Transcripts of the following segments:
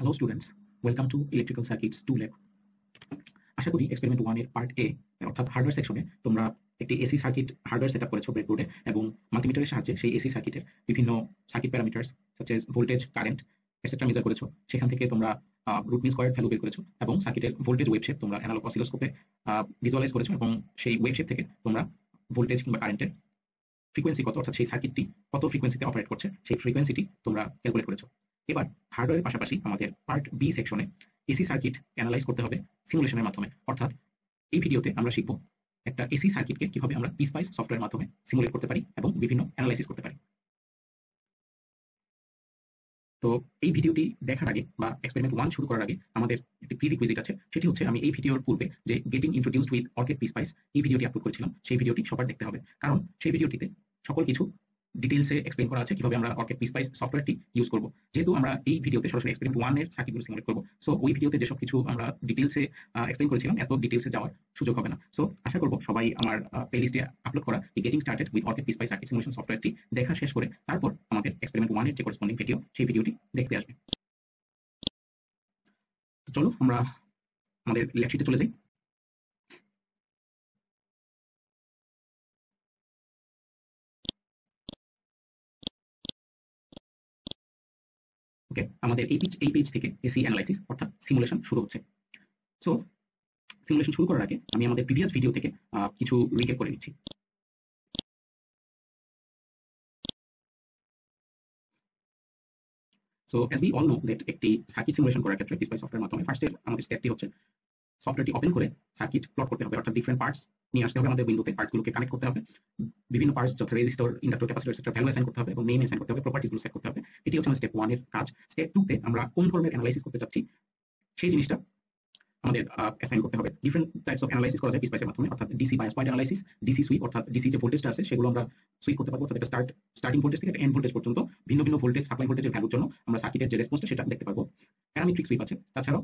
Hello students, welcome to electrical circuits 2 lab. আশা করি experiment 1 এর পার্ট এ অর্থাৎ হার্ডওয়্যার সেকশনে তোমরা একটি এসি সার্কিট হার্ডওয়্যার সেটআপ করেছো ব্রেডবোর্ডে এবং মাল্টিমিটারের সাহায্যে সেই এসি সার্কিটের বিভিন্ন circuit parameters such as voltage, current etcetera measure করেছো। সেখান থেকে তোমরা রুট মিন স্কয়ার ভ্যালু বের করেছো এবং সার্কিটের ভোল্টেজ ওয়েভ শেপ তোমরা অ্যানালগ অসিলোস্কোপে ভিজুয়ালাইজ করেছো এবং সেই ওয়েভ শেপ থেকে তোমরা ভোল্টেজ কিংবা কারেন্টের ফ্রিকোয়েন্সি কত, অর্থাৎ সেই সার্কিটটি কত ফ্রিকোয়েন্সিতে অপারেট করছে সেই ফ্রিকোয়েন্সিটি তোমরা ক্যালকুলেট করেছো। এবার হার্ডওয়্যারের পাশাপাশি আমাদের পার্ট বি সেকশনে এসি সার্কিট অ্যানালাইজ করতে হবে সিমুলেশনের মাধ্যমে। অর্থাৎ এই ভিডিওতে আমরা শিখব একটা এসি সার্কিটকে কিভাবে আমরা পিসপাইস সফটওয়্যারের মাধ্যমে সিমুলেট করতে পারি এবং বিভিন্ন অ্যানালাইসিস করতে পারি। তো এই ভিডিওটি দেখার আগে বা এক্সপেরিমেন্ট 1 শুরু করার আগে আমাদের একটি প্রিরিকুইজিট আছে, সেটি হচ্ছে আমি এই ভিডিওর পূর্বে যে গেটিং ইন্ট্রোডিউসড উইথ অর্কিড পিসপাইস এই ভিডিওটি আপলোড করেছিলাম, সেই ভিডিওটি সবার দেখতে হবে, কারণ সেই ভিডিওটিতে সকল কিছু ডিটেইলসে এক্সপ্লেইন করা আছে কিভাবে আমরা অর্কিড পিসপাইস সফটওয়্যারটি ইউজ করব। যেহেতু আমরা এই ভিডিওতে সরাসরি এক্সপেরিমেন্ট 1 এর সার্কিটগুলো সিমুলেট করব, সো ওই ভিডিওতে যেসব কিছু আমরা ডিটেইলসে এক্সপ্লেইন করেছিলাম এত ডিটেইলসে যাওয়ার সুযোগ হবে না। সো আশা করব সবাই আমার প্লেলিস্টে আপলোড করা এই getting started with OrCAD PSpice circuit simulation সফটওয়্যারটি দেখা শেষ করে তারপর আমাদের এক্সপেরিমেন্ট 1 এর যে করেসপন্ডিং ভিডিও সেই ভিডিওটি দেখতে আসবে। তো চলো আমরা আমাদের ল্যাবশিটে চলে যাই। ওকে, আমাদের এই পেজ থেকে এসি অ্যানালাইসিস অর্থাৎ সিমুলেশন শুরু হচ্ছে। সো সিমুলেশন শুরু করার আগে আমি আমাদের প্রিভিয়াস ভিডিও থেকে কিছু রিক্যাপ করে নিচ্ছি। So as we all know that একটি সার্কিট সিমুলেশন করার ক্ষেত্রে পিসপাইস সফটওয়্যারের মাধ্যমে ফার্স্টে আমাদের স্টেপটি হচ্ছে সফটওয়্যারটি ওপেন করে সার্কিট প্লট করতে হবে, অর্থাৎ ডিফারেন্ট পার্টস নিয়ে আসতে হবে আমাদের উইন্ডোতে, পার্টসগুলোকে কানেক্ট করতে হবে, বিভিন্ন পার্টস যথা resistor, inductor, capacitor etcetera value assign করতে হবে এবং নেম অ্যাসাইন করতে হবে, প্রপার্টিসগুলো সেট করতে হবে। এটি হচ্ছে আমাদের স্টেপ 1 এর কাজ। স্টেপ 2 তে আমরা কোন ধরনের অ্যানালাইসিস করতে চাচ্ছি সেই জিনিসটা আমাদের অ্যাসাইন করতে হবে। ডিফারেন্ট টাইপস অফ অ্যানালাইসিস করা যায় পিসপাইসের মাধ্যমে, অর্থাৎ DC bias point analysis, DC sweep অর্থাৎ ডিসি যে ভোল্টেজটা আছে সেগুলো আমরা সুইপ করতে পারবো, অর্থাৎ একটা স্টার্টিং ভোল্টেজ থেকে এন্ড ভোল্টেজ পর্যন্ত ভিন্ন ভিন্ন ভোল্টেজ সাপ্লাই ভোল্টেজের ভ্যালুর জন্য আমরা সার্কিটের যে রেসপন্সটা সেটা দেখতে পারবো। প্যারামেট্রিক সুইপ আছে। তাছাড়াও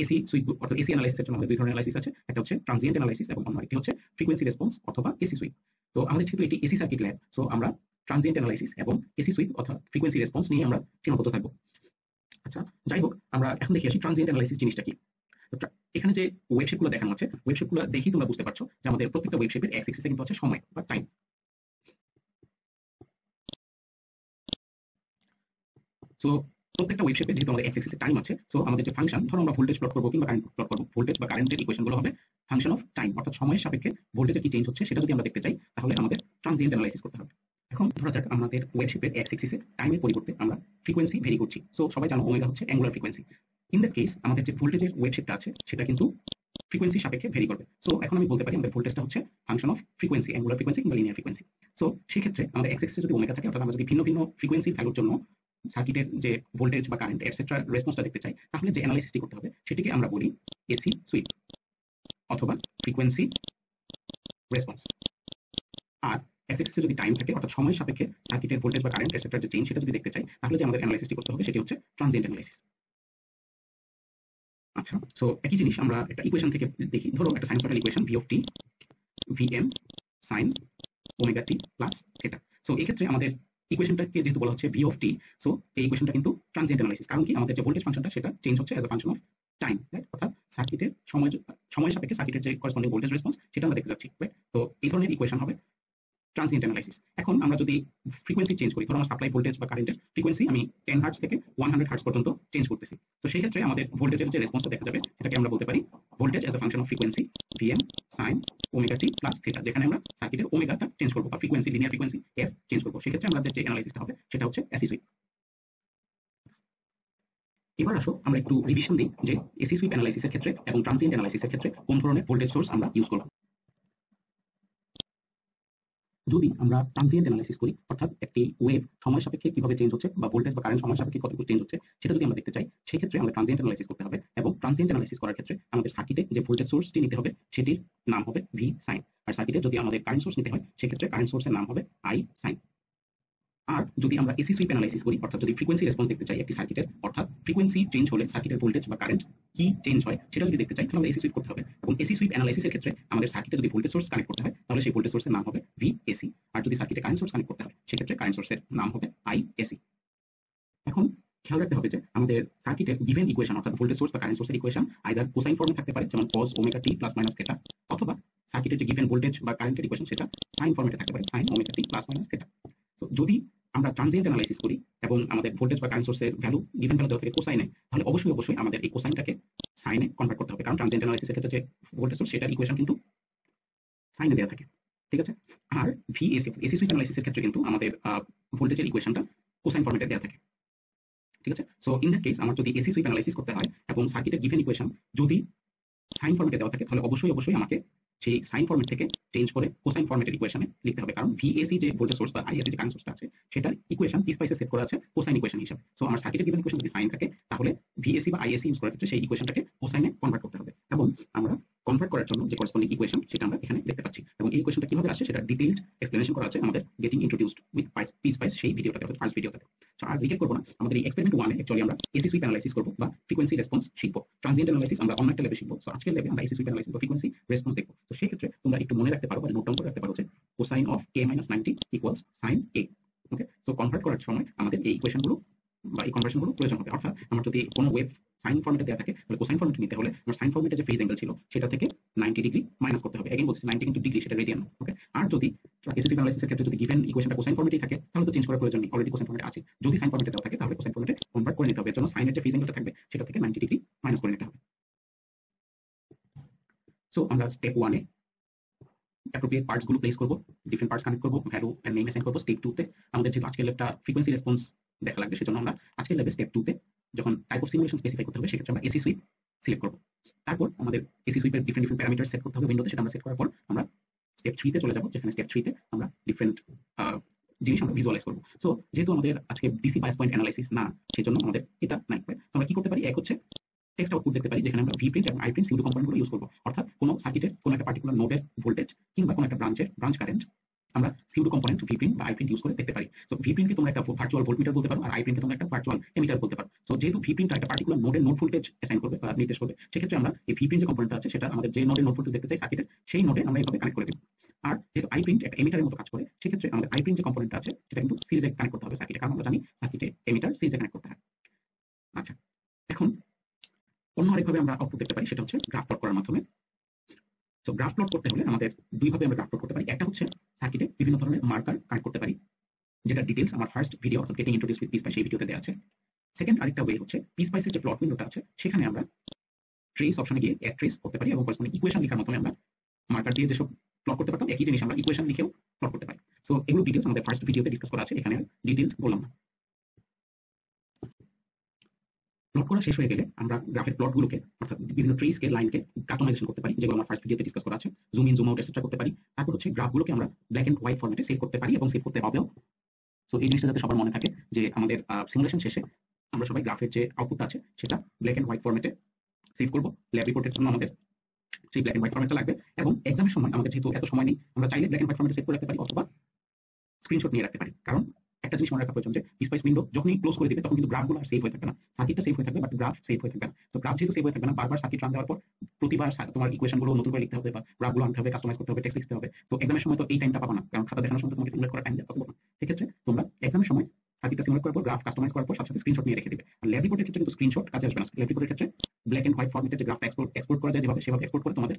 এসি সুইপ অর্থাৎ এসি অ্যানালাইসিসের জন্য আমাদের দুই ধরনের অ্যানালাইসিস আছে, একটা হচ্ছে ট্রানজিয়েন্ট অ্যানালাইসিস এবং অন্য একটি হচ্ছে ফ্রিকোয়েন্সি রেসপন্স অথবা এসি সুইপ। তো আমাদের যেহেতু এটি এসি সার্কিট ল্যাব, সো আমরা ট্রানজিয়েন্ট অ্যানালাইসিস এবং এসি সুইপ অর্থাৎ ফ্রিকোয়েন্সি রেসপন্স নিয়ে আমরা সীমাবদ্ধ থাকবো। আচ্ছা, যাই হোক, আমরা এখন দেখি আসি ট্রানজিয়েন্ট অ্যানালাইসিস জিনিসটা কি। এখানে যে ওয়েবশেপগুলো দেখানো আছে, ওয়েবশেপগুলো দেখেই তোমরা বুঝতে পারছো যে আমাদের প্রত্যেকটা ওয়েবশেপের এক্স অ্যাক্সিসে কিন্তু আছে সময় বা টাইম। সো প্রত্যেকটা ওয়েবশেপে যেহেতু আমাদের এক্স অ্যাক্সিসে টাইম আছে, সো আমাদের যে ফাংশন, ধরো আমরা ভোল্টেজ প্লট করবো কিংবা কারেন্ট প্লট করবো, ভোল্টেজ বা কারেন্টের ইকুয়েশনগুলো হবে ফাংশন অফ টাইম, অর্থাৎ সময়ের সাপেক্ষে ভোল্টেজের কি চেঞ্জ হচ্ছে সেটা যদি আমরা দেখতে চাই তাহলে আমাদের ট্রানজিয়েন্ট অ্যানালাইসিস করতে হবে। এখন ধরা যাক আমাদের ওয়েবশেপের এক্স অ্যাক্সিসে টাইমের পরিবর্তে আমরা ফ্রিকোয়েন্সি ভেরি করছি। সো সবাই জানো ওমেগা হচ্ছে angular frequency. In that case আমাদের যে ভোল্টেজের ওয়েবশেপটা আছে সেটা কিন্তু ফ্রিকোয়েন্সি সাপেক্ষে ভেরি করবে। সো এখন আমি বলতে পারি আমাদের ভোল্টেজটা হচ্ছে function of frequency, angular frequency কিংবা লিনিয়ার ফ্রিকোয়েন্সি। সো সেই ক্ষেত্রে আমাদের এক্স অ্যাক্সিসে যদি ওমেগা থাকে, অর্থাৎ আমরা যদি ভিন্ন ভিন্ন ফ্রিকোয়েন্সি ভ্যালুর জন্য সার্কিটের যে ভোল্টেজ বা কারেন্ট এটসেট্রা রেসপন্সটা দেখতে চাই, তাহলে যে অ্যানালাইসিসটি করতে হবে সেটিকে আমরা বলি এসি সুইপ অথবা ফ্রিকোয়েন্সি রেসপন্স। আর এক্স অ্যাক্সিসে যদি টাইম থাকে, অর্থাৎ সময়ের সাপেক্ষে সার্কিটের ভোল্টেজ বা কারেন্ট এটসেট্রা যে চেঞ্জ সেটা যদি দেখতে চাই তাহলে যে আমাদের অ্যানালাইসিসটি করতে হবে সেটি হচ্ছে ট্রানজিয়েন্ট অ্যানালাইসিস। আচ্ছা, সো একই জিনিস আমরা একটা ইকুয়েশন থেকে দেখি। ধরো একটা sinusoidal equation V of T VM sine omega t plus theta. So এই ক্ষেত্রে আমাদের ইকুয়েশনটাকে যেহেতু বলা হচ্ছে ভি অফ টি, সো এই ইকুয়েশনটা কিন্তু ট্রানজিয়েন্ট অ্যানালাইসিস, কারণ কি আমাদের যে ভোল্টেজ ফাংশনটা সেটা চেঞ্জ হচ্ছে as a function of time, right? অর্থাৎ সার্কিটের সময় সাপেক্ষে সার্কিটের যে করেসপন্ডিং ভোল্টেজ রেসপন্স সেটা আমরা দেখতে যাচ্ছি, রাইট? তো এই ধরনের ইকুয়েশন হবে ট্রানজিয়েন্ট অ্যানালাইসিস। এখন আমরা যদি ফ্রিকোয়েন্সি চেঞ্জ করি, ধরো আমার সাপ্লাই ভোল্টেজ বা কারেন্টের ফ্রিকোয়েন্সি আমি 10 হার্টজ থেকে 100 হার্টজ পর্যন্ত চেঞ্জ করতেছি, তো সেই ক্ষেত্রে আমাদের ভোল্টেজের যে রেসপন্সটা দেখা যাবে সেটাকে আমরা বলতে পারি voltage as a function of frequency VM sine omega t plus theta, যেখানে আমরা সার্কিটের ওমেগাটা চেঞ্জ করবো বা frequency linear frequency F change করবো। সেক্ষেত্রে আমাদের যে অ্যানালাইসিসটা হবে সেটা হচ্ছে এসি সুইপ। এবার আসো আমরা একটু রিভিশন দিই যে এসি সুইপ অ্যানালাইসিসের ক্ষেত্রে এবং ট্রানজিয়েন্ট অ্যানালাইসিসের ক্ষেত্রে কোন ধরনের ভোল্টেজ সোর্স আমরা ইউজ করব। যদি আমরা ট্রানজিয়েন্ট অ্যানালাইসিস করি, অর্থাৎ একটি ওয়েভ সময় সাপেক্ষে কিভাবে চেঞ্জ হচ্ছে বা ভোল্টেজ বা কারেন্ট সময় সাপেক্ষে কতটুকু চেঞ্জ হচ্ছে সেটা যদি আমরা দেখতে চাই, সেই ক্ষেত্রে আমরা ট্রানজিয়েন্ট অ্যানালাইসিস করতে হবে এবং ট্রানজিয়েন্ট অ্যানালাইসিস করার ক্ষেত্রে আমাদের সার্কিটে যে ভোল্টেজ সোর্সটি নিতে হবে সেটির নাম হবে ভি সাইন, আর সার্কিটে যদি আমাদের কারেন্ট সোর্স নিতে হয় সেক্ষেত্রে কারেন্ট সোর্সের নাম হবে আই সাইন। আর যদি আমরা এসি সুইপ অ্যানালাইসিস করি, অর্থাৎ যদি ফ্রিকোয়েন্সি রেসপন্স দেখতে চাই একটি সার্কিটের, অর্থাৎ ফ্রিকোয়েন্সি চেঞ্জ হলে সার্কিটের ভোল্টেজ বা কারেন্ট কি চেঞ্জ হয় সেটা যদি দেখতে চাই তাহলে আমরা এসি সুইপ করতে হবে। এবং এসি সুইপ অ্যানালাইসিসের ক্ষেত্রে আমাদের সার্কিটে যদি ভোল্টেজ সোর্স কানেক্ট করতে হয় তাহলে সেই ভোল্টেজ সোর্সের নাম হবে ভি এসি, আর যদি সার্কিটে কারেন্ট সোর্স কানেক্ট করতে হয় সেক্ষেত্রে কারেন্ট সোর্সের নাম হবে আই এসি। এখন খেয়াল রাখতে হবে যে আমাদের সার্কিটের গিভেন ইকুয়েশন অর্থাৎ ভোল্টেজ সোর্স বা কারেন্ট সোর্সের ইকুয়েশন আইদার কোসাইন ফর্মে থাকতে পারে, যেমন cos omega t plus minus theta, অথবা সার্কিটের যে গিভেন ভোল্টেজ বা কারেন্টের ইকুয়েশন সেটা সাইন ফর্মেটে থাকতে পারে, sine omega t plus minus theta. তো যদি আমরা ট্রানজিয়েন্ট অ্যানালাইসিস করি এবং আমাদের ভোল্টেজ বা কারেন্ট সোর্সের ভ্যালু গিভেন ভ্যালু দেওয়া থেকে কোসাইনে, তাহলে অবশ্যই আমাদের এই কোসাইনটাকে সাইনে কনভার্ট করতে হবে, কারণ ট্রানজিয়েন্ট অ্যানালাইসিসের ক্ষেত্রে যে ভোল্টেজ সোর্স সেটার ইকুয়েশন কিন্তু সাইনে দেওয়া থাকে, ঠিক আছে। আর এসি সুইপ অ্যানালাইসিসের ক্ষেত্রে কিন্তু আমাদের ভোল্টেজের ইকুয়েশনটা কোসাইন ফর্মেটে দেওয়া থাকে, ঠিক আছে। সো ইন দ্যাট কেস আমার যদি এসি সুইপ অ্যানালাইসিস করতে হয় এবং সার্কিটের গিভেন ইকুয়েশন যদি সাইন ফর্মেটে দেওয়া থাকে, তাহলে অবশ্যই আমাকে সেই সাইন ফর্মেট থেকে চেঞ্জ করে কোসাইন ফর্মেটের ইকুয়েশনে লিখতে হবে, কারণ ভিএসি যে ভোল্টেজ সোর্স বা আইএসি যে কারেন্ট সোর্সটা আছে সেটার ইকুয়েশন পিসপাইসে সেট করা আছে কোসাইন ইকুয়েশন হিসেবে। সো আমার সার্কিটের গিভেন ইকুয়েশন যদি সাইন থাকে, তাহলে ভিএসি বা আইএসি ইউজ করার ক্ষেত্রে সেই ইকুয়েশনটাকে কোসাইনে কনভার্ট করতে হবে, এবং আমরা কনভার্ট করার জন্য যে করসপন্ডিং ইকুয়েশন সেটা আমরা এখানে দেখতে পাচ্ছি, এবং এই ইকুয়েশনটা কিভাবে আসে সেটা ডিটেইলড এক্সপ্লেনেশন করা আছে আমাদের গেটিং ইন্ট্রোডিউসড উইথ পিসপাইস সেই ভিডিওটাতে, ফার্স্ট ভিডিওটাতে। সো আর রিকেপ করবো না, আমাদের এই এক্সপেরিমেন্ট 1 এ অ্যাকচুয়ালি আমরা এসি সুইপ অ্যানালাইসিস করবো বা ফ্রিকোয়েন্সি রেসপন্স শিখবো। ট্রানজিয়েন্ট অ্যানালাইসিস আমরা অন্য একটা লেভেলে শিখবো। সো আজকের লেভেলে আমরা এসি সুইপ অ্যানালাইসিস বা ফ্রিকোয়েন্সি রেসপন্স দেখবো। তো সেই ক্ষেত্রে তোমরা একটু মনে রাখতে পারো বা নোট ডাউন করে রাখতে পারো যে cosine of a - 90 equals sine a। Okay, so convert করার সময় আমাদের এই ইকুয়েশনগুলো বা এই কনভার্সনগুলো প্রয়োজন হবে। অর্থাৎ আমার যদি কোনো ওয়েভ সাইন ফর্মেটে দেওয়া থাকে, তাহলে কোসাইন ফর্মেটে নিতে হলে আমার সাইন ফর্মেটে যে ফেজ অ্যাঙ্গেল ছিল সেটা থেকে 90 ডিগ্রি মাইনাস করতে হবে। এগেইন বলছি 90 কিন্তু ডিগ্রি, সেটা রেডিয়ান। ওকে, আর যদি এসি সুইপ অ্যানালাইসিসের ক্ষেত্রে যদি গিভেন ইকুয়েশনটা কোসাইন ফর্মেটেই থাকে, তাহলে তো চেঞ্জ করার প্রয়োজন নেই, অলরেডি কোসাইন ফর্মেটে আছে। যদি সাইন ফর্মেটে দেওয়া থাকে, তাহলে কোসাইন ফর্মেটে কনভার্ট করে নিতে হবে। এর জন্য সাইনের যে ফেজ অ্যাঙ্গেলটা থাকবে সেটা থেকে 90 ডিগ্রি মাইনাস করে নিতে হবে। সো আমরা স্টেপ 1 এ অ্যাপ্রোপ্রিয়েট পার্টস গুলো প্লেস করবো, ডিফারেন্ট পার্টস কানেক্ট করবো, ভ্যালু এন্ড নেম অ্যাসাইন করবো। স্টেপ 2 তে আমাদের যেহেতু আজকের ল্যাবটা ফ্রিকোয়েন্সি রেসপন্স দেখা লাগবে, সেজন্য আমরা আজকের ল্যাবে স্টেপ 2 তে যখন টাইপ অফ সিমুলেশন স্পেসিফাই করতে হবে, সেক্ষেত্রে আমরা এসি সুইপ সিলেক্ট করবো। তারপর আমাদের এসি সুইপের ডিফারেন্ট প্যারামিটার সেট করতে হবে উইন্ডোতে। সেটা আমরা সেট করার পর আমরা স্টেপ 3 তে চলে যাবো, যেখানে স্টেপ 3 তে আমরা ডিফারেন্ট জিনিস আমরা ভিজুয়ালাইজ করবো। সো যেহেতু আমাদের আজকে ডিসি বায়াস পয়েন্ট অ্যানালাইসিস না, সেজন্য আমাদের এটা নাই। আমরা কি করতে পারি, এক হচ্ছে টেক্সট আউটপুট দেখতে পারি, যেখানে আমরা ভি প্রিন্ট এবং আই প্রিন্ট সিউডো কম্পোনেন্টগুলো ইউজ করবো। অর্থাৎ কোনো সার্কিটের কোনো একটা পার্টিকুলার নোডের ভোল্টেজ কিংবা কোনো একটা ব্রাঞ্চ কারেন্ট আমরা সিউডো কম্পোনেন্ট ভি প্রিন্ট বা আই প্রিন্ট ইউজ করে দেখতে পারি। সো ভি প্রিন্টকে তোমরা একটা ভার্চুয়াল ভোল্টমিটার বলতে পারো, আর আই প্রিন্টকে তোমরা একটা ভার্চুয়াল এমিটার বলতে পারো। সো যেহেতু ভি প্রিন্ট একটা পার্টিকুলার নোডের নোড ভোল্টেজ অ্যাসাইন করবে বা নির্দেশ করবে, সেক্ষেত্রে আমরা এই ভি প্রিন্ট যে কম্পোনেন্টটা আছে সেটা আমাদের যে নোডের নোড ভোল্টেজ দেখতে চাই সার্কিটের, সেই নোডে আমরা এইভাবে কানেক্ট করে দেবো। আর যেহেতু আই প্রিন্ট একটা এমিটারের মতো কাজ করে, সেক্ষেত্রে আমাদের আই প্রিন্ট যে কম্পোনেন্টটা আছে সেটা কিন্তু সিরিজে কানেক্ট করতে হবে সার্কিটে, কারণ আমরা জানি সার্কিটে এমিটার সিরিজে কানেক্ট করতে হয়। আচ্ছা, এখন অন্য আরেকভাবে আমরা আউটপুট দেখতে পারি, সেটা হচ্ছে গ্রাফ প্লট করার মাধ্যমে। সো গ্রাফ প্লট করতে হলে আমাদের দুইভাবে আমরা গ্রাফ প্লট করতে পারি। একটা হচ্ছে সার্কিটে বিভিন্ন ধরনের মার্কার কানেক্ট করতে পারি, যেটা ডিটেইলস আমার ফার্স্ট ভিডিও অর্থাৎ গেটিং ইন্ট্রোডিউসড উইথ পিসপাইস সেই ভিডিওতে দেওয়া আছে। সেকেন্ড আরেকটা ওয়ে হচ্ছে পিসপাইসের যে প্লট উইন্ডোটা আছে সেখানে আমরা ট্রেস অপশনে গিয়ে অ্যাড ট্রেস করতে পারি এবং করসপন্ডিং ইকুয়েশন লেখার মাধ্যমে আমরা মার্কার দিয়ে যেসব প্লট করতে পারতাম, একই জিনিস আমরা ইকুয়েশন লিখেও প্লট করতে পারি। সো এগুলো ডিটেইলস আমাদের ফার্স্ট ভিডিওতে ডিসকাস করা আছে, এখানে ডিটেইলস বললাম না। প্লট করা শেষ হয়ে গেলে আমরা গ্রাফের প্লটগুলোকে অর্থাৎ বিভিন্ন ট্রিজকে লাইনকে কাস্টমাইজেশন করতে পারি, যেগুলো আমরা ফার্স্ট ভিডিওতে ডিসকাস করা আছে। Zoom in zoom out etcetera করতে পারি। তারপর হচ্ছে গ্রাফগুলোকে আমরা ব্ল্যাক এন্ড হোয়াইট ফরম্যাটে সেভ করতে পারি এবং সেভ করতে হবেও। সো এই জিনিসটা যাতে সবার মনে থাকে যে আমাদের সিমুলেশন শেষে আমরা সবাই গ্রাফের যে আউটপুটটা আছে সেটা ব্ল্যাক এন্ড হোয়াইট ফরম্যাটে সেভ করবো। ল্যাব রিপোর্টের জন্য আমাদের সেই ব্ল্যাক এন্ড হোয়াইট ফরম্যাটটা লাগবে, এবং এক্সামের সময় আমাদের যেহেতু এত সময় নেই, আমরা চাইলে ব্ল্যাক এন্ড হোয়াইট ফরম্যাটে সেভ করে রাখতে পারি অথবা স্ক্রিনশট নিয়ে রাখতে পারি। কারণ একটা জিনিস মনে রাখা প্রয়োজন যে পিসপাইস উইন্ডো যখনই ক্লোজ করে দিবে তখন কিন্তু গ্রাফগুলো আর সেভ হয়ে থাকবে না, সার্কিটটা সেভ হয়ে থাকবে বাট গ্রাফ সেভ হয়ে থাকবে না। তো গ্রাফ যেহেতু সেভ হয়ে থাকবে না, বারবার সার্কিট রান দেওয়ার পর প্রতিবার তোমার ইকুয়েশনগুলো নতুন করে লিখতে হবে বা গ্রাফগুলো আনতে হবে, কাস্টমাইজ করতে হবে, টেক্সট লিখতে হবে। তো এক্সামের সময় তো এই টাইমটা পাবা না, কারণ খাতা দেখানোর সময় তোমাকে সিমুলেট করার টাইম দেওয়া পসিবল না। সেক্ষেত্রে তোমরা এক্সামের সময় সার্কিটটা সিমুলেট করার পর গ্রাফ কাস্টমাইজ করার পর সাথে সাথে স্ক্রিনশট নিয়ে রেখে দিবে। আর ল্যাব রিপোর্টের ক্ষেত্রে কিন্তু স্ক্রিনশট কাজে আসবে না। ল্যাব রিপোর্টের ক্ষেত্রে ব্ল্যাক এন্ড হোয়াইট ফরম্যাটে যে গ্রাফটা এক্সপোর্ট করা যায় সেভাবে এক্সপোর্ট করে তোমাদের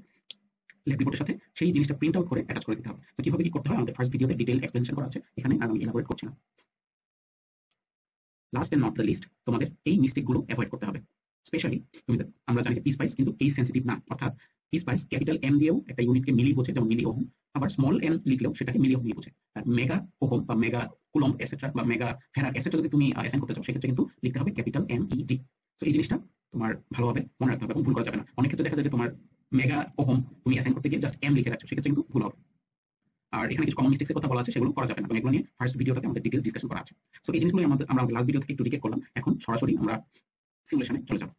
ল্যাব রিপোর্টের সাথে সেই জিনিসটা প্রিন্ট আউট করে অ্যাটাচ করে দিতে হবে। তো কিভাবে কি করতে হয় আমাদের ফার্স্ট ভিডিওতে ডিটেইল এক্সপ্লেনেশন করা আছে, এখানে আমি এলাবোরেট করছি না। Last and not the least, তোমাদের এই মিস্টেকগুলো অ্যাভয়েড করতে হবে। স্পেশালি আমরা জানি যে পিসপাইস কিন্তু কেস সেন্সিটিভ না, অর্থাৎ পিসপাইস ক্যাপিটাল এম দিয়েও একটা ইউনিটকে মিলি বোঝে, যেমন মিলি ওহম, আবার স্মল এন লিখলেও সেটাকে মিলি ওহম নিয়ে বোঝে। আর মেগা ওহম বা মেগা কুলম এটসেট্রা বা মেগা ফেরাড এটসেট্রা যদি তুমি অ্যাসাইন করতে চাও, সেক্ষেত্রে কিন্তু লিখতে হবে ক্যাপিটাল এম ই ডি। তো এই জিনিসটা তোমার ভালোভাবে মনে রাখতে হবে এবং ভুল করা যাবে না। অনেক ক্ষেত্রে দেখা যায় যে তোমার মেগা ওহম তুমি অ্যাসাইন করতে গিয়ে জাস্ট এম লিখে রাখছো, সেক্ষেত্রে কিন্তু ভুল হবে। আর এখানে কিছু কমন মিস্টেক্সের কথা বলা আছে, সেগুলো করা যাবে না, এগুলো নিয়ে ফার্স্ট ভিডিওটাতে আমাদের ডিটেইলস ডিসকাশন করা আছে। সো এই জিনিসগুলো আমরা লাস্ট ভিডিও থেকে একটু রিকেপ করলাম, এখন সরাসরি আমরা সিমুলেশনে চলে যাব।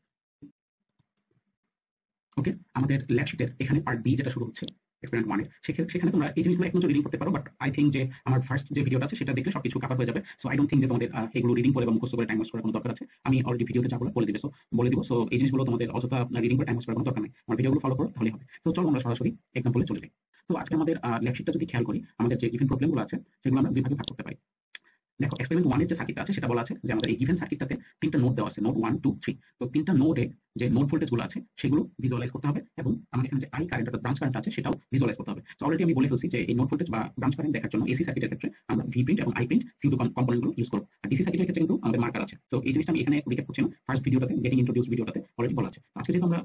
ওকে, আমাদের ল্যাব শিটের এখানে পার্ট বি যেটা শুরু হচ্ছে এক্সপেরিমেন্ট 1 এর, সেখানে তোমরা এই জিনিসগুলো একটু রিডিং করতে পারো, বাট আই থিঙ্ক যে আমার ফার্স্ট যে ভিডিওটা আছে সেটা দেখলে সবকিছু কভার হয়ে যাবে। সো আই ডোন্ট থিঙ্ক যে তোমাদের এগুলো রিডিং করে বা মুখস্থ করে টাইম ওয়েস্ট করার কোনো দরকার আছে। আমি অলরেডি ভিডিওতে যা বলে দিবে, বলে দিব। সো এই জিনিসগুলো তোমাদের অযথা রিডিং করে টাইম ওয়েস্ট করার কোনো দরকার নেই, আমার ভিডিওগুলো ফলো করো তাহলেই হবে। তো চলো আমরা সরাসরি এক্সাম্পলে চলে যাই। তো আজকে আমাদের ল্যাব শিটটা যদি খেয়াল করি, আমাদের যে গিভেন প্রবলেমগুলো আছে সেগুলো আমরা দুই ভাগে ভাগ করতে পারি। দেখো এক্সপেরিমেন্ট 1 এর যে সার্কিটটা আছে সেটা বলা আছে যে আমাদের এই গিভেন সার্কিটটাতে তিনটা নোড দেওয়া আছে, নোড 1 2 3। তো তিনটা নোডে যে নোড ভোল্টেজ গুলো আছে সেগুলো ভিজুয়ালাইজ করতে হবে এবং আমাদের এখানে যে আই কারেন্ট অর্থাৎ ব্রাঞ্চ কারেন্ট আছে সেটাও ভিজুয়ালাইজ করতে হবে। তো অলরেডি আমি বলে ফেলছি যে এই নোড ভোল্টেজ বা ব্রাঞ্চ কারেন্ট দেখার জন্য এসি সার্কিটের ক্ষেত্রে আমরা ভি প্রিন্ট এবং আই প্রিন্ট সিউডো কম্পোনেন্ট গুলো ইউজ করব। আর ডিসি সার্কিটের ক্ষেত্রে কিন্তু আমাদের মার্কার আছে। তো এই জিনিসটা আমি এখানে রিক্যাপ করছি না, ফার্স্ট ভিডিওটাতে গেটিং ইন্ট্রোডিউস ভিডিওটাতে অলরেডি বলা আছে। আজকে যেহেতু আমরা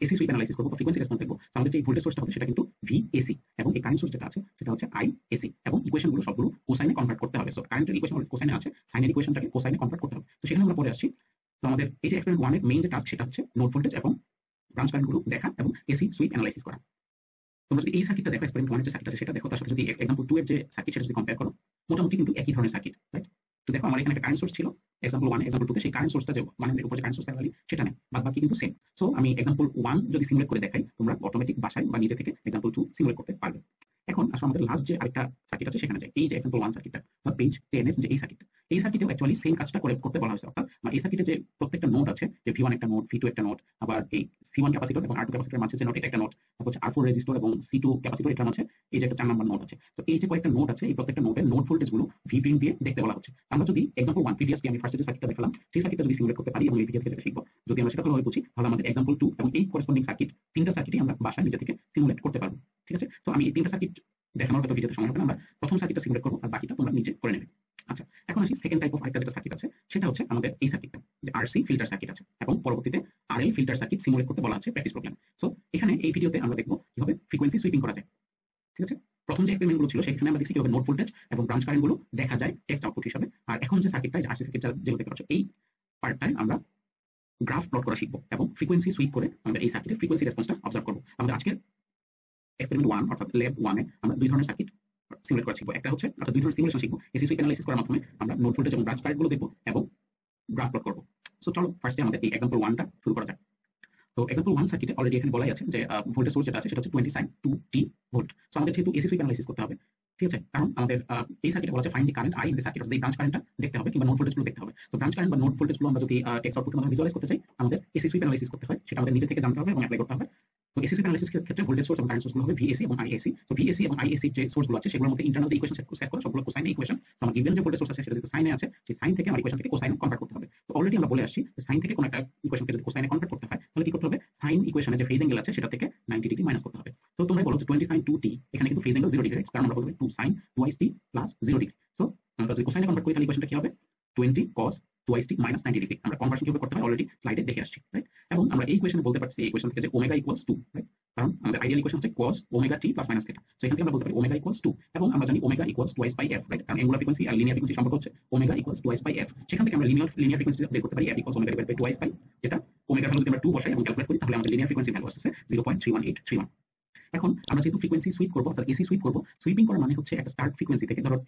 এসি সুইপ অ্যানালাইসিস করবো, ফ্রিকোয়েন্সি রেসপন্স দেখবো, আমাদের যে ভোল্টেজ সোর্সটা হবে সেটা কিন্তু ভিএসি এবং এই কারেন্ট সোর্স যেটা আছে সেটা হচ্ছে আইএসি এবং ইকুয়েশনগুলো সবগুলো কোসাইনে কনভার্ট করতে হবে। সো কারেন্টের ইকুয়েশন কোসাইনে আছে, সাইনের ইকুয়েশনটাকে কোসাইনে কনভার্ট করতে হবে। তো সেখানে আমরা পরে আসছি। তো আমাদের এই যে এক্সপেরিমেন্ট 1 এর মেইন যে টাস্ক সেটা হচ্ছে নোড ভোল্টেজ এবং ব্রাঞ্চ কারেন্টগুলো দেখা এবং এসি সুইপ অ্যানালাইসিস করা। তোমরা যদি এই সার্কিটটা দেখো, এক্সপেরিমেন্ট 1 এর যে সার্কিট আছে সেটা দেখো, তার সাথে যদি এক্সাম্পল 2 এর যে সার্কিট সেটা যদি কম্পেয়ার করো, মোটামুটি কিন্তু একই ধরনের সার্কিট, রাইট? তো দেখো আমার এখানে একটা কারেন্ট সোর্স ছিল এক্সাম্পল 1 এক্সাম্পল 2 তে, সেই কারেন্ট সোর্সটা যে এর উপর যে কারেন্ট সোর্স প্যারালালি সেটা নেই, বাদ বাকি কিন্তু সেম। সো আমি এক্সাম্পল 1 যদি সিমুলেট করে দেখাই, তোমরা অটোমেটিক বাসায় বা নিজে থেকে এক্সাম্পল 2 সিমুলেট করতে পারবে। এখন আসলে আমাদের লাস্ট যে আরেকটা সার্কিট আছে সেখানে যাই। এই যে এক্সাম্পল 1 সার্কিটটা বা পেজ 10 এর যে এই সার্কিটটা, এই সার্কিটেও অ্যাকচুয়ালি সেম কাজটা করতে বলা হয়েছে। অর্থাৎ এই সার্কিটে যে প্রত্যেকটা নোড আছে, যে V1 একটা নোড, V2 একটা নোড, আবার এই C1 ক্যাপাসিটর এবং R2 ক্যাপাসিটরের মাঝে যে নোড এটা একটা নোড, তারপর হচ্ছে R4 রেজিস্টর এবং C2 ক্যাপাসিটর এটার মাঝে এই যে একটা 4 নাম্বার নোড আছে। তো এই যে কয়েকটা নোড আছে, এই প্রত্যেকটা নোডের নোড ভোল্টেজ গুলো V প্রিন্ট দিয়ে দেখতে বলা হচ্ছে। আমরা যদি এক্সাম্পল 1 প্রিভিয়াসলি আমি ফার্স্টে যে সার্কিটটা দেখালাম সেই সার্কিটটা যদি সিমুলেট করতে পারি এবং এই ভিডিও থেকে শিখবো, যদি আমরা সেটা ভালোভাবে বুঝি, তাহলে আমাদের এক্সাম্পল 2 এবং এই করেসপন্ডিং সার্কিট, তিনটা সার্কিটই আমরা বাসায় নিজে থেকে সিমুলেট করতে পারবো। ঠিক আছে? তো আমি এই তিনটা সার্কিট দেখানোর হয়তো ভিডিওতে সময় হবে না, আমরা প্রথম সার্কিটটা সিমুলেট করবো আর বাকিটা তোমরা নিজে করে নেবে। আচ্ছা, এখন আসি সেকেন্ড টাইপ অফ আরেকটা যেটা সার্কিট আছে, সেটা হচ্ছে আমাদের এই সার্কিটটা, যে আরসি ফিল্টার সার্কিট আছে এবং পরবর্তীতে আরএল ফিল্টার সার্কিট সিমুলেট করতে বলা আছে প্র্যাকটিস প্রোগ্রামে। সো এখানে এই ভিডিওতে আমরা দেখবো কিভাবে ফ্রিকোয়েন্সি সুইপিং করা যায়। ঠিক আছে? প্রথম যে এক্সপেরিমেন্ট গুলো ছিল সেখানে আমরা দেখছি কিভাবে নোড ভোল্টেজ এবং ব্রাঞ্চ কারেন্ট গুলো দেখা যায় টেক্সট আউটপুট হিসেবে। আর এখন যে সার্কিটটা, যে আরসি সার্কিট যেগুলো দেখতে পাচ্ছ, এই পার্টটায় আমরা গ্রাফ প্লট করা শিখবো এবং ফ্রিকোয়েন্সি সুইপ করে আমরা এই সার্কিটের ফ্রিকোয়েন্সি রেসপন্সটা অবজার্ভ করবো। আমাদের আজকের এক্সপেরিমেন্ট 1 অর্থাৎ ল্যাব 1 এ আমরা দুই ধরনের সার্কিট সিমুলেট করা শিখবো। একটা হচ্ছে অর্থাৎ দুই ধরনের সিমুলেশন শিখবো। এসি সুইপ অ্যানালাইসিস করার মাধ্যমে আমরা নোড ভোল্টেজ এবং ব্রাঞ্চ কারেন্ট গুলো দেখবো এবং গ্রাফ প্লট করবো। সো চলো ফার্স্টে আমাদের এই এক্সাম্পল 1টা শুরু করা যাক। তো এক্সাম্পল 1 সার্কিটে অলরেডি এখানে বলাই আছে যে ভোল্টেজ সোর্স যেটা আছে সেটা হচ্ছে 20 sin 2t ভোল্ট। সো আমাদের যেহেতু এসি সুইপ অ্যানালাইসিস করতে হবে, ঠিক আছে, কারণ আমাদের এই সার্কিটে বলা আছে find the current I in the circuit, অর্থাৎ এই ব্রাঞ্চ কারেন্টটা দেখতে হবে কিংবা নোড ভোল্টেজ গুলো দেখতে হবে। তো ব্রাঞ্চ কারেন্ট বা নোড ভোল্টেজ গুলো আমরা যদি টেক্সট আউটপুটের মাধ্যমে ভিজুয়ালাইজ করতে চাই, আমাদের এসি সুইপ অ্যানালাইসিস করতে হয়, সেটা আমাদের নিজে থেকে জানতে হবে এবং অ্যাপ্লাই করতে হবে। তো এসি সুইপ অ্যানালাইসিস ক্ষেত্রে ভোল্টেজ সোর্স এবং কারেন্ট সোর্স গুলো হবে ভিএসি এবং আইএসি। তো ভিএসি এবং আইএসি যে সোর্স গুলো আছে সেগুলোর মধ্যে ইন্টারনাল যে ইকুয়েশন সেট করা সবগুলো কোসাইন ইকুয়েশন। তো আমার গিভেন যে ভোল্টেজ সোর্স আছে সেটা যদি সাইনে আছে, সেই সাইন থেকে আমার ইকুয়েশন থেকে কোসাইনে কনভার্ট করতে হবে। তো অলরেডি আমরা বলে আসছি যে সাইন থেকে কোন একটা ইকুয়েশনকে যদি কোসাইনে কনভার্ট করতে হয় তাহলে কি করতে হবে, সাইন ইকুয়েশনে যে ফেজ অ্যাঙ্গেল আছে সেটা থেকে 90 ডিগ্রি মাইনাস করতে হবে। তো তোমরা বলো যে 20 sin 2t, এখানে কিন্তু ফেজ অ্যাঙ্গেল 0 ডিগ্রি, কারণ আমরা বলবো 2 sin twice t plus 0 degree. তো আমরা যদি কোসাইনে কনভার্ট করি তাহলে ইকুয়েশনটা কি হবে, 20 cos twice t minus 90 degree. আমরা কনভার্সন কিভাবে করতে হয় অলরেডি স্লাইডে দেখে আসছি, রাইট? এবং আমরা এই ইকুয়েশনে বলতে পারছি, এই ইকুয়েশন থেকে যে ওমেগা ইকুয়ালস 2, রাইট? কারণ আমাদের আইডিয়াল ইকুয়েশন হচ্ছে cos omega t plus minus theta. So এখান থেকে আমরা বলতে পারি ওমেগা ইকুয়ালস 2 এবং আমরা জানি omega equals twice by f, right? কারণ অ্যাঙ্গুলার ফ্রিকোয়েন্সি আর লিনিয়ার ফ্রিকোয়েন্সি সম্পর্ক হচ্ছে omega equals twice by f। সেখান থেকে আমরা লিনিয়ার ফ্রিকোয়েন্সি বের করতে পারি f equals omega divided by twice by, যেটা ওমেগা ভ্যালু যদি আমরা 2 বসাই এবং ক্যালকুলেট করি তাহলে আমাদের লিনিয়ার ফ্রিকোয়েন্সি ভ্যালু আসছে 0.31831। এখন আমরা যেহেতু ফ্রিকোয়েন্সি সুইপ করবো অর্থাৎ এসি সুইপ করবো, সুইপিং করার মানে হচ্ছে একটা স্টার্ট ফ্রিকোয়েন্সি থেকে, ধরো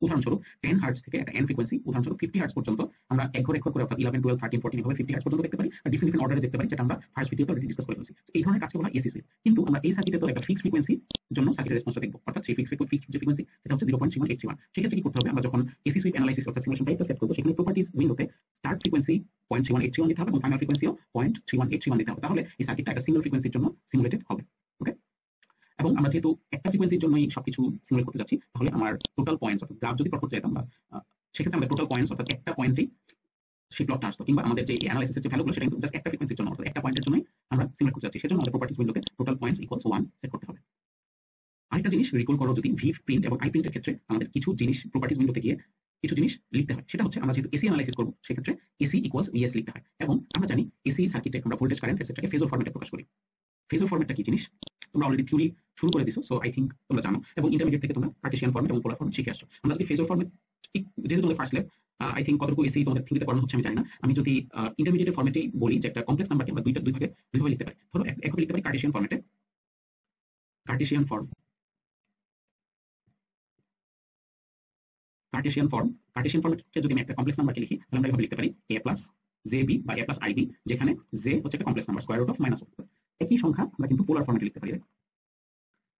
উদাহরণস্বরূপ 10 হার্টজ থেকে একটা এন ফ্রিকোয়েন্সি, উদাহরণস্বরূপ 50 হার্টজ পর্যন্ত আমরা এক ঘর করে অর্থাৎ 11 12 13 14 এভাবে 50 হার্টজ পর্যন্ত দেখতে পারি আর ডিফারেন্ট অর্ডারে দেখতে পারি, যেটা আমরা ফার্স্ট ভিডিওতে অলরেডি ডিসকাস করে ফেলেছি। এই ধরনের কাজকে বলা হয় এসি সুইপ। কিন্তু আমরা এই সার্কিটে তো একটা ফিক্সড ফ্রিকোয়েন্সি জন্য সার্কিটের রেসপন্সটা দেখবো, অর্থাৎ সেই ফিক্সড যে ফ্রিকোয়েন্সি সেটা হচ্ছে 0.3181। সেক্ষেত্রে কি করতে হবে, আমরা যখন এসি সুইপ অ্যানালাইসিস অর্থাৎ সিমুলেশন টাইপটা সেট করবো, সেখানে প্রপার্টিজ উইন্ডোতে স্টার্ট ফ্রিকোয়েন্সি 0.3181 দিতে হবে এবং ফাইনাল ফ্রিকোয়েন্সিও 0.3181 দিতে হবে। তাহলে এই সার্কিটটা একটা সিঙ্গেল ফ্রিকোয়েন্সির জন্য সিমুলেটেড হবে। ওকে? এবং আমরা যেহেতু একটা ফ্রিকোয়েন্সির জন্যই সবকিছু সিমুলেট করতে যাচ্ছি, তাহলে আমার টোটাল পয়েন্টস অর্থাৎ গ্রাফ যদি প্লট করতে যেতাম, বা সেক্ষেত্রে আমাদের টোটাল পয়েন্টস অর্থাৎ একটা পয়েন্টেই সেই প্লটটা আসতো, কিংবা আমাদের যে অ্যানালাইসিসের যে ভ্যালুগুলো সেটা কিন্তু জাস্ট একটা ফ্রিকোয়েন্সির জন্য অর্থাৎ একটা পয়েন্টের জন্যই আমরা সিমুলেট করতে যাচ্ছি। সেজন্য আমাদের প্রপার্টিজ উইন্ডোতে টোটাল পয়েন্টস ইকুয়ালস 1 সেট করতে হবে। আরেকটা জিনিস রিকল করো, যদি ভি প্রিন্ট এবং আই প্রিন্টের ক্ষেত্রে আমাদের কিছু জিনিস প্রপার্টিজ উইন্ডোতে গিয়ে কিছু জিনিস লিখতে হয়। সেটা হচ্ছে আমরা যেহেতু এসি অ্যানালাইসিস করবো সেক্ষেত্রে এসি ইকুয়ালস ভিএস লিখতে হয় এবং আমরা জানি এসি সার্কিটে আমরা ভোল্টেজ কারেন্ট এটসেট্রাকে ফেজর ফরম্যাটে প্রকাশ করি। ফেজর ফরম্যাটটা কি জিনিস তোমরা অলরেডি থিওরি শুরু করে দিছো, সো আই থিংক তোমরা জানো এবং ইন্টারমিডিয়েট থেকে তোমরা কার্টেসিয়ান ফরম্যাট এবং পোলার ফরম্যাট শিখে আসছো। আমরা যদি ফেজর ফরম্যাট, যেহেতু তোমাদের ফার্স্ট ল্যাব, আই থিংক কতটুকু এসি তোমাদের থিওরিতে পড়ানো হচ্ছে আমি জানি না, আমি যদি ইন্টারমিডিয়েট ফরম্যাটেই বলি যে একটা কমপ্লেক্স নাম্বারকে আমরা দুই ভাগে লিখতে পারি। ধরো একভাবে লিখতে পারি কার্টেসিয়ান ফরম্যাটে, কার্টেসিয়ান ফরম্যাটে যদি আমি একটা কমপ্লেক্স নাম্বারকে লিখি তাহলে আমরা এভাবে লিখতে পারি a প্লাস জে বি বা a প্লাস আই বি, যেখানে জে হচ্ছে একটা complex number square root of -1। একই সংখ্যা আমরা কিন্তু পোলার ফরম্যাটে লিখতে পারি।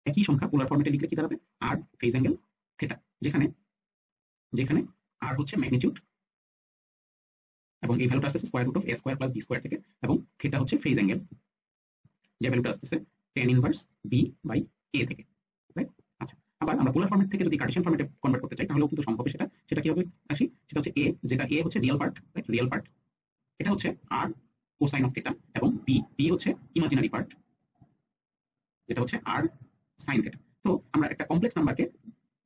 একই সংখ্যা পোলার ফরম্যাটে লিখলে কি দাঁড়াবে, আর ফেজ অ্যাঙ্গেল থিটা, যেখানে আর হচ্ছে ম্যাগনিটিউড এবং এই ভ্যালুটা আসছে square root of a square plus b square থেকে, এবং থিটা হচ্ছে ফেজ অ্যাঙ্গেল, যে ভ্যালুটা আসছে tan inverse b by a থেকে, রাইট? আচ্ছা, আবার আমরা পোলার ফরম্যাট থেকে যদি কার্টেসিয়ান ফরম্যাটে কনভার্ট করতে চাই তাহলেও কিন্তু সম্ভব। সেটা কি হবে আসি, সেটা হচ্ছে এ, যেটা এ হচ্ছে রিয়েল পার্ট, রিয়েল পার্ট, এটা হচ্ছে আর কোসাইন অফ থিটা, এবং বি, বি হচ্ছে ইমাজিনারি পার্ট, যেটা হচ্ছে আর সাইন থিটা। তো আমরা একটা কমপ্লেক্স নাম্বারকে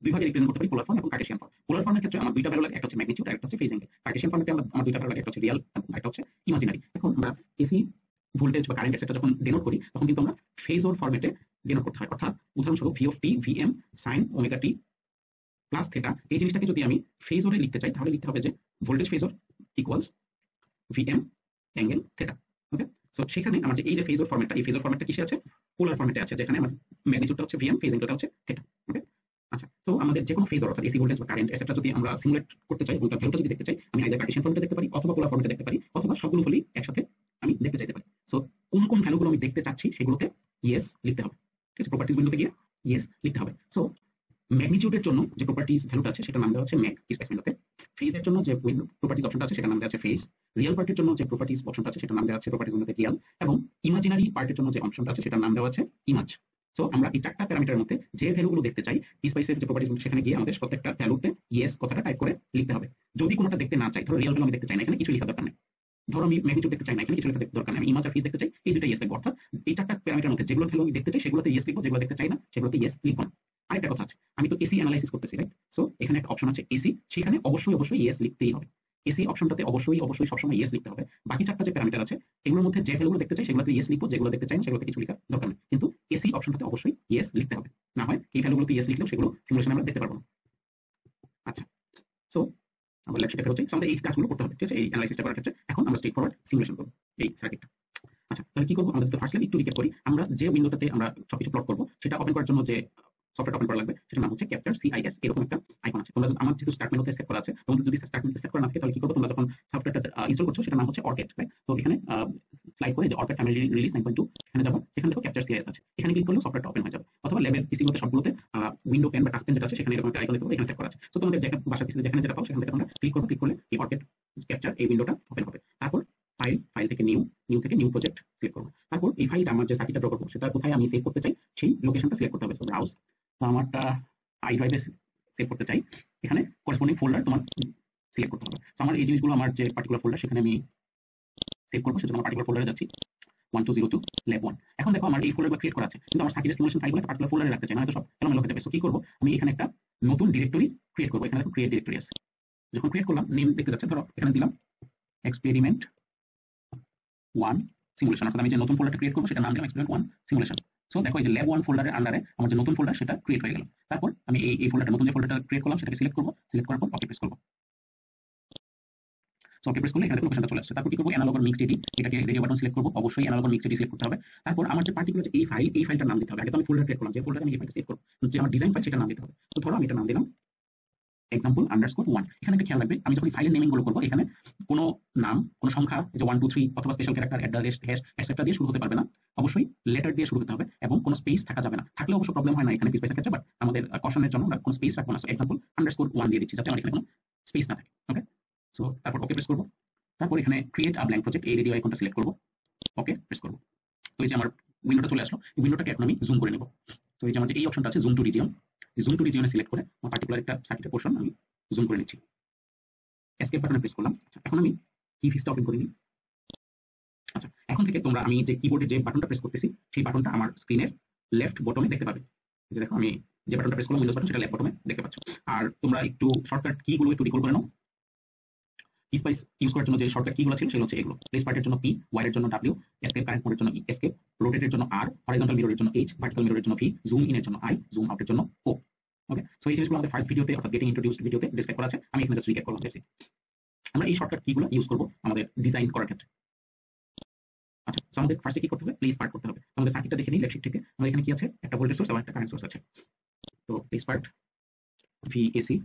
দুই ভাগে রিপ্রেজেন্ট করতে পারি, পোলার ফর্ম এবং কার্টেসিয়ান ফর্ম। পোলার ফর্মের ক্ষেত্রে আমার দুইটা ভ্যালু লাগে, একটা হচ্ছে ম্যাগনিটিউড আর একটা হচ্ছে ফেজ অ্যাঙ্গেল। কার্টেসিয়ান ফর্মেতে আমার দুইটা ভ্যালু লাগে, একটা হচ্ছে রিয়েল এবং একটা হচ্ছে ইমাজিনারি। এখন আমরা এসি ভোল্টেজ বা কারেন্ট এটসেট্রা যখন ডিনোট করি তখন কিন্তু আমরা ফেজর ফরম্যাটে ডিনোট করতে হয়। অর্থাৎ উদাহরণস্বরূপ V of T VM sine omega t plus theta, এই জিনিসটাকে যদি আমি ফেজরে লিখতে চাই তাহলে লিখতে হবে যে voltage phasor equals VM angle theta. Okay, so সেখানে আমার যে এই যে ফেজর ফরম্যাটটা, এই ফেজর ফরম্যাটটা কিসে আছে? পোলার ফরম্যাটে আছে, যেখানে আমার ম্যাগনিটিউডটা হচ্ছে ভিএম, ফেজ অ্যাঙ্গেলটা হচ্ছে থিটা। ওকে, আচ্ছা, তো আমাদের যে কোনো ফেজর অর্থাৎ এসি ভোল্টেজ বা কারেন্ট এটসেট্রা যদি আমরা সিমুলেট করতে চাই এবং তার ভ্যালুটা যদি দেখতে চাই, আমি আইদার কার্টেসিয়ান ফর্মেটে দেখতে পারি অথবা পোলার ফর্মেটে দেখতে পারি, অথবা সবগুলো হলেই একসাথে আমি দেখতে চাইতে পারি। সো কোন কোন ভ্যালুগুলো আমি দেখতে চাচ্ছি সেগুলোতে ইয়েস লিখতে হবে। ঠিক আছে, প্রপার্টিজ উইন্ডোতে গিয়ে ইয়েস লিখতে হবে। সো ম্যাগনিটিউডের জন্য যে প্রপার্টিজ ভ্যালুটা আছে সেটা নাম দেওয়া হচ্ছে ম্যাগ স্পেস উইন্ডোতে। ফেজের জন্য যে প্রপার্টিজ অপশনটা আছে সেটা নাম দেওয়া আছে ফেজ। রিয়েল পার্টের জন্য যে প্রপার্টিজ অপশনটা আছে সেটা নাম দেওয়া আছে প্রপার্টিজ উইন্ডোতে রিয়েল, এবং ইমাজিনারি পার্টের জন্য যে অপশনটা আছে সেটার নাম দেওয়া আছে ইমাজ। সো আমরা এই চারটা প্যারামিটারের মধ্যে যে ভ্যালুগুলো দেখতে চাই, স্পাইসের যে প্রপার্টিজ সেখানে গিয়ে আমাদের প্রত্যেকটা ভ্যালুতে ইয়েস কথাটা টাইপ করে লিখতে হবে। যদি কোনোটা দেখতে না চাই, ধরো রিয়েল ভ্যালু আমি দেখতে চাই না, এখানে কিছু লেখা দরকার নেই। ধরো আমি ম্যাগনিটিউড দেখতে চাই না, এখানে কিছু লেখা দরকার নেই। আমি ইমাজ আর ফেজ দেখতে চাই, এই দুটো ইয়েস লিখবো। অর্থাৎ এই চারটা প্যারামিটারের মধ্যে যেগুলো ভ্যালু আমি দেখতে চাই সেগুলোতে ইয়েস লিখবো, যেগুলো দেখতে চাই না সেগুলোতে ইয়েস লিখবো না। আরেকটা কথা আছে, আমি তো এসি অ্যানালাইসিস করতেছি, রাইট? সো এখানে একটা অপশন আছে এসি, সেখানে অবশ্যই ইয়েস লিখতেই হবে। এসি অপশনটাতে অবশ্যই সবসময় ইয়েস লিখতে হবে। বাকি চারটা যে প্যারামিটার আছে এগুলোর মধ্যে যে ভ্যালুগুলো দেখতে চাই সেগুলোতে ইয়েস লিখবো, যেগুলো দেখতে চাই না সেগুলোতে কিছু লেখার দরকার নেই। কিন্তু এসি অপশনটাতে অবশ্যই ইয়েস লিখতে হবে, না হয় এই ভ্যালুগুলোতে ইয়েস লিখলেও সেগুলো সিমুলেশনে আমরা দেখতে পারবো না। আচ্ছা, সো আমরা লেফট ফেরত যাই। আমাদের এই কাজগুলো করতে হবে, ঠিক আছে, এই অ্যানালাইসিসটা করার ক্ষেত্রে। এখন আমরা স্ট্রেট ফরওয়ার্ড সিমুলেশন করব এই সার্কিটটা। আচ্ছা, তাহলে কি করবো? আমাদের তো ফার্স্টলি একটু রিক্যাপ করি। আমরা যে উইন্ডোটাতে আমরা সবকিছু প্লট করবো সেটা ওপেন করার জন্য যে সফটওয়্যার ওপেন করা লাগবে সেটার নাম হচ্ছে ক্যাপচার সিআইএস। এরকম একটা আইকন আছে। তোমরা আমার যেহেতু স্টার্ট মেনুতে সেট করা আছে, তোমরা যদি স্টার্ট মেনুতে সেট করা না থাকে তাহলে কি করবে? তোমরা যখন সফটওয়্যারটা ইনস্টল করছো সেটার নাম হচ্ছে অর্কেট, রাইট? তো এখানে স্লাইড করে যে অর্কেট ফ্যামিলি রিলিজ 9.2 এখানে যাবো, এখানে দেখো ক্যাপচার সিআইএস আছে, এখানে ক্লিক করলে সফটওয়্যারটা ওপেন হয়ে যাবে। অথবা ল্যাবের পিসিগুলোতে সবগুলোতে উইন্ডো পেন বা টাচ পেন যেটা আছে সেখানে এরকম একটা আইকন দেখতে পাবে, এখানে সেট করা আছে। তো তোমাদের যেখানে বাসার পিসিতে যেখানে যেটা পাও সেখান থেকে তোমরা ক্লিক করবে, ক্লিক করলে এই অর্কেট ক্যাপচার এই উইন্ডোটা ওপেন হবে। তারপর ফাইল থেকে নিউ থেকে নিউ প্রজেক্ট সিলেক্ট করবো। তারপর এই ফাইলটা আমার যে সার্কিটটা ড্র করবো সেটা কোথায় আমি সেভ করতে চাই সেই লোকেশনটা সিলেক্ট করতে হবে। ব্রাউজ, তো আমারটা আই ড্রাইভে সেভ করতে চাই, এখানে করেসপন্ডিং ফোল্ডার তোমার সিলেক্ট করতে হবে। তো আমার এই জিনিসগুলো আমার যে পার্টিকুলার ফোল্ডার সেখানে আমি সেভ করবো, সেজন্য আমার পার্টিকুলার ফোল্ডারে যাচ্ছি 1202 ল্যাব 1। এখন দেখো আমার এই ফোল্ডারগুলো ক্রিয়েট করা আছে, কিন্তু আমার সার্কিট সিমুলেশন ফাইলগুলো একটা পার্টিকুলার ফোল্ডারে রাখতে চাই, না তো সব এলোমেলো হয়ে যাবে। সো কি করবো? আমি এখানে একটা নতুন ডিরেক্টরি ক্রিয়েট করবো। এখানে দেখো ক্রিয়েট ডিরেক্টরি আছে। যখন ক্রিয়েট করলাম নেম দেখতে যাচ্ছে, ধরো এখানে দিলাম এক্সপেরিমেন্ট 1 সিমুলেশন। অর্থাৎ আমি যে নতুন ফোল্ডারটা ক্রিয়েট করবো সেটা নাম দিলাম এক্সপেরিমেন্ট 1 সিমুলেশন। সো দেখো এই যে ল্যাব 1 ফোল্ডারের আন্ডারে আমার যে নতুন ফোল্ডার সেটা ক্রিয়েট হয়ে গেল। তারপর আমি এই ফোল্ডারটা নতুন যে ফোল্ডারটা ক্রিয়েট করলাম সেটাকে সিলেক্ট করবো, সিলেক্ট করার পর ওকে প্রেস করবো। সো ওকে প্রেস করলে এখানে লোকেশনটা চলে আসছে। তারপর কি করবো? অ্যানালগ অর মিক্সড এডি, এটাকে রেডিও বাটন সিলেক্ট করবো, অবশ্যই analog or mixed AD select করতে হবে। তারপর আমার যে পার্টিকুলার এই ফাইলটার নাম দিতে হবে। আগে তো আমি ফোল্ডার ক্রিয়েট করলাম, যে ফোল্ডারে আমি এই ফাইলটা সেভ করবো, যে আমার ডিজাইন ফাইল সেটা নাম দিতে হবে। তো ধরো আমি এটা নাম দিলাম example_1। এখানে একটা খেয়াল রাখবে, আমি যখন ফাইলের নেমিং গুলো করবো এখানে কোনো নাম, কোনো সংখ্যা যে 1 2 3 অথবা স্পেশাল ক্যারেক্টার @ এটসেট্রা দিয়ে শুরু হতে পারবে না। অবশ্যই লেটার দিয়ে শুরু করতে হবে এবং কোনো স্পেস থাকা যাবে না। থাকলে অবশ্য প্রবলেম হয় না এখানে স্পেসের ক্ষেত্রে, বাট আমাদের কশনের জন্য আমরা কোনো স্পেস রাখবো না। সো example_1 দিয়ে দিচ্ছি যাতে আমার এখানে কোনো স্পেস না থাকে। ওকে, সো তারপর ওকে প্রেস করবো। তারপর এখানে ক্রিয়েট আ ব্ল্যাঙ্ক প্রজেক্ট, এই রেডিও আইকনটা সিলেক্ট করবো, ওকে প্রেস করবো। তো এই যে আমার উইন্ডোটা চলে আসলো, এই উইন্ডোটাকে এখন আমি জুম করে নেব। তো এই যে আমার যে এই অপশনটা আছে zoom to region, zoom to রিজিয়নে সিলেক্ট করে আমার পার্টিকুলার একটা সার্কিটের পোর্শন আমি জুম করে নিচ্ছি। এসকেপ বাটনে প্রেস করলাম। আচ্ছা, এখন আমি কি ফিক্সটা ওপেন করে নিই। আচ্ছা, এখন থেকে তোমরা আমি যে কিবোর্ডে যে বাটনটা প্রেস করতেছি সেই বাটনটা আমার স্ক্রিনের লেফট বটমে দেখতে পাবে। যে দেখো আমি যে বাটনটা প্রেস করলাম উইন্ডোজ বাটন, সেটা লেফট বটমে দেখতে পাচ্ছ। আর তোমরা একটু শর্টকাট কিগুলো একটু রিকল করে নাও। স্পাইস ইউজ করার জন্য যে শর্টকাট কিগুলো ছিল সেগুলো হচ্ছে এগুলো: প্লেস পার্টের জন্য পি, ওয়াইয়ের জন্য ডাব্লিউ, এসকেপ কারেন্ট মোডের জন্য এসকেপ, রোটেটের জন্য আর, হরিজন্টাল মিররের জন্য এইচ, ভার্টিক্যাল মিররের জন্য ভি, জুম ইনের জন্য আই, জুম আউটের জন্য ও। ওকে, সো এই জিনিসগুলো আমাদের ফার্স্ট ভিডিওতে অর্থাৎ গেটিং ইন্ট্রোডিউসড ভিডিওতে ডিসক্রাইব করা আছে, আমি এখানে জাস্ট রিক্যাপ করলাম। আমরা এই শর্টকাট কিগুলো ইউজ করব আমাদের ডিজাইন করার ক্ষেত্রে। আচ্ছা, সো আমাদের ফার্স্টে কি করতে হবে? প্লেস পার্ট করতে হবে। আমাদের সার্কিটটা দেখে নিই লেফট থেকে। আমাদের এখানে কি আছে? একটা ভোল্টেজ সোর্স এবং একটা কারেন্ট সোর্স আছে। তো প্লেস পার্ট ভিএসি,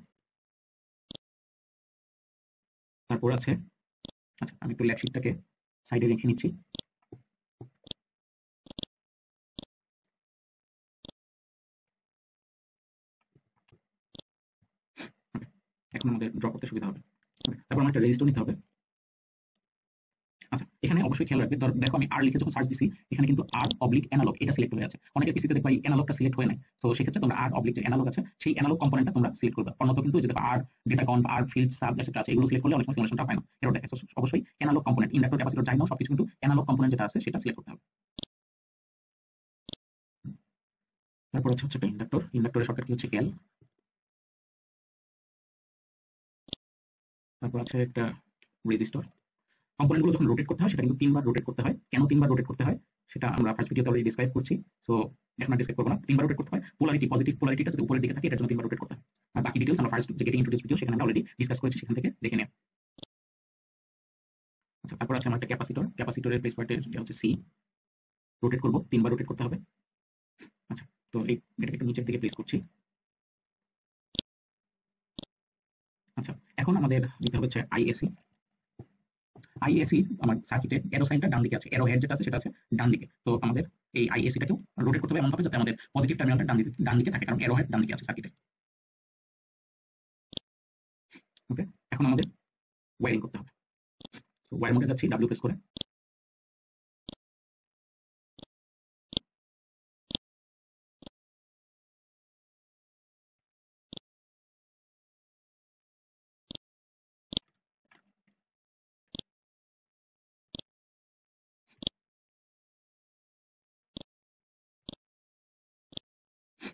তারপর আছে, আচ্ছা আমি একটু লেফট শিটটাকে সাইডে রেখে নিচ্ছি। এখন আমাদের ড্র করতে সুবিধা হবে। তারপর আমার একটা রেজিস্টর নিতে হবে। আচ্ছা, এখানে এখানে অবশ্যই খেয়াল রাখবে, দেখো আমি আর লিখে যখন সার্চ দিছি এখানে কিন্তু আর অবলিক অ্যানালগ এটা সিলেক্ট হয়ে আছে। অনেকের পিসিতে দেখবা এই অ্যানালগটা সিলেক্ট হয়ে নাই। তো সেক্ষেত্রে তোমরা আর অবলিক যে অ্যানালগ আছে সেই অ্যানালগ কম্পোনেন্টটা তোমরা সিলেক্ট করবে। অন্যত কিন্তু যে দেখো আর ডেটা কন্ট, আর ফিল্ড, সাব এটসেট্রা আছে, এগুলো সিলেক্ট করলে অনেক সময় সিমুলেশনটা হয় না, এরর দেখায়। অবশ্যই অ্যানালগ কম্পোনেন্ট, ইন্ডাক্টর, ক্যাপাসিটর যাই নাও সবকিছু কিন্তু অ্যানালগ কম্পোনেন্ট যেটা আছে সেটা সিলেক্ট করতে হবে। তারপর হচ্ছে একটা ইন্ডাক্টর, ইন্ডাক্টরের শর্টকাট কি হচ্ছে এল। তারপর আছে একটা রেজিস্টর। কম্পোনেন্টগুলো যখন রোটেট করতে হয় সেটা কিন্তু 3 বার রোটেট করতে হয়। কেন 3 বার রোটেট করতে হয় সেটা আমরা ফার্স্ট ভিডিওতে অলরেডি ডিসক্রাইব করছি, সো এখন আর ডিসক্রাইব করব না। 3 বার রোটেট করতে হয়। পোলারিটি, পজিটিভ পোলারিটিটা যদি উপরের দিকে থাকে এটার জন্য 3 বার রোটেট করতে হয়। আর বাকি ডিটেইলস আমরা ফার্স্ট যে গেটিং ইন্ট্রোডিউস ভিডিও সেখানে আমরা অলরেডি ডিসকাস করেছি, সেখান থেকে দেখে নিন। আচ্ছা, তারপর আছে আমার একটা ক্যাপাসিটর। ক্যাপাসিটরের প্লেস পার্টের যে হচ্ছে সি, রোটেট করব, 3 বার রোটেট করতে হবে। আচ্ছা, তো এটাকে একটু নিচের দিকে প্লেস করছি। আচ্ছা, এখন আমাদের দিতে হবে হচ্ছে আইএসি। আইএসি আমার সার্কিটে এরো সাইনটা ডান দিকে আছে, এরো হেড যেটা আছে সেটা আছে ডান দিকে। তো আমাদের এই আইএসিটাকেও রোটেট করতে হবে এমন ভাবে যাতে আমাদের পজিটিভ টার্মিনালটা ডান দিকে থাকে, কারণ এরো হেড ডান দিকে আছে সার্কিটে। ওকে, এখন আমাদের ওয়্যারিং করতে হবে। সো ওয়্যার মোডে যাচ্ছি, ডাব্লিউ প্রেস করে।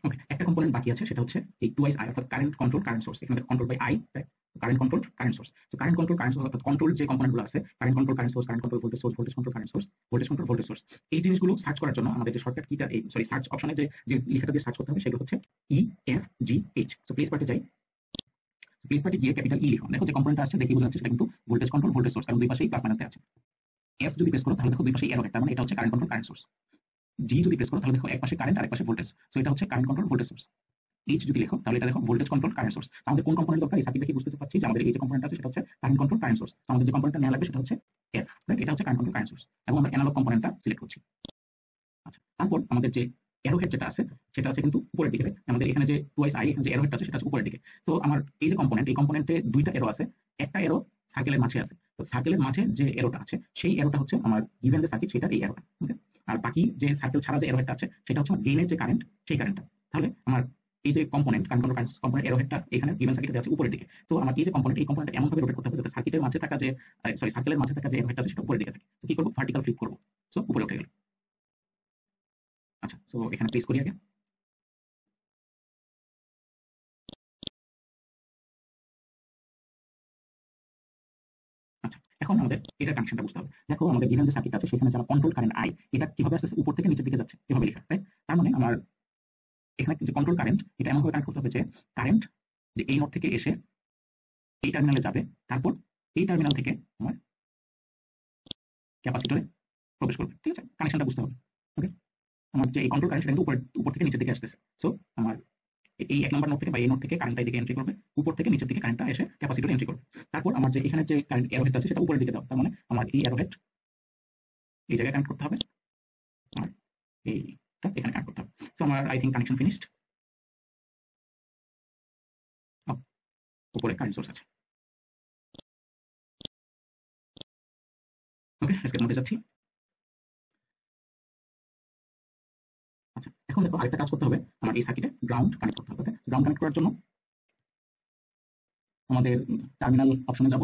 ওকে, একটা কম্পোনেন্ট বাকি আছে, সেটা হচ্ছে এই 2i অর্থাৎ কারেন্ট কন্ট্রোল কারেন্ট সোর্স। এখানে control by I, current control current source. তো কারেন্ট কন্ট্রোল কারেন্ট সোর্স অর্থাৎ কন্ট্রোল যে কম্পোনেন্টগুলো আছে, current control current source, current control voltage source, voltage control current source, voltage control voltage source, এই জিনিসগুলো search করার জন্য আমাদের যে শর্টকাট কিটা, এই সার্চ অপশনে যে লেখাটা দিয়ে সার্চ করতে হবে সেগুলো হচ্ছে EFGH। সো প্লেস পার্টে যাই, প্লেস পার্টে গিয়ে ক্যাপিটাল ই লিখুন। দেখো যে কম্পোনেন্টটা আসছে দেখি বোঝা যাচ্ছে সেটা কিন্তু ভোল্টেজ কন্ট্রোল ভোল্টেজ সোর্স, কারণ দুই পাশেই প্লাস মাইনাস আছে। এফ যদি প্রেস করো তাহলে দেখো দুই পাশে এরো, তার মানে এটা হচ্ছে কারেন্ট কন্ট্রোল কারেন্ট সোর্স। জি যদি প্রেস করো তাহলে দেখো এক পাশে কারেন্ট আর এক পাশে ভোল্টেজ, সো এটা হচ্ছে current control voltage source. H যদি লেখো তাহলে এটা দেখো ভোল্টেজ কন্ট্রোল কারেন্ট সোর্স। আমাদের কোন কম্পোনেন্ট দরকার এই সার্কিট দেখে বুঝতে পারছি যে আমাদের এই যে কম্পোনেন্ট আছে সেটা হচ্ছে কারেন্ট কন্ট্রোল কারেন্ট সোর্স। আমাদের যে কম্পোনেন্টটা নেওয়া লাগবে সেটা হচ্ছে এফ, রাইট? এটা হচ্ছে কারেন্ট কন্ট্রোল কারেন্ট সোর্স এবং আমরা অ্যানালগ কম্পোনেন্টটা সিলেক্ট করছি। আচ্ছা, তারপর আমাদের যে এরো হেড যেটা আছে সেটা আছে কিন্তু উপরের দিকে। আমাদের এখানে যে 2i যে এরো হেডটা আছে সেটা আছে উপরের দিকে। তো আমার এই যে কম্পোনেন্ট, এই কম্পোনেন্টে দুইটা এরো আছে, একটা এরো সার্কেলের মাঝে আছে। তো সার্কেলের মাঝে যে এরোটা আছে সেই এরোটা হচ্ছে আমার গিভেন যে সার্কিট সেটা এই এরোটা। ওকে, আর বাকি যে সার্কেল ছাড়া যে এরো হেডটা আছে সেটা হচ্ছে আমার গেইনের যে কারেন্ট সেই কারেন্টটা। তাহলে আমার এই যে কম্পোনেন্ট কারেন্ট কম্পোনেন্ট এরো হেডটা এখানে গিভেন সার্কিটে আছে উপরের দিকে। তো আমার এই যে কম্পোনেন্ট, এই কম্পোনেন্ট এমন ভাবে রোটেট করতে হবে যাতে সার্কিটের মাঝে থাকা যে সার্কেলের মাঝে থাকা যে এরো হেডটা আছে সেটা উপরের দিকে থাকে। তো কি করবো, ভার্টিক্যাল ফ্লিপ করবো, সো উপরে উঠে গেল। আচ্ছা, সো এখানে প্লেস করি আগে। আচ্ছা, এখন আমাদের এটা কানেকশনটা বুঝতে হবে। দেখো আমাদের গিভেন যে সার্কিট আছে সেখানে যারা কন্ট্রোল কারেন্ট আই, এটা কিভাবে আসছে উপর থেকে নিচের দিকে যাচ্ছে এভাবে লেখা, তাই? তার মানে আমার এখানে যে কন্ট্রোল কারেন্ট এটা এমন ভাবে কানেক্ট করতে হবে যে কারেন্ট যে এই নোড থেকে এসে এই টার্মিনালে যাবে, তারপর এই টার্মিনাল থেকে আমার ক্যাপাসিটরে প্রবেশ করবে। ঠিক আছে, কানেকশনটা বুঝতে হবে। ওকে, আমার যে এই কন্ট্রোল কারেন্ট সেটা কিন্তু উপর থেকে নিচের দিকে আসতেছে। সো আমার এই 1 নম্বর নোড থেকে বা এই নোড থেকে কারেন্টটা এদিকে এন্ট্রি করবে, উপর থেকে নিচের দিকে কারেন্টটা এসে ক্যাপাসিটরে এন্ট্রি করবে। তারপর আমার যে এখানে যে কারেন্ট এরো হেড আছে সেটা উপরের দিকে যাবে, তার মানে আমার এই এরো হেড এই জায়গায় কানেক্ট করতে হবে আর এইটা এখানে কানেক্ট করতে হবে। সো আমার আই থিঙ্ক কানেকশন ফিনিশড। উপরে কারেন্ট সোর্স আছে। ওকে, এসকেপ মোডে যাচ্ছি। আচ্ছা, এখন দেখো আরেকটা কাজ করতে হবে, আমার এই সার্কিটে গ্রাউন্ড কানেক্ট করতে হবে। গ্রাউন্ড কানেক্ট করার জন্য আমাদের টার্মিনাল অপশনে যাব।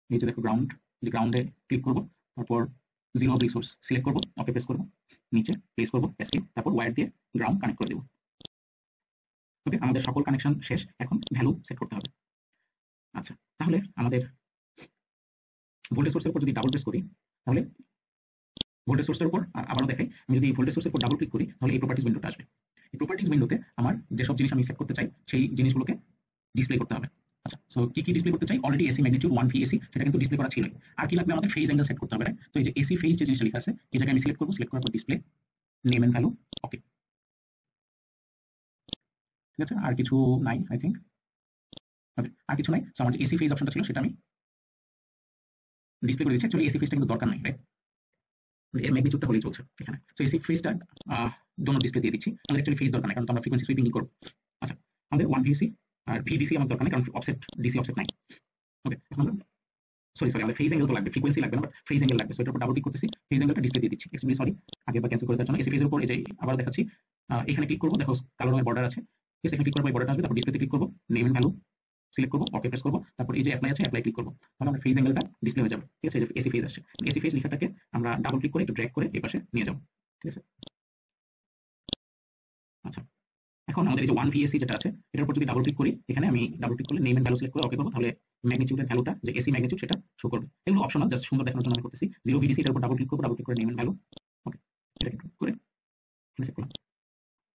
এই যে দেখো গ্রাউন্ড, গ্রাউন্ডে ক্লিক করব, তারপর জিরো অবলিক সোর্স সিলেক্ট করব, ওকে প্রেস করব, নিচে প্রেস করব এসকেপ, তারপর ওয়্যার দিয়ে গ্রাউন্ড কানেক্ট করে দেব। ওকে, আমাদের সকল কানেকশন শেষ, এখন ভ্যালু সেট করতে হবে। আচ্ছা, তাহলে আমাদের ভোল্টেজ সোর্সের উপর যদি ডাবল প্রেস করি তাহলে ভোল্টেজ সোর্সের উপর আবারও দেখাই, আমি যদি ভোল্টেজ সোর্সের উপর ডাবল ক্লিক করি তাহলে এই প্রপার্টিজ উইন্ডোটা আসবে। এই প্রপার্টিজ উইন্ডোতে আমার যেসব জিনিস আমি সেট করতে চাই সেই জিনিসগুলোকে ডিসপ্লে করতে হবে। আচ্ছা, সো কি কি ডিসপ্লে করতে চাই, already AC magnitude 1 V AC সেটা কিন্তু ডিসপ্লে করা ছিল। আর কি লাগবে, আমাদের ফেজ অ্যাঙ্গেল সেট করতে হবে। তো এই যে এসি ফেজ যে জিনিসটা লেখা আছে এই জায়গায় আমি সিলেক্ট করব, সিলেক্ট করার পর ডিসপ্লে নেম এন্ড ভ্যালু, ওকে। ঠিক আছে, আর কিছু নাই আই থিঙ্ক। ওকে, আর কিছু নাই। সো আমার যে এসি ফেজ অপশনটা ছিল সেটা আমি ডিসপ্লে করে দিচ্ছি। অ্যাকচুয়ালি এসি ফেজটা কিন্তু দরকার নাই, রাইট? এর ম্যাগনিটিউডটা হলেই চলছে এখানে। সো এসি ফেজটা ডোন্ট ডিসপ্লে দিয়ে দিচ্ছি, আমাদের অ্যাকচুয়ালি ফেজ দরকার নাই কারণ আমরা ফ্রিকোয়েন্সি সুইপিং করব। আচ্ছা, আমাদের 1 ভিসি আর ভিডিসি আমার দরকার নাই কারণ অফসেট ডিসি অফসেট নাই। ওকে, এখন সরি সরি আমাদের ফেজ অ্যাঙ্গেল তো লাগবে, ফ্রিকোয়েন্সি লাগবে না, বাট ফেজ অ্যাঙ্গেল লাগবে। সো এটার উপর ডাবল ক্লিক করতেছি, ফেজ অ্যাঙ্গেলটা ডিসপ্লে দিয়ে দিচ্ছি। এক্সট্রিমলি সরি আগে বা ক্যান্সেল করে দেওয়ার জন্য। এসি ফেজের উপর এই যে আবার দেখাচ্ছি, এখানে ক্লিক করবো, দেখো কালো রঙের বর্ডার আছে, ঠিক আছে, এখানে ক্লিক করবো, এই বর্ডারটা আসবে, তারপর ডিসপ্লেতে ক্লিক করবো, নেম এন্ড ভ্যালু সিলেক্ট করবো, ওকে প্রেস করবো, তারপর এই যে অ্যাপ্লাই আছে, অ্যাপ্লাই ক্লিক করবো, তাহলে আমার ফেজ অ্যাঙ্গেলটা ডিসপ্লে হয়ে যাবে, ঠিক আছে। এসি ফেজ আসছে, এসি ফেজ লেখাটাকে আমরা ডাবল ক্লিক করে একটু ড্র্যাগ করে এই পাশে নিয়ে যাবো, ঠিক আছে। আচ্ছা, এখন আমাদের এই যে 1 VAC যেটা আছে এটার উপর যদি ডাবল ক্লিক করি, এখানে আমি ডাবল ক্লিক করলে নেম এন্ড ভ্যালু সিলেক্ট করে ওকে করবো, তাহলে ম্যাগনিটিউডের ভ্যালুটা যে এসি ম্যাগনিটিউড সেটা শো করবে। এগুলো অপশনাল, জাস্ট সুন্দর দেখানোর জন্য আমি করতেছি। 0 VDC এটার উপর ডাবল ক্লিক করবো, ডাবল ক্লিক করে নেম এন্ড ভ্যালু, ওকে, এটা ক্লিক করে এখানে সেট করলাম।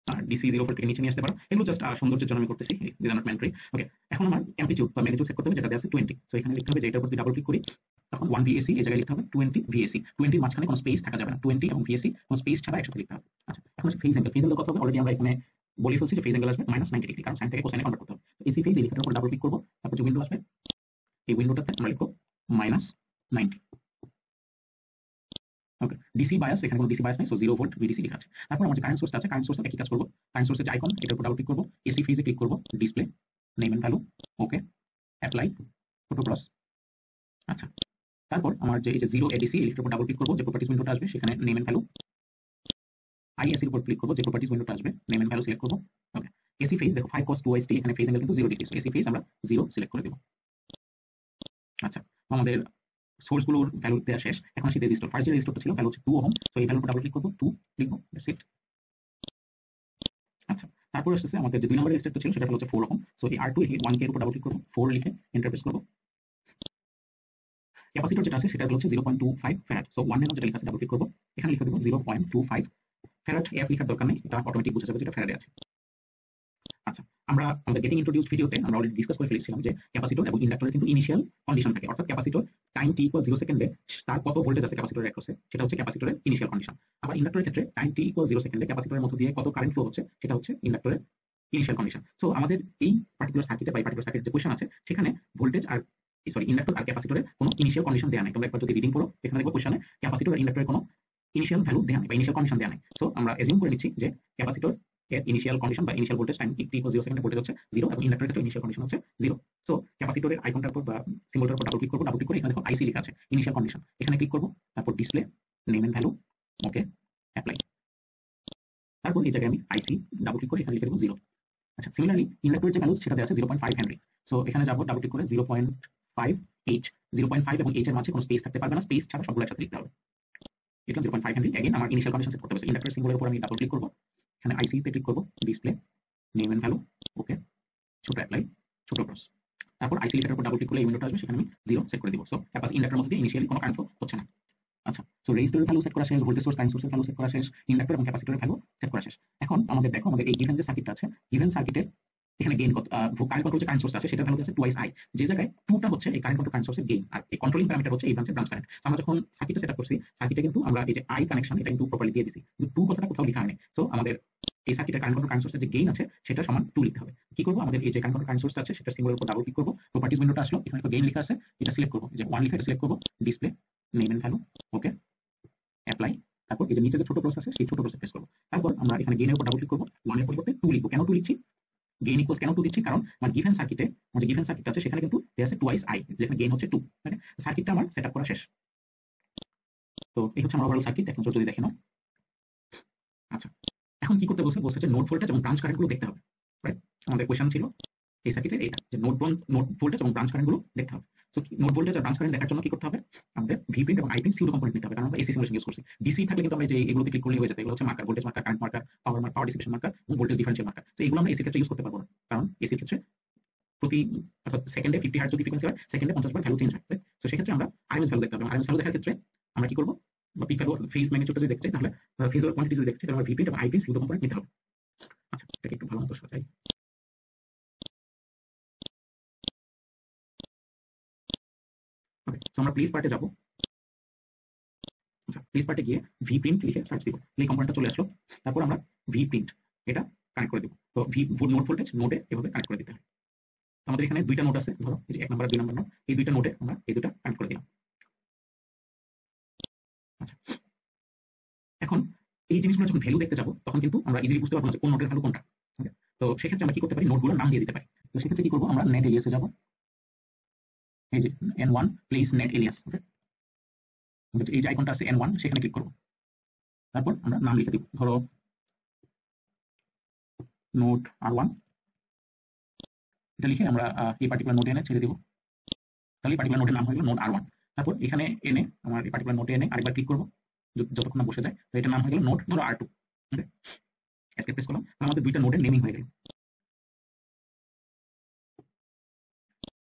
আর ডিসি 0 থেকে নিচে নিয়ে আসতে পারো, এগুলো জাস্ট সৌন্দর্যের জন্য আমি করতেছি, দিস আর নট ম্যান্ডেটরি। ওকে, এখন আমার অ্যামপ্লিটিউড বা ম্যাগনিটিউড সেট করতে হবে, যেটাতে আছে 20। সো এখানে লিখতে হবে যে এটার উপর যদি ডাবল ক্লিক করি তখন 1 VAC এই জায়গায় লিখতে হবে 20 VAC, 20 এর মাঝখানে কোনো স্পেস থাকা যাবে না, 20 এবং VAC কোনো স্পেস ছাড়া একসাথে লিখতে হবে। আচ্ছা, এখন হচ্ছে ফেজ অ্যাঙ্গেল। ফেজ অ্যাঙ্গেল কত হবে অলরেডি আমরা এখানে বলে ফেলছি যে ফেজ অ্যাঙ্গেল আসবে -90 ডিগ্রি, কারণ সাইন থেকে কোসাইনে কনভার্ট করতে হবে। এসি ফেজ এই লেখাটার উপর ডাবল ক্লিক করবো, তারপর যে উইন্ডো আসবে এই উইন্ডোটাতে আমরা লিখবো -90। ওকে, ডিসি বায়াস, এখানে কোনো ডিসি বায়াস নেই, সো 0 ভোল্ট ভিডিসি লেখা আছে। তারপর আমার যে কারেন্ট সোর্সটা আছে, কারেন্ট সোর্সে কি কাজ করবো, কারেন্ট সোর্সের যে আইকন এটার উপর ডাবল ক্লিক করবো, এসি ফেজে ক্লিক করবো, display, name and value, okay, apply, photo cross. আচ্ছা, তারপর আমার যে এই যে 0 এডিসি এটার উপর ডাবল ক্লিক করবো, যে প্রপার্টিজ উইন্ডোটা আসবে সেখানে নেম এন্ড ভ্যালু, আইএসি এর উপর ক্লিক করবো, যে প্রপার্টিজ উইন্ডোটা আসবে নেম এন্ড ভ্যালু সিলেক্ট করবো, ওকে। এসি ফেজ দেখো 5 cos 2t, এখানে ফেজ অ্যাঙ্গেল কিন্তু 0 ডিগ্রি, সো এসি ফেজ আমরা 0 সিলেক্ট করে দেবো। আচ্ছা, আমাদের সোর্স গুলোর ভ্যালু দেওয়া শেষ। এখন আসি রেজিস্টর। ফার্স্ট যে রেজিস্টরটা ছিল ভ্যালু হচ্ছে 2 ওহম, সো এই ভ্যালুটা ডাবল ক্লিক করবো, 2 লিখবো, দ্যাটস ইট। আচ্ছা, তারপর আসছে আমাদের যে 2 নম্বরের রেজিস্টরটা ছিল সেটা হচ্ছে 4 ওহম, সো এই R2 লিখে 1K এর উপর ডাবল ক্লিক করবো, 4 লিখে এন্টার প্রেস করবো। ক্যাপাসিটর যেটা আছে সেটা হচ্ছে 0.25 ফ্যারাড, সো 1 এর যেটা লেখা আছে ডাবল ক্লিক করবো, এখানে লিখে দেবো 0.25 ফ্যারাড। এফ লেখার দরকার নেই, এটা অটোমেটিক বুঝে যাবে যেটা ফ্যারাডে আছে। আচ্ছা, আমরা আমাদের গেটিং ইন্ট্রোডিউসড ভিডিওতে আমরা অলরেডি ডিসকাস করে ফেলেছিলাম যে ক্যাপাসিটর এবং ইন্ডাক্টরের কিন্তু ইনিশিয়াল কন্ডিশন থাকে, অর্থাৎ ক্যাপাসিটর টাইম t = 0 সেকেন্ডে তার কত ভোল্টেজ আছে ক্যাপাসিটরের অ্যাক্রসে, সেটা হচ্ছে ক্যাপাসিটরের ইনিশিয়াল কন্ডিশন। আবার ইন্ডাক্টরের ক্ষেত্রে টাইম t = 0 সেকেন্ডে ক্যাপাসিটরের মধ্য দিয়ে কত কারেন্ট ফ্লো হচ্ছে সেটা হচ্ছে ইন্ডাক্টরের ইনিশিয়াল কন্ডিশন। সো আমাদের এই পার্টিকুলার সার্কিটে বা পার্টিকুলার সার্কিটের যে কোশ্চেন আছে সেখানে ভোল্টেজ আর ইন্ডাক্টর আর ক্যাপাসিটরের কোনো ইনিশিয়াল কন্ডিশন দেওয়া নাই। তোমরা একবার যদি রিডিং পড়ো এখানে দেখবো কোশ্চেনে ক্যাপাসিটর আর ইন্ডাক্টরের কোনো ইনিশিয়াল ভ্যালু দেওয়া নাই বা ইনিশিয়াল কন্ডিশন দেওয়া নাই। সো আমরা এজিউম করে নিচ্ছি যে ক্যাপাসিটর এর ইনিশিয়াল কন্ডিশন বা ইনিশিয়াল ভোল্টেজ টাইম t = 0 সেকেন্ডে ভোল্টেজ হচ্ছে 0 এবং ইন্ডাক্টরের ক্ষেত্রে ইনিশিয়াল কন্ডিশন হচ্ছে 0। সো ক্যাপাসিটরের আইকনটার উপর বা সিম্বলটার উপর ডাবল ক্লিক করবো, ডাবল ক্লিক করে এখানে দেখো আইসি লেখা আছে ইনিশিয়াল কন্ডিশন, এখানে ক্লিক করবো, তারপর display, name and value, okay, apply. তারপর এই জায়গায় আমি আইসি ডাবল ক্লিক করে এখানে লিখে দেবো 0। আচ্ছা, সিমিলারলি ইন্ডাক্টরের যে ভ্যালু সেটা দেওয়া আছে 0.5 হেনরি, সো এখানে যাবো, ডাবল ক্লিক করে 0.5 h, 0.5 এবং h এর মাঝে কোনো স্পেস থাকতে পারবে না, স্পেস ছাড়া সবগুলো একসাথে লিখতে হবে। এটা 0.5 হেনরি। এগেইন আমার ইনিশিয়াল কন্ডিশন সেট করতে হবে, ইন্ডাক্টর সিম্বলের উপর আমি ডাবল ক্লিক করবো, এখানে আইসি তে ক্লিক করবো, ডিসপ্লে, নেম এন্ড ভ্যালু, ওকে, ছোট অ্যাপ্লাই, ছোট ক্রস। তারপর আইসি লেখার উপর ডাবল ক্লিক করলে এই উইন্ডোটা আসবে, সেখানে আমি 0 সেট করে দিব। সো ক্যাপাসিটর ইন্ডাক্টরের মধ্যে ইনিশিয়ালি কোনো কারেন্ট ফ্লো হচ্ছে না। আচ্ছা, সো রেজিস্টরের ভ্যালু সেট করা শেষ, ভোল্টেজ সোর্স, কারেন্ট সোর্সের ভ্যালু সেট করা শেষ, ইন্ডাক্টর এবং ক্যাপাসিটরের ভ্যালু সেট করা শেষ। এখন আমাদের দেখো আমাদের এই গিভেন যে সার্কিটটা আছে, গিভেন সার্কিটের এখানে গেইন কত, কারেন্ট কন্ট্রোল যে কারেন্ট সোর্স আছে সেটা ভ্যালু আছে 2i, যে জায়গায় 2টা হচ্ছে এই কারেন্ট কন্ট্রোল কারেন্ট সোর্সের গেইন, আর এই কন্ট্রোলিং প্যারামিটার হচ্ছে এই ব্রাঞ্চের ব্রাঞ্চ কারেন্ট। আমরা যখন সার্কিটটা সেটআপ করছি সার্কিটে কিন্তু আমরা এই যে i কানেকশন এটা কিন্তু প্রপারলি দিয়ে দিছি, কিন্তু 2 কথাটা কোথাও লেখা হয়নি। সো আমাদের এই সার্কিটের কারেন্ট কন্ট্রোল কারেন্ট সোর্সের যে গেইন আছে সেটা সমান 2 লিখতে হবে। কি করবো, আমাদের এই যে কারেন্ট কন্ট্রোল কারেন্ট সোর্সটা আছে সেটা সিম্বলের উপর ডাবল ক্লিক করবো, প্রপার্টিজ উইন্ডোটা আসলো, এখানে গেইন লেখা আছে, এটা সিলেক্ট করবো, যে 1 লিখে এটা সিলেক্ট করবো, display, name and value, okay, apply. তারপর এই যে নিচে যে ছোট ক্রস আছে সেই ছোট ক্রসে প্রেস করবো। তারপর আমরা এখানে গেইনের উপর ডাবল ক্লিক করবো, 1 এর পরিবর্তে 2 লিখবো। কেন 2 লিখছি, গেইন ইকুয়ালস কেন 2 দিচ্ছি, কারণ আমার গিভেন সার্কিটে যে গিভেন সার্কিট আছে সেখানে কিন্তু দেয়া আছে 2i, যেখানে গেইন হচ্ছে 2। মানে সার্কিটটা আমার সেটআপ করা শেষ। তো এই হচ্ছে আমার ওভারঅল সার্কিট, এখন যদি দেখে নাও। আচ্ছা, এখন কি করতে বলছে যে নোড ভোল্টেজ এবং ব্রাঞ্চ কারেন্টগুলো দেখতে হবে, রাইট? আমাদের কোশ্চেন ছিল এই সার্কিটের এইটা, যে নোড ভোল্টেজ এবং ব্রাঞ্চ কারেন্টগুলো দেখতে হবে। সো নোড ভোল্টেজ আর ব্রাঞ্চ কারেন্ট দেখার জন্য কি করতে হবে, আমাদের ভি প্রিন্ট এবং আই প্রিন্ট সিউডো কম্পোনেন্ট নিতে হবে, কারণ আমরা এসি সিমুলেশন ইউজ করছি। ডিসি থাকলে কিন্তু আমরা যে এগুলোতে ক্লিক করলে হয়ে যেত, এগুলো হচ্ছে marker, voltage marker, current marker, power dissipation marker এবং ভোল্টেজ ডিফারেন্সিয়াল মার্কার। তো এগুলো আমরা এসি ক্ষেত্রে ইউজ করতে পারবো না, কারণ এসির ক্ষেত্রে প্রতি অর্থাৎ সেকেন্ডে 50 হার্টজ যদি ফ্রিকোয়েন্সি হয়, সেকেন্ডে 50 বার ভ্যালু চেঞ্জ হয়। তো সেক্ষেত্রে আমরা আরএমএস ভ্যালু দেখতে হবে। আরএমএস ভ্যালু দেখার ক্ষেত্রে আমরা কি করবো, বা পিক ভ্যালু ফেজ ম্যাগনিটিউডটা যদি দেখতে, তাহলে ফেজ ওর কোয়ান্টিটি যদি দেখতে, তাহলে আমরা ভি প্রিন্ট এবং আই প্রিন্ট সিউডো কম্পোনেন্ট নিতে হবে। আচ্ছা, এটাকে একটু ভালো মতো সাজাই। ওকে, সো আমরা প্লেস পার্টে যাবো। আচ্ছা, প্লেস পার্টে গিয়ে ভি প্রিন্ট লিখে সার্চ দিব, এই কম্পোনেন্টটা চলে আসলো। তারপর আমরা ভি প্রিন্ট এটা কানেক্ট করে দিব। তো ভি নোড ভোল্টেজ নোডে এভাবে কানেক্ট করে দিতে হয়। আমাদের এখানে দুইটা নোড আছে, ধরো এই যে 1 নম্বর আর 2 নম্বর নোড, এই দুইটা নোডে আমরা এই দুটো কানেক্ট করে দিলাম। আচ্ছা, এখন এই জিনিসগুলো যখন ভ্যালু দেখতে যাবো তখন কিন্তু আমরা ইজিলি বুঝতে পারবো না যে কোন নোডের ভ্যালু কোনটা। তো সেক্ষেত্রে আমরা কি করতে পারি, নোডগুলোর নাম দিয়ে দিতে পারি। তো সেক্ষেত্রে কি করবো, আমরা নেট এলিয়াসে যাবো, এই যে n1 প্লেস নেট এলিয়াস। ওকে, এই যে আইকনটা আছে n1, সেখানে ক্লিক করব। তারপর আমরা নাম লিখে দিব, ধরো নোড r1। এটা লিখে আমরা এই পার্টিকুলার নোডে এনে ছেড়ে দিব। তাহলে পার্টিকুলার নোডের নাম হয়ে গেল নোড r1। তারপর এখানে এনে আমার এই পার্টিকুলার নোডে এনে আরেকবার ক্লিক করব, যতক্ষণ না বসে যায়। তো এটার নাম হয়ে গেল নোড ধরো r2। ওকে, এসকেপ প্রেস করলাম, আমাদের দুইটা নোডের নেমিং হয়ে গেল।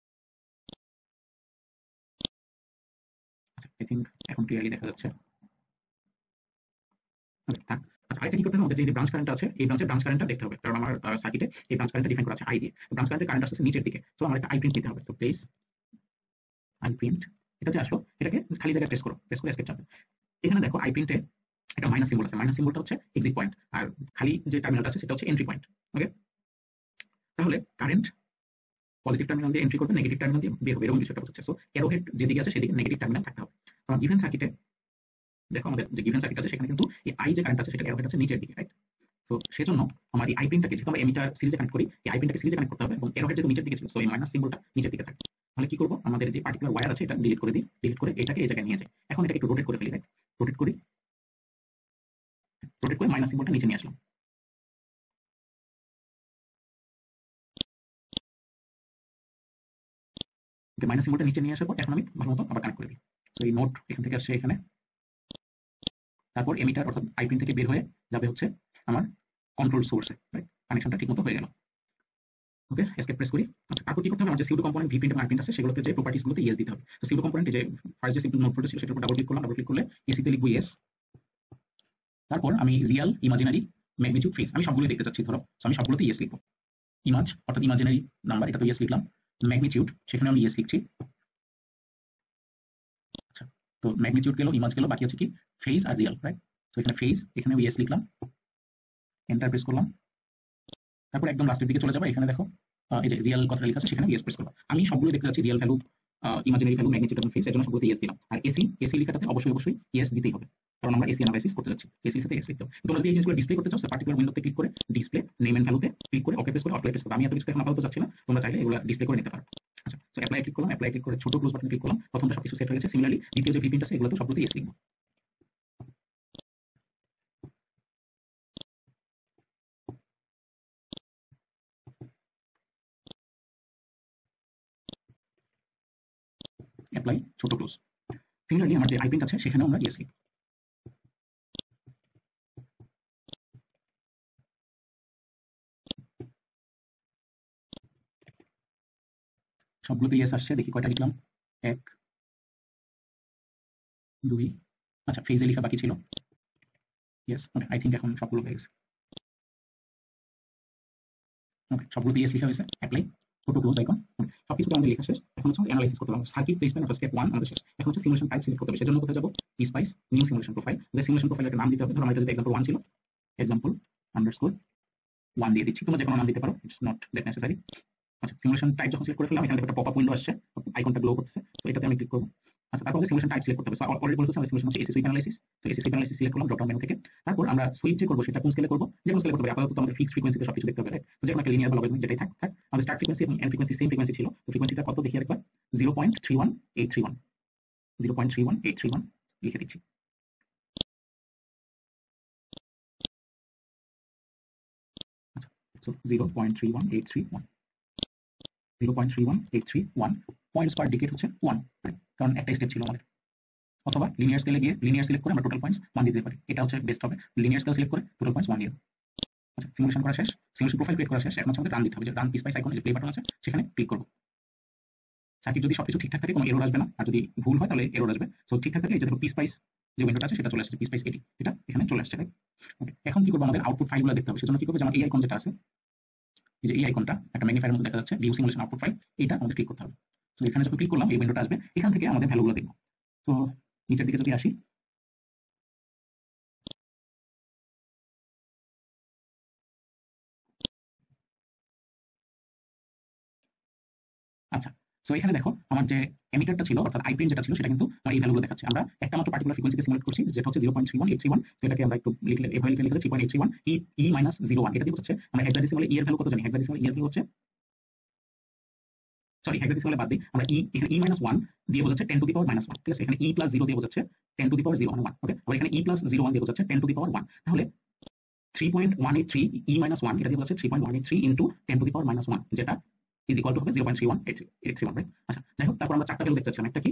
আই থিঙ্ক এখন ক্লিয়ারলি দেখা যাচ্ছে। আরেকটা কি করতে হবে, আমাদের যে ব্রাঞ্চ কারেন্ট আছে, এই ব্রাঞ্চের ব্রাঞ্চ কারেন্টটা দেখতে হবে, কারণ আমার সার্কিটে এই ব্রাঞ্চ কারেন্টটা ডিফাইন করা আছে আই দিয়ে। ব্রাঞ্চ কারেন্টের কারেন্ট আসছে নিচের দিকে, তো আমার একটা আই প্রিন্ট দিতে হবে। তো প্লেস আই প্রিন্ট, এটা যে আসলো এটাকে খালি জায়গায় প্রেস করো, প্রেস করে এসকেপ চাপো। এখানে দেখো আই প্রিন্টে একটা মাইনাস সিম্বল আছে, মাইনাস সিম্বলটা হচ্ছে এক্সিট পয়েন্ট, আর খালি যে টার্মিনালটা আছে সেটা হচ্ছে এন্ট্রি পয়েন্ট। ওকে, তাহলে কারেন্ট পজিটিভ টার্মিনাল দিয়ে এন্ট্রি করবে, নেগেটিভ টার্মিনাল দিয়ে বের হবে, এরকম কিছু একটা হচ্ছে। সো অ্যারোহেড যেদিকে আছে সেদিকে নেগেটিভ টার্মিনাল থাকতে হবে। তো গিভেন সার্কিটে দেখো আমাদের যে গিভেন সার্কিট আছে সেখানে কিন্তু এই আই যে কারেন্ট আছে সেটা অ্যারোহেড আছে নিচের দিকে, রাইট? তো সেজন্য আমার এই আই প্রিন্টটাকে, যেহেতু আমরা এমিটার সিরিজে কানেক্ট করি, এই আই প্রিন্টটাকে সিরিজে কানেক্ট করতে হবে এবং অ্যারোহেড যেহেতু নিচের দিকে ছিল, সো এই মাইনাস সিম্বলটা নিচের দিকে থাকে। তাহলে কি করব, আমাদের যে পার্টিকুলার ওয়্যার আছে এটা ডিলিট করে দিই, ডিলিট করে এটাকে এই জায়গায় নিয়ে যাই। এখন এটাকে একটু রোটেট করে ফেলি, রাইট? রোটেট করি, রোটেট করে মাইনাস সিম্বলটা নিচে নিয়ে আসলাম। মাইনাস সিম্বলটা নিচে নিয়ে আসার পর এখন আমি ভালো মতো আবার কানেক্ট করে দিই। তো এই নোট এখান থেকে আসছে এখানে, তারপর এমিটার অর্থাৎ আই পিন থেকে বের হয়ে যাবে হচ্ছে আমার কন্ট্রোল সোর্সে, রাইট? কানেকশনটা ঠিকমতো হয়ে গেল। ওকে, এসকেপ প্রেস করি। আচ্ছা, তারপর কি করতে হবে, আমার যে সিউডো কম্পোনেন্ট ভি প্রিন্ট এবং আই প্রিন্ট আছে সেগুলোতে যে প্রপার্টিজ গুলোতে ইয়েস দিতে হবে। তো সিউডো কম্পোনেন্টে যে ফার্স্ট যে সিম্পল নোট ছিল সেটার উপর ডাবল ক্লিক করলাম, ডাবল ক্লিক করলে এসিতে লিখবো ইয়েস। তারপর আমি রিয়াল, ইমাজিনারি, ম্যাগনিটিউড, ফেজ আমি সবগুলো দেখতে চাচ্ছি, ধরো আমি সবগুলোতে ইয়েস লিখবো। ইমাজ অর্থাৎ ইমাজিনারি নাম্বার, এটা তো ইয়েস লিখলাম। ম্যাগনিটিউড, সেখানে আমি ইয়েস লিখছি। আচ্ছা, তো ম্যাগনিটিউড গেল, ইমাজ গেল, বাকি আছে কি ফেজ আর রিয়াল, রাইট? তো এখানে ফেজ, এখানে ইয়েস লিখলাম, এন্টার প্রেস করলাম। তারপর একদম লাস্টের দিকে চলে যাবো, এখানে দেখো এই যে রিয়াল কথাটা লেখা আছে সেখানে ইয়েস প্রেস করলাম। আমি সবগুলো দেখতে যাচ্ছি, Real value, imaginary value, magnitude এবং ফেজ, এর জন্য সবগুলোতে ইয়েস দিলাম। আর এসি, এসি লেখাটাতে অবশ্যই অবশ্যই ইয়েস দিতেই হবে, কারণ আমরা এসি অ্যানালাইসিস করতে যাচ্ছি, এসির সাথে ইয়েস লিখতে হবে। তোমরা যদি এই জিনিসগুলো ডিসপ্লে করতে চাও, পার্টিকুলার উইন্ডোতে ক্লিক করে ডিসপ্লে নেম এন্ড ভ্যালুতে ক্লিক করে ওকে প্রেস করে অ্যাপ্লাই প্রেস করো। আমি এত কিছু এখন আপাতত যাচ্ছি না, তোমরা চাইলে এগুলো ডিসপ্লে করে নিতে পারো। আচ্ছা, তো অ্যাপ্লাই ক্লিক করলাম, অ্যাপ্লাই ক্লিক করে ছোট ক্লোজ বাটন ক্লিক করলাম, প্রথমটা সবকিছু সেট হয়ে গেছে। সিমিলারলি দ্বিতীয় যে প্রিন্ট আছে এগুলো তো সবগুলোতে ইয়েস লিখবো। অ্যাপ্লাই, ছোট ক্লোজ। সিমিলারলি আমার যে আই প্রিন্ট আছে সেখানেও আমরা ইয়েস লিখবো। সবগুলোতে ইয়েস আসছে, দেখি কয়টা লিখলাম। 1 2, আচ্ছা ফেজে লেখা বাকি ছিল, ইয়েস। ওকে, আই থিঙ্ক এখন সবগুলো হয়ে গেছে। ওকে, সবগুলোতে ইয়েস লেখা হয়েছে। অ্যাপ্লাই, ছোট ক্লোজ আইকন, সবকিছু আমাদের লেখা শেষ। এখন হচ্ছে অ্যানালাইসিস করতে হবে। সার্কিট প্লেসমেন্ট অর্থাৎ স্টেপ 1 আমাদের শেষ। এখন হচ্ছে সিমুলেশন টাইপ সিলেক্ট করতে হবে। সেজন্য কোথায় যাব, স্পাইস, নিউ সিমুলেশন প্রোফাইল। যে সিমুলেশন প্রোফাইলের নাম দিতে হবে, ধরো আমার এটা যদি এক্সাম্পল 1 ছিল, এক্সাম্পল আন্ডারস্কোর 1 দিয়ে দিচ্ছি। তোমরা যে কোনো নাম দিতে পারো, ইটস নট দ্যাট নেসেসারি। আচ্ছা, সিমুলেশন টাইপ যখন সিলেক্ট করে ফেললাম, এখানে একটা পপআপ উইন্ডো আসছে, আইকনটা গ্লো করতেছে, তো এটাতে আমি ক্লিক করব। আচ্ছা, তারপর সিমুলেশন টাইপ সিলেক্ট করতে হবে। অলরেডি বলতেছে আমার সিমুলেশন হচ্ছে এসি সুইপ অ্যানালাইসিস। তো এসি সুইপ অ্যানালাইসিস সিলেক্ট করলাম ড্রপ ডাউন মেনু থেকে। তারপর আমরা সুইপ যে করব সেটা কোন স্কেলে করব, যে কোন স্কেলে করতে হবে। আপাতত আমাদের ফিক্সড ফ্রিকোয়েন্সিতে সবকিছু দেখতে হবে, তো যে কোনো একটা লিনিয়ার বা লগারিদমিক যেটাই থাক। আমাদের স্টার্ট ফ্রিকোয়েন্সি এবং এন্ড ফ্রিকোয়েন্সি সেম ফ্রিকোয়েন্সি ছিল। তো ফ্রিকোয়েন্সিটা কত দেখি আরেকবার, 0.31831, 0.31831 লিখে দিচ্ছি। আচ্ছা, সো 0.31831, 0.31831 পয়েন্টস পার ডিকেড হচ্ছে 1, কারণ একটা স্টেপ ছিল আমাদের। অথবা লিনিয়ার স্কেলে গিয়ে লিনিয়ার সিলেক্ট করে আমরা টোটাল পয়েন্টস 1 দিতে পারি, এটা হচ্ছে বেস্ট হবে। লিনিয়ার স্কেল সিলেক্ট করে টোটাল পয়েন্টস 1 দিয়ে। আচ্ছা, সিমুলেশন করা শেষ, সিমুলেশন প্রোফাইল ক্রিয়েট করা শেষ। এখন হচ্ছে আমাদের রান দিতে হবে। যে রান পিসপাইস আইকনে যে প্লে বাটন আছে সেখানে ক্লিক করব। সার্কিট যদি সবকিছু ঠিকঠাক থাকে কোনো এরর আসবে না, আর যদি ভুল হয় তাহলে এরর আসবে। সো ঠিকঠাক থাকলে এই যে দেখো পিসপাইস যে উইন্ডোটা আছে সেটা চলে আসছে, পিসপাইস এটি, এটা এখানে চলে আসছে, রাইট? ওকে, এখন কি করব, আমাদের আউটপুট ফাইলগুলো দেখতে হবে। সেজন্য কি করব, যেমন এই আইকন যেটা আছে, এই যে এই আইকনটা একটা ম্যাগনিফায়ারের মতো দেখা যাচ্ছে, ভিউ সিমুলেশন আউটপুট ফাইল, এইটা আমাদের ক্লিক করতে হবে। তো এখানে যখন ক্লিক করলাম এই উইন্ডোটা আসবে, এখান থেকে আমাদের ভ্যালুগুলো দেখব। তো নিচের দিকে যদি আসি, আচ্ছা, সো এখানে দেখো আমার যে এমিটারটা ছিল অর্থাৎ আই প্রিন্ট যেটা ছিল সেটা কিন্তু আমার এই ভ্যালুগুলো দেখাচ্ছে। আমরা একটা মাত্র পার্টিকুলার ফ্রিকোয়েন্সিকে সিমুলেট করছি, যেটা হচ্ছে 0.31831। তো এটাকে আমরা একটু লিখলে এভাবে লিখে 3.831 ই মাইনাস 01, এটা দিয়ে হচ্ছে আমরা হেক্সাডেসিমালে ই এর ভ্যালু কত জানি, হেক্সাডেসিমালে ই এর ভ্যালু হচ্ছে সরি হেক্সাডেসিমালে বাদ দিই, আমরা এখানে e-1 দিয়ে বোঝাচ্ছে 10 টু দি পাওয়ার -1, ঠিক আছে? এখানে e + 0 দিয়ে বোঝাচ্ছে 10 টু দি পাওয়ার 0 মানে 1, ওকে? আবার এখানে e + 01 দিয়ে বোঝাচ্ছে 10 টু দি পাওয়ার 1। তাহলে 3.183 e-1 এটা দিয়ে বোঝাচ্ছে 3.183 ইনটু 10 টু দি পাওয়ার -1, যেটা ইজ ইকুয়াল টু হবে 0.3181, রাইট? আচ্ছা, যাই হোক, তারপর আমরা চারটা ভ্যালু দেখতে পাচ্ছি। একটা কি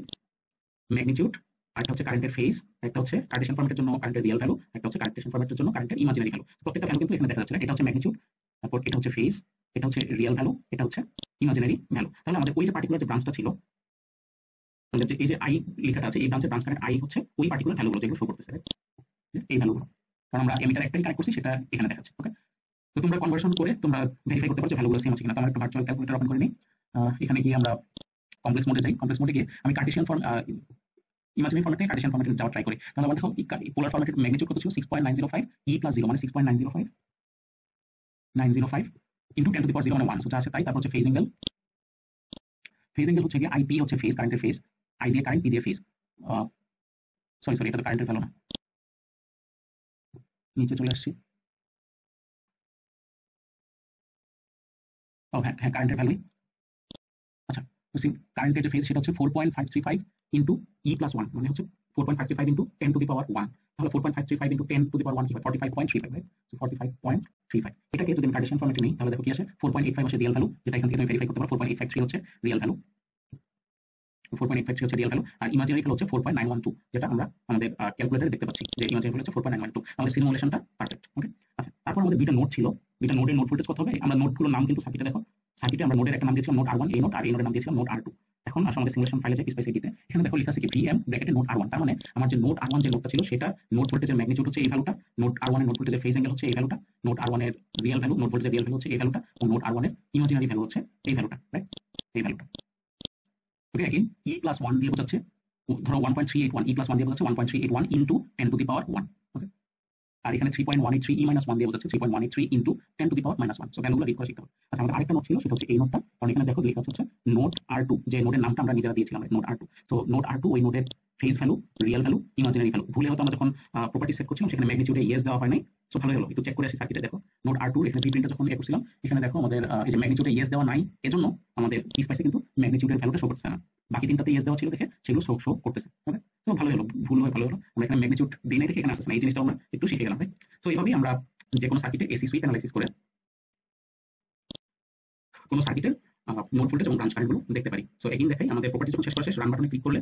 ম্যাগনিটিউড, আরেকটা হচ্ছে কারেন্টের ফেজ, একটা হচ্ছে কার্টেসিয়ান ফরম্যাটের জন্য কারেন্টের রিয়েল ভ্যালু, একটা হচ্ছে কার্টেসিয়ান ফরম্যাটের জন্য কারেন্টের ইমাজিনারি ভ্যালু। প্রত্যেকটা ভ্যালু কিন্তু এখানে দেখা যাচ্ছে না। এটা হচ্ছে ম্যাগনিটিউড, তারপর এটা হচ্ছে ফেজ, এটা হচ্ছে রিয়েল ভ্যালু, এটা হচ্ছে ইমাজিনারি ভ্যালু। তাহলে আমাদের ওই যে পার্টিকুলার যে ব্রাঞ্চটা ছিল, যে এই যে আই লেখাটা আছে, এই ব্রাঞ্চের ব্রাঞ্চ কারেন্ট আই হচ্ছে ওই পার্টিকুলার ভ্যালুগুলো যেগুলো শো করতেছে, এই ভ্যালুগুলো। কারণ আমরা এমিটার একটাই কানেক্ট করছি, সেটা এখানে দেখাচ্ছে, ওকে? তো তোমরা কনভার্সন করে তোমরা ভেরিফাই করতে পারছো ভ্যালুগুলো সেম আছে কিনা। তো আমরা একটা ভার্চুয়াল ক্যালকুলেটর ওপেন করে নিই। এখানে গিয়ে আমরা কমপ্লেক্স মোডে যাই। কমপ্লেক্স মোডে গিয়ে আমি কার্টেসিয়ান ফর্ম ইমাজিনারি ফরম্যাট থেকে কার্টেসিয়ান ফরম্যাটে যাওয়া ট্রাই করি। তাহলে আমরা দেখো পোলার ফরম্যাটের ম্যাগনিটিউড কত ছিল? 6.905 e + 0 মানে 6.905 ইনটু 10 টু দি পাওয়ার 0 মানে 1, সো যা আছে তাই। তারপর হচ্ছে ফেজ অ্যাঙ্গেল, ফেজ অ্যাঙ্গেল হচ্ছে গিয়ে আইপি হচ্ছে ফেজ, কারেন্টের ফেজ, আই দিয়ে কারেন্ট, পি দিয়ে ফেজ। সরি এটা তো কারেন্টের ভ্যালু না, নিচে চলে আসছি। ও হ্যাঁ হ্যাঁ, কারেন্টের ভ্যালু। আচ্ছা, কারেন্টের যে ফেজ সেটা হচ্ছে 4.535 ইনটু e + 1 মানে হচ্ছে 4.535 ইনটু 10 টু দি পাওয়ার 1। তাহলে 4.535 ইনটু 10 টু দি পাওয়ার 1 কি হয়? 45.35, রাইট? সো 45.35। এটাকে যদি আমি কার্টেসিয়ান ফরম্যাটে নিই তাহলে দেখো কি আসে? 4.85 হচ্ছে রিয়েল ভ্যালু, যেটা এখান থেকে তুমি ভেরিফাই করতে পারো। 4.853 হচ্ছে রিয়েল ভ্যালু, 4.853 হচ্ছে রিয়েল ভ্যালু, আর ইমাজিনারি ভ্যালু হচ্ছে 4.912, যেটা আমরা আমাদের ক্যালকুলেটরে দেখতে পাচ্ছি যে ইমাজিনারি ভ্যালু হচ্ছে 4.912। আমাদের সিমুলেশনটা পারফেক্ট, ওকে? আচ্ছা, তারপর আমাদের দুইটা নোড ছিল, দুইটা নোডের নোড ভোল্টেজ কত হবে? আমরা নোডগুলোর নাম কিন্তু সার্কিটে দেখো, সার্কিটে আমরা নোডের একটা নাম দিয়েছিলাম নোড R1 এই নোড, আর এই নোডের নাম দিয়েছিলাম নোড R2। এখন আসলে আমাদের সিমুলেশন ফাইলে যে স্পাইস এডিতে এখানে দেখো লেখা আছে কি VM ব্র্যাকেটে নোড R1। তার মানে আমার যে নোড R1 যে নোডটা ছিল সেটা নোড ভোল্টেজের ম্যাগনিটিউড হচ্ছে এই ভ্যালুটা, নোড R1 এর নোড ভোল্টেজের ফেজ অ্যাঙ্গেল হচ্ছে এই ভ্যালুটা, নোড R1 এর রিয়েল ভ্যালু, নোড ভোল্টেজের রিয়েল ভ্যালু হচ্ছে এই ভ্যালুটা, ও নোড R1 এর ইমাজিনারি ভ্যালু হচ্ছে এই ভ্যালুটা, রাইট? এই ভ্যালুটা, ওকে? अगेन e + 1 দিয়ে বোঝাচ্ছে, ধরো 1.381, e + 1 দিয়ে বোঝাচ্ছে 1.381 ইনটু 10 টু দি পাওয়ার 1, ওকে? আর এখানে 3.183 e - 1 দিয়ে বোঝাচ্ছে 3.183 into 10 to the power -1। So ভ্যালুগুলো রিড করে শিখতে হবে। আচ্ছা, আমাদের আরেকটা নোড ছিল, সেটা হচ্ছে এই নোডটা। কারণ এখানে দেখো লেখা হচ্ছে নোড R2, যে নোডের নামটা আমরা নিজেরা দিয়েছিলাম, node R2। So node R2 ওই নোডের phase value, real value, imaginary value. ভুলে হয়তো আমরা যখন প্রপার্টি সেট করছিলাম সেখানে ম্যাগনিটিউডে ইয়েস দেওয়া হয় নাই। সো ভালো হলো, একটু চেক করে আসি সার্কিটে। দেখো নোড R2 এখানে প্রিন্টটা যখন করছিলাম, এখানে দেখো আমাদের এই যে ম্যাগনিটিউডে ইয়েস দেওয়া নাই, এজন্য আমাদের স্পাইসে কিন্তু ম্যাগনিটিউডের ভ্যালুটা শো করছে না। বাকি তিনটাতে ইয়েস দেওয়া ছিল দেখে সেগুলো শো করতেছে, ওকে? তো ভালো হলো, ভুল হয়ে ভালো হলো। আমরা এখানে ম্যাগনিটিউড দিই নাই দেখে এখানে আসছে না, এই জিনিসটা আমরা একটু শিখে গেলাম, রাইট? সো এইভাবেই আমরা যে কোনো সার্কিটে এসি সুইচ অ্যানালাইসিস করে কোনো সার্কিটের নোড ভোল্টেজ এবং ব্রাঞ্চ কারেন্টগুলো দেখতে পারি। সো এগেইন দেখাই, আমাদের প্রপার্টি যখন শেষ করা শেষ, রান বাটনে ক্লিক করলে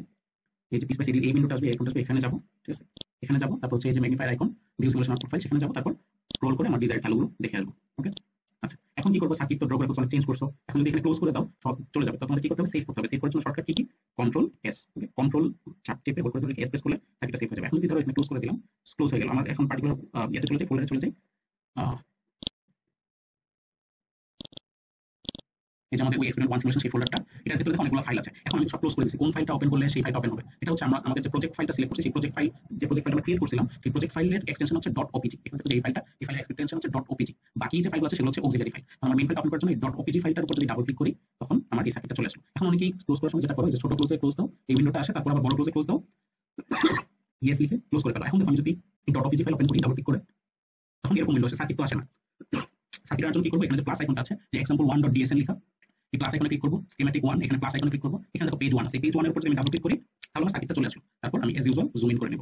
এই যে স্পাইস এডিট এই উইন্ডোটা আসবে, এই উইন্ডোটা আসবে, এখানে যাবো, ঠিক আছে? এখানে যাবো, তারপর হচ্ছে এই যে magnifier icon, view simulation output file, সেখানে যাবো, তারপর স্ক্রল করে আমার ডিজায়ার্ড ভ্যালুগুলো দেখে আসবো, ওকে? আচ্ছা, এখন কি করবো? সার্কিট তো ড্র করে অনেক চেঞ্জ করছো, এখন যদি এখানে ক্লোজ করে দাও সব চলে যাবে। তখন কি করতে হবে? সেভ করতে হবে। সেভ করার জন্য শর্টকাট কি? কন্ট্রোল এস, ওকে? কন্ট্রোল চাপ চেপে হোল্ড করে এস প্রেস করলে সার্কিটটা সেভ হয়ে যাবে। এখন যদি ধরো এখানে ক্লোজ করে দিলাম, ক্লোজ হয়ে গেল। আমার এখন পার্টিকুলার ইয়েতে চলে যাই, ফোল্ডারে চলে যাই। এই যে আমাদের ওই এক্সপেরিমেন্ট 1 সিমুলেশন সেই ফোল্ডারটা, এটার ভিতরে দেখো অনেকগুলো ফাইল আছে। এখন আমি সব ক্লোজ করে দিচ্ছি। কোন ফাইলটা ওপেন করলে সেই ফাইলটা ওপেন হবে? এটা হচ্ছে আমাদের যে প্রজেক্ট ফাইলটা সিলেক্ট করছি, সেই প্রজেক্ট ফাইল, যে প্রজেক্ট ফাইলটা আমরা ক্রিয়েট করছিলাম, সেই প্রজেক্ট ফাইলের এক্সটেনশন হচ্ছে .opg। এখানে দেখো যে এই ফাইলটা, এই ফাইলের এক্সটেনশন হচ্ছে .opg। বাকি যে ফাইলগুলো আছে সেগুলো হচ্ছে অক্সিলারি ফাইল। আমরা মেইন ফাইল ওপেন করার জন্য এই .opg ফাইলটার উপর যদি ডাবল ক্লিক করি, তখন আমার এই সার্কিটটা চলে আসলো। এখন অনেকেই ক্লোজ করার সময় যেটা করো, যে ছোট ক্লোজে ক্লোজ দাও, এই উইন্ডোটা আসে, তারপর আবার বড় ক্লোজে ক্লোজ দাও, ইয়েস লিখে ক্লোজ করে ফেলো। এখন দেখো আমি যদি এই .opg ফাইল ওপেন করি ডাবল ক্লিক করে, তখন এরকম উইন্ডো আসে, সার্কিট তো আসে না। সার্কিটের জন্য কি করবো? এখানে যে প্লাস আইকনটা আছে, যে example1.dsn লেখা, এই প্লাস আইকনে ক্লিক করব, স্কিমেটিক 1, এখানে প্লাস আইকনে ক্লিক করব, এখানে দেখো পেজ 1 আছে, পেজ 1 এর উপর যদি আমি ডাবল ক্লিক করি, তাহলে আমার সার্কিটটা চলে আসলো। তারপর আমি অ্যাজ ইউজুয়াল জুম ইন করে নেব।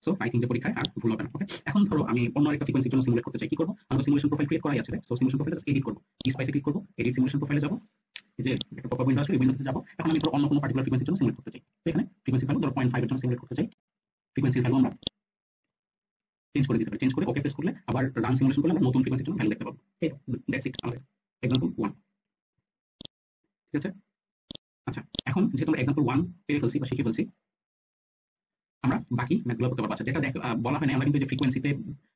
সো আই থিংক যে পরীক্ষায় আর ভুল হবে না, ওকে? এখন ধরো আমি অন্য একটা ফ্রিকোয়েন্সির জন্য সিমুলেট করতে চাই, কি করব? আমরা সিমুলেশন প্রোফাইল ক্রিয়েট করাই আছে, সো সিমুলেশন প্রোফাইলটা এডিট করব। স্পাইসে ক্লিক করব, এডিট সিমুলেশন প্রোফাইলে যাব, এই যে একটা পপআপ উইন্ডো আসবে, এই উইন্ডোতে যাব। এখন আমি ধরো অন্য কোনো পার্টিকুলার ফ্রিকোয়েন্সির জন্য সিমুলেট করতে চাই। তো এখানে ফ্রিকোয়েন্সি ভ্যালু ধরো 0.5 এর জন্য সিমুলেট করতে চাই। ফ্রিকোয়েন্সি ভ্যালু আমরা চেঞ্জ করে দিতে পারি। চেঞ্জ করে ওকে প্রেস করলে আবার রান সিমুলেশন করলে আমরা নতুন ফ্রিকোয়েন্সির জন্য ভ্যালু দেখতে পাবো। এই দ্যাটস ইট, আমাদের এক্সাম্পল 1, ঠিক আছে? আচ্ছা, এখন যেহেতু আমরা এক্সাম্পল 1 পেয়ে ফেলছি বা শিখে ফেলছি, আমরা বাকি ম্যাথগুলো করতে পারবো। আচ্ছা, যেটা বলা হয় না, আমরা কিন্তু যে ফ্রিকোয়েন্সিতে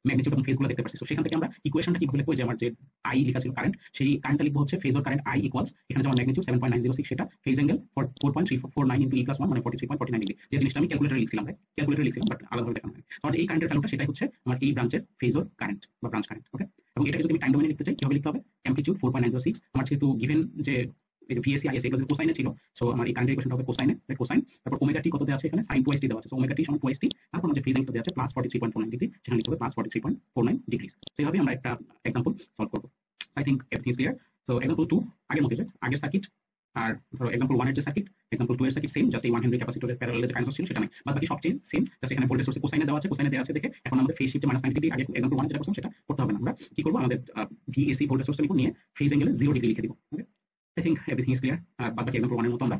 ম্যাগনিটিউড এবং ফেজগুলো দেখতে পাচ্ছি। সো সেখান থেকে আমরা ইকুয়েশনটা কিভাবে লিখবো? যে আমার যে আই লেখা ছিল কারেন্ট, সেই কারেন্টটা লিখবো হচ্ছে ফেজর কারেন্ট আই ইকুয়ালস, এখানে যেমন ম্যাগনিটিউড 7.906, সেটা ফেজ অ্যাঙ্গেল 4.349 ইনটু e + 1 মানে 43.49 ডিগ্রি। যে জিনিসটা আমি ক্যালকুলেটরে লিখছিলাম, রাইট? ক্যালকুলেটরে লিখছিলাম, বাট আলাদাভাবে দেখানো হয়। তো এই কারেন্টের ভ্যালুটা সেটাই হচ্ছে আমার এই ব্রাঞ্চের ফেজর কারেন্ট বা ব্রাঞ্চ কারেন্ট, ওকে? এবং এটাকে যদি আমি টাইম ডোমেইনে লিখতে চাই, কিভাবে লিখতে হবে? অ্যামপ্লিটিউড 4.906, আমার যেহেতু গিভেন যে এই যে VSC ISC এগুলো কোসাইনে ছিল, সো আমার এই কারেন্টের ইকুয়েশনটা হবে কোসাইনে, কোসাইন, তারপর ওমেগা টি কত দেওয়া আছে এখানে? sin 2st দেওয়া আছে। সো ওমেগা টি সমান 2st, তারপর আমাদের ফেজ অ্যাঙ্গেলটা দেওয়া আছে +43.49 ডিগ্রি, সেখানে লিখতে হবে +43.49 ডিগ্রি। সো এইভাবে আমরা একটা এক্সাম্পল সলভ করব। I think everything is clear. So example 2 আগের মতো যে আগের সার্কিট আর ধরো এক্সাম্পল 1 এর যে সার্কিট এক্সাম্পল 2 এর সার্কিট সেম, জাস্ট এই 1 হেনরি ক্যাপাসিটরের প্যারালাল যে কারেন্ট ছিল সেটা নাই, বাদ বাকি সব চেঞ্জ সেম, জাস্ট এখানে ভোল্টেজ সোর্সে কোসাইনে দেওয়া আছে দেখে এখন আমাদের ফেজ শিফটে -90 ডিগ্রি আগে এক্সাম্পল 1 যেটা করছিলাম সেটা করতে হবে না। আমরা কি করব, আমাদের ভিএসি ভোল্টেজ সোর্সটা নিয়ে ফেজ অ্যাঙ্গেলে 0 ডিগ্রি লিখে দিব। Okay, I think everything is clear. আর বাদ বাকি এক্সাম্পল 1 এর মতো আমরা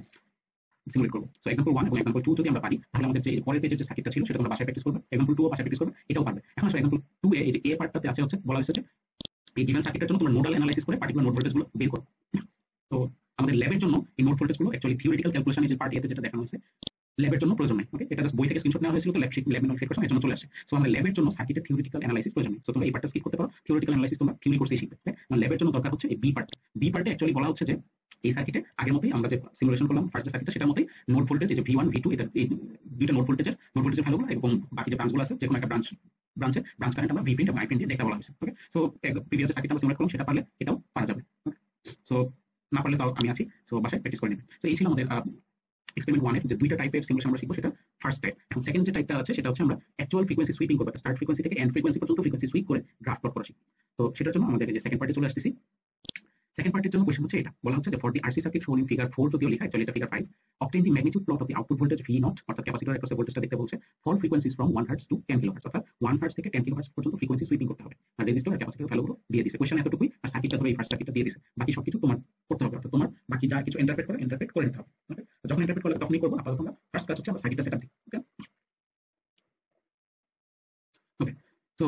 সিমুলেট করব। সো এক্সাম্পল 1 এবং এক্সাম্পল 2 যদি আমরা পারি তাহলে আমাদের যে পরের পেজের যে সার্কিটটা ছিল সেটা আমরা বাসায় প্র্যাকটিস করব, এক্সাম্পল 2 ও বাসায় প্র্যাকটিস করব, এটাও পারবে। এখন আসলে এক্সাম্পল 2 এ এই যে এ পার্টটাতে আছে হচ্ছে বলা হয়েছে যে এই গিভেন সার্কিটের জন্য তোমরা নোডাল অ্যানালাইসিস করে পার্টিকুলার নোড ভোল্টেজগুলো বের করো। তো আমাদের ল্যাবের জন্য এই নোড ভোল্টেজগুলো অ্যাকচুয়ালি থিওরিটিক্যাল ক্যালকুলেশনে যে পার্ট এতে যেটা দেখানো হয়েছে ল্যাবের জন্য প্রয়োজন নেই। ওকে, এটা জাস্ট বই থেকে স্ক্রিনশট নেওয়া হয়েছিল, তো ল্যাবে নোট করছিলাম এর জন্য চলে আসে। সো আমাদের ল্যাবের জন্য সার্কিটের থিওরিটিক্যাল অ্যানালাইসিস প্রয়োজন নেই। সো তোমরা এই পার্টটা স্কিপ করতে পারো, থিওরিটিক্যাল অ্যানালাইসিস তোমরা থিওরি কোর্সেই শিখবে। মানে ল্যাবের জন্য দরকার হচ্ছে এই বি পার্ট। বি পার্টে অ্যাকচুয়ালি বলা হচ্ছে যে এই সার্কিটে আগের মতোই আমরা যে সিমুলেশন করলাম ফার্স্ট যে সার্কিটটা সেটার মতোই নোড ভোল্টেজ এই যে V1 V2 এটা এই দুইটা নোড ভোল্টেজের ভ্যালুগুলো এবং বাকি যে ব্রাঞ্চগুলো আছে যে কোনো একটা ব্রাঞ্চ কারেন্ট আমরা V প্রিন্ট এবং I প্রিন্ট দিয়ে দেখতে বলা হয়েছে। ওকে, সো প্রিভিয়াস সার্কিট আমরা সিমুলেট করলাম সেটা পারলে এটাও পারা যাবে। সো না পারলে তাও আমি আছি, সো বাসায় প্র্যাকটিস করে নেবেন। সো এই ছিল আমাদের এক্সপেরিমেন্ট 1 এর যে দুইটা টাইপের সিমুলেশন আমরা শিখবো সেটা ফার্স্ট টাইপ। এখন সেকেন্ড যে টাইপটা আছে সেটা হচ্ছে আমরা অ্যাকচুয়াল ফ্রিকোয়েন্সি সুইপিং করব, স্টার্ট ফ্রিকোয়েন্সি থেকে এন্ড ফ্রিকোয়েন্সি পর্যন্ত ফ্রিকোয়েন্সি সুইপ করে গ্রাফ প্লট করা শিখব। তো সেটার জন্য আমাদের যে সেকেন্ড পার্টে চলে আসতেছি। সেকেন্ড পার্টের জন্য কোশ্চেন হচ্ছে এটা বলা হচ্ছে যে for the RC circuit shown in figure 4 যদিও লেখা অ্যাকচুয়ালি এটা figure 5, obtain the magnitude plot of the output voltage V0 অর্থাৎ ক্যাপাসিটর অ্যাক্রস ভোল্টেজটা দেখতে বলছে for frequencies from 1 hertz to 10 kilohertz, অর্থাৎ 1 হার্টজ থেকে 10 কিলোহার্টজ পর্যন্ত ফ্রিকোয়েন্সি সুইপিং করতে হবে। আর রেজিস্টর আর ক্যাপাসিটর ভ্যালুগুলো দিয়ে দিয়েছে। কোশ্চেন এতটুকুই, আর সার্কিটটা ধরে এই ফার্স্ট সার্কিটটা দিয়ে দিয়েছে, বাকি সবকিছু তোমার করতে হবে। অর্থাৎ তোমার বাকি যা কিছু ইন্টারপ্রেট করে নিতে হবে। ওকে, যখন ইন্টারপ্রেট করলে তখনই করবো। আপাতত আমরা ফার্স্ট কাজ হচ্ছে আমরা সার্কিটটা সেটআপ দিই। ওকে, ওকে, তো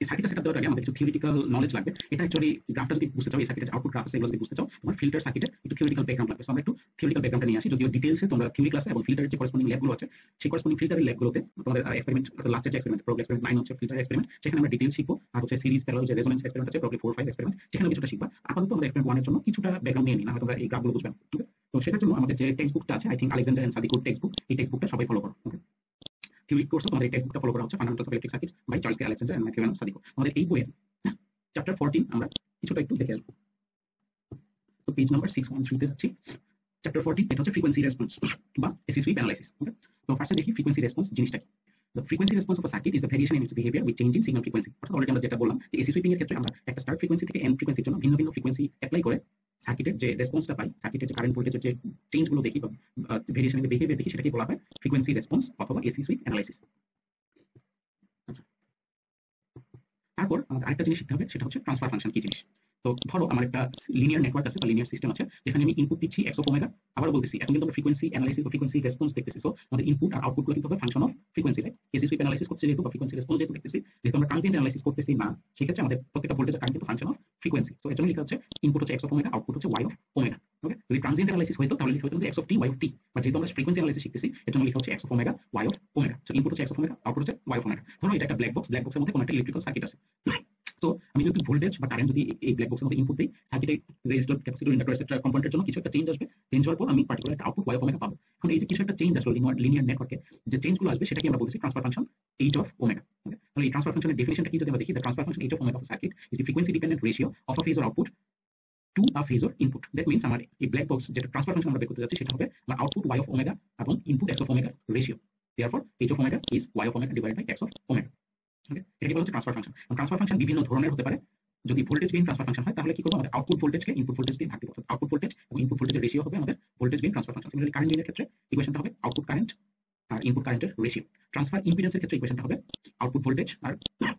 এই সার্কিটটা সেটআপ দেওয়ার আগে আমাদের কিছু থিওরিটিক্যাল নলেজ লাগবে। এটা অ্যাকচুয়ালি গ্রাফটা যদি বুঝতে চাও, এই সার্কিটের আউটপুট গ্রাফ আছে এগুলো যদি বুঝতে চাও, তোমার ফিল্টার সার্কিটে একটু থিওরিটিক্যাল ব্যাকগ্রাউন্ড লাগবে। সো আমরা একটু থিওরিটিক্যাল ব্যাকগ্রাউন্ডটা নিয়ে আসি, যদিও ডিটেইলসে তোমরা থিওরি ক্লাসে এবং ফিল্টারের যে করেসপন্ডিং ল্যাবগুলো আছে সেই করেসপন্ডিং ফিল্টারের ল্যাবগুলোতে তোমাদের এক্সপেরিমেন্ট লাস্টের যে এক্সপেরিমেন্ট প্রোগ্রেস এক্সপেরিমেন্ট 9 হচ্ছে ফিল্টার এক্সপেরিমেন্ট, সেখানে আমরা ডিটেইলস শিখবো। আর হচ্ছে সিরিজ প্যারালাল যে রেজোনেন্স এক্সপেরিমেন্ট আছে প্রোগ্রেস 4 5 এক্সপেরিমেন্ট, সেখানে কিছুটা শিখবা। আপাতত আমরা এক্সপেরিমেন্ট 1 এর জন্য কিছুটা ব্যাকগ্রাউন্ড নিয়ে নিই, না হয়তো তোমরা এই গ্রাফগুলো বুঝবে না। ওকে, তো সেটার জন্য আমাদের যে টেক্সট বুকটা আছে, আই থিংক আলেকজান্ডার এন্ড সাদিকুর টেক্সট বুক, এই টেক্সট বুকটা সবাই ফলো করো। ওকে, থিওরি কোর্সে তোমাদের এই টেক্সট বুকটা ফলো করা হচ্ছে fundamentals of electric circuits by Charles K Alexander and Matthew N Sadiku. আমাদের এই বইয়ের চ্যাপ্টার 14 আমরা কিছুটা একটু দেখে আসবো। তো পেজ নাম্বার 613 তে যাচ্ছি। চ্যাপ্টার 14 এটা হচ্ছে ফ্রিকোয়েন্সি রেসপন্স বা এসি সুইপ অ্যানালাইসিস। ওকে, তো ফার্স্টে দেখি ফ্রিকোয়েন্সি রেসপন্স জিনিসটা কি। The frequency response of a circuit is the variation in its behavior with changing signal frequency. অর্থাৎ অলরেডি আমরা যেটা বললাম যে এসি সুইপিং এর ক্ষেত্রে আমরা একটা স্টার্ট ফ্রিকোয়েন্সি থেকে এন্ড ফ্রিকোয়েন্সির জন্য ভিন্ন ভিন্ন ফ্রিকোয়েন্সি অ্যাপ্লাই করে সার্কিটের যে রেসপন্সটা পাই, সার্কিটের যে কারেন্ট ভোল্টেজের যে চেঞ্জগুলো দেখি বা ভেরিয়েশন ইন দ্য বিহেভিয়ার দেখি, সেটাকে বলা হয় ফ্রিকোয়েন্সি রেসপন্স অথবা এসি সুইপ অ্যানালাইসিস। আচ্ছা, তারপর আমাদের আরেকটা জিনিস শিখতে হবে, সেটা হচ্ছে ট্রান্সফার ফাংশন কি জিনিস। তো ধরো আমার একটা লিনিয়ার নেটওয়ার্ক আছে বা লিনিয়ার সিস্টেম আছে, যেখানে আমি ইনপুট দিচ্ছি x অফ ওমেগা। আবার বলতেছি এখন কিন্তু আমরা ফ্রিকোয়েন্সি অ্যানালাইসিস বা ফ্রিকোয়েন্সি রেসপন্স দেখতেছি। সো আমাদের ইনপুট আর আউটপুটগুলো কিন্তু হবে function of frequency, right? AC sweep analysis করতে যেহেতু বা ফ্রিকোয়েন্সি রেসপন্স যেহেতু দেখতেছি, যেহেতু আমরা ট্রানজিয়েন্ট অ্যানালাইসিস করতেছি না, সেক্ষেত্রে আমাদের প্রত্যেকটা ভোল্টেজ কারেন্ট কিন্তু ফাংশন অফ ফ্রিকোয়েন্সি। সো এর জন্য লেখা হচ্ছে ইনপুট হচ্ছে x অফ ওমেগা, আউটপুট হচ্ছে y অফ ওমেগা। ওকে, যদি ট্রানজিয়েন্ট অ্যানালাইসিস হইতো তাহলে লিখা হতো x of t y of t, but যেহেতু আমরা ফ্রিকোয়েন্সি অ্যানালাইসিস শিখতেছি এর জন্য লেখা হচ্ছে x of omega y of omega. So input হচ্ছে x অফ ওমেগা, আউটপুট হচ্ছে y অফ ওমেগা। ধরো এটা একটা ব্ল্যাক বক্স, ব্ল্যাক বক্সের মধ্যে কোনো একটা ইলেকট্রিক্যাল সার্কিট আছে। তো আমি যদি ভোল্টেজ বা কারেন্ট যদি এই ব্ল্যাক বক্সের মধ্যে ইনপুট দিই, সার্কিটে রেজিস্টর ক্যাপাসিটর ইন্ডাক্টর এটসেট্রা কম্পোনেন্টের জন্য কিছু একটা চেঞ্জ আসবে। চেঞ্জ হওয়ার পর আমি পার্টিকুলার একটা আউটপুট y অফ ওমেগা পাবো। এখন এই যে কিছু একটা চেঞ্জ আসলো লিনিয়ার নেটওয়ার্কে, যে চেঞ্জগুলো আসবে সেটাকে আমরা বলছি transfer function h of omega. তাহলে এই ট্রান্সফার ফাংশনের ডেফিনিশনটা কি যদি আমরা দেখি, the transfer function h of omega of circuit is the frequency dependent ratio of a phasor output to a phasor input. That means আমার এই ব্ল্যাক বক্স যেটা ট্রান্সফার ফাংশন আমরা বের করতে যাচ্ছি সেটা হবে আমার আউটপুট y অফ ওমেগা এবং input x of omega ratio. Therefore h of omega is y of omega divided by x of omega. Okay, এটাকে বলা হচ্ছে ট্রান্সফার ফাংশন। ট্রান্সফার ফাংশন বিভিন্ন ধরনের হতে পারে। যদি ভোল্টেজ গেইন ট্রান্সফার ফাংশন হয় তাহলে কি করব, আমাদের আউটপুট ভোল্টেজকে ইনপুট ভোল্টেজ দিয়ে ভাগ দিব। অর্থাৎ আউটপুট ভোল্টেজ এবং ইনপুট ভোল্টেজের রেশিও হবে আমাদের voltage gain transfer function. Similarly current গেইনের ক্ষেত্রে ইকুয়েশনটা হবে আউটপুট কারেন্ট আর ইনপুট কারেন্টের রেশিও। ট্রান্সফার ইম্পিডেন্সের ক্ষেত্রে ইকুয়েশনটা হবে আউটপুট ভোল্টেজ আর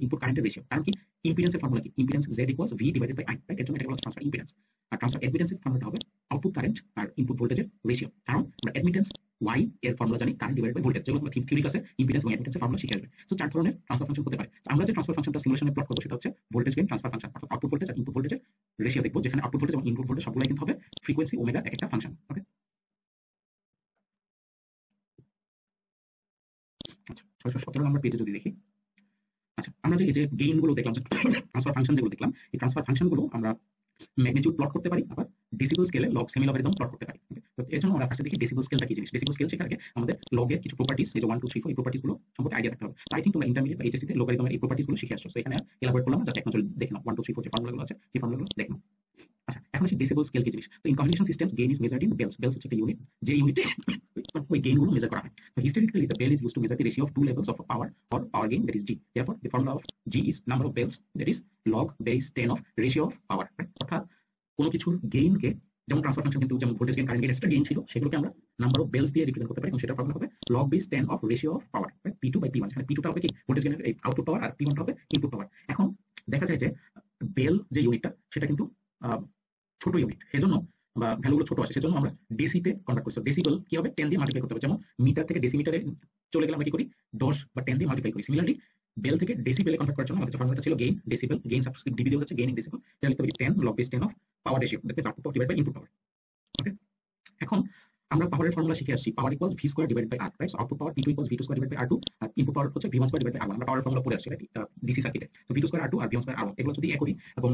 ইনপুট কারেন্টের রেশিও। কারণ কি ইম্পিডেন্সের ফর্মুলা কি, impedance z equals v divided by i, right? এর জন্য এটা বলা হচ্ছে ট্রান্সফার ইম্পিডেন্স। আর ট্রান্সফার অ্যাডমিটেন্সের ফর্মুলাটা হবে আউটপুট কারেন্ট আর ইনপুট ভোল্টেজের রেশিও। কারণ আমরা অ্যাডমিটেন্স y এর ফর্মুলা জানি, কারেন্ট ডিভাইডেড বাই ভোল্টেজ, যেগুলো আমরা থিওরি ক্লাসে ইম্পিডেন্স এবং অ্যাডমিটেন্সের ফর্মুলা শিখে আসবে। সো চার ধরনের ট্রান্সফার ফাংশন হতে পারে। আমরা যে ট্রান্সফার ফাংশনটা সিমুলেশনে প্লট করব সেটা হচ্ছে ভোল্টেজ গেইন ট্রান্সফার ফাংশন, অর্থাৎ আউটপুট ভোল্টেজ আর ইনপুট ভোল্টেজের রেশিও দেখব, যেখানে আউটপুট ভোল্টেজ এবং ইনপুট ভোল্টেজ সবগুলাই কিন্তু হবে ফ্রিকোয়েন্সি ওমেগা এক একটা ফাংশন। ওকে, আচ্ছা 617 নম্বর পেজে যদি দেখি, আচ্ছা আমরা যে গেইন গুলো দেখলাম, ট্রান্সফার ফাংশন যেগুলো দেখলাম, এই ট্রান্সফার ফাংশন গুলো আমরা ম্যাগনিটিউড প্লট করতে পারি, আবার ডেসিবেল স্কেলে লগ সেমি লগারিদম প্লট করতে পারি। তো এর জন্য আমরা ফার্স্টে দেখি ডেসিবেল স্কেলটা কি জিনিস। ডেসিবেল স্কেল শেখার আগে আমাদের লগের কিছু প্রপার্টিজ, এই যে 1 2 3 4 এই প্রপার্টিজ গুলো সম্পর্কে আইডিয়া থাকতে হবে। আই থিংক তোমরা ইন্টারমিডিয়েট বা এইচএসসি তে লগারিদমের এই প্রপার্টিজ গুলো শিখে আসছো। সো এখানে এলাবোরেট করলাম না, জাস্ট এক নজর দেখে নাও 1 2 3 4 যে ফর্মুলাগুলো আছে এই ফর্মুলাগুলো দেখে নাও। আচ্ছা, এখন আসি ডেসিবেল স্কেল কি জিনিস। তো in communication systems gain is measured in bels. Bels হচ্ছে একটা ইউনিট, যে ইউনিটে ওই গেইন গুলো মেজার করা হয়। So historically the bell is used to measure the ratio of two levels of power or power gain, that is G. Therefore the formula of G is number of bells, that is log base 10 of ratio of power, right? অর্থাৎ কোনো কিছুর গেইনকে, যেমন transfer function কিন্তু যেমন voltage gain current gain extra gain ছিল, সেগুলোকে আমরা number of bells দিয়ে রিপ্রেজেন্ট করতে পারি এবং সেটা ফর্মুলা হবে log base 10 of ratio of power P2/P1, যেখানে P2টা হবে কি ভোল্টেজ গেইনের এই আউটপুট পাওয়ার আর P1টা হবে ইনপুট পাওয়ার। এখন দেখা যায় যে বেল যে ইউনিটটা সেটা কিন্তু ছোট ইউনিট, সেজন্য বা ভ্যালুগুলো ছোট আসে, সেজন্য আমরা ডেসিতে কনভার্ট করছি। ডেসিবেল কি হবে 10 দিয়ে মাল্টিপ্লাই করতে হবে, যেমন মিটার থেকে ডেসিমিটারে চলে গেলে আমরা কি করি 10 বা 10 দিয়ে মাল্টিপ্লাই করি। সিমিলারলি বেল থেকে ডেসিবেলে কনভার্ট করার জন্য আমাদের ফর্মুলাটা ছিল gain decibel, gain subscript DB দিয়ে হচ্ছে গেইন ইন ডেসিবেল, এটা লিখতে হবে 10 log base 10 of power ratio, that is output power divide by input power. Okay, এখন আমরা পাওয়ারের ফর্মুলা শিখে আসছি, power equals V square divide by R, right? So output power P2 equals V2 square divide by R2 আর input power হচ্ছে V1 square divide by R1। আমরা পাওয়ার formula পড়ে আসছি রাইট ডিসি সার্কিটে। তো V2 স্কয়ার R2 আর V1 square R1 এগুলো যদি এ করি এবং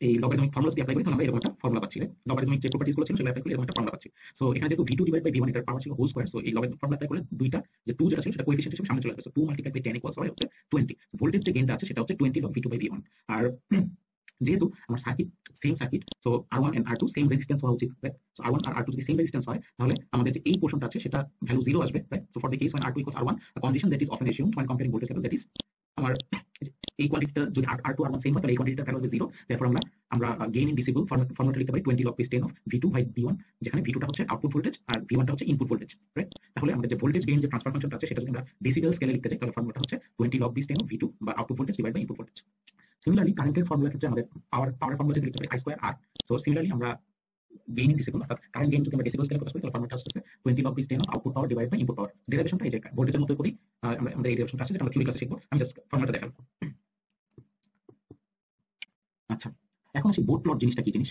এই লগারিদমিক ফর্মুলা যদি অ্যাপ্লাই করি তাহলে আমরা এরকম একটা ফর্মুলা পাচ্ছি। লগারিদমিক যে প্রপার্টিজ গুলো ছিল সেগুলো অ্যাপ্লাই করে এরকম একটা ফর্মুলা পাচ্ছি। সো এখানে যেহেতু V2 ডিভাইড বাই V1 এটার পাওয়ার ছিল হোল স্কয়ার, সো এই লগারিদমিক ফর্মুলা অ্যাপ্লাই করলে দুইটা যে 2 যেটা ছিল সেটা কোএফিশিয়েন্ট হিসেবে সামনে চলে আসবে। সো 2 মাল্টিপ্লাই বাই 10 ইকুয়ালস হয় হচ্ছে 20। ভোল্টেজ যে গেইনটা আছে সেটা হচ্ছে 20 লগ V2 বাই V1। আর যেহেতু আমার circuit same circuit, so R1 and R2 same resistance হওয়া উচিত, রাইট? সো R1 আর R2 যদি সেম রেজিস্ট্যান্স হয় তাহলে আমাদের যে এই পোরশনটা আছে সেটা ভ্যালু 0 আসবে, right? So for the case when R2 equals R1, a condition that is often assumed when comparing voltage level, that is আমার এই কোয়ান্টিটিটা যদি R2 R1 সেম হয় তাহলে এই কোয়ান্টিটিটার ভ্যালু হবে 0। তারপর আমরা গেইন ইন ডিসিবল ফর্মুলাটা লিখতে পারি 20 log base 10 of V2 by V1, যেখানে V2টা হচ্ছে আউটপুট ভোল্টেজ আর V1টা হচ্ছে ইনপুট ভোল্টেজ, রাইট? তাহলে আমাদের যে ভোল্টেজ গেইন যে ট্রান্সফার ফাংশনটা আছে সেটা যদি আমরা ডেসিবেল স্কেলে লিখতে চাই তাহলে ফর্মুলাটা হচ্ছে 20 লগ বেস 10 অফ V2 বা output voltage divide by input voltage. Similarly কারেন্টের ফর্মুলা ক্ষেত্রে আমাদের পাওয়ার ফর্মুলা লিখতে পারি I square R। So similarly আমরা গেইন ইন ডিসিবল অর্থাৎ কারেন্ট গেইন যদি আমরা ডেসিবল স্কেলে প্রকাশ করি তাহলে ফর্মুলাটা হচ্ছে 20 log base 10 of output power divide by input power. ডেরিভেশনটা এই যে ভোল্টেজের মতো করি, আমরা এই ডেরিভেশনটা আছে যেটা আমরা থিওরি ক্লাসে শিখব, আমি জাস্ট ফর্মুলাটা দেখাবো। আচ্ছা, এখন আসি বোট প্লট জিনিসটা কি জিনিস।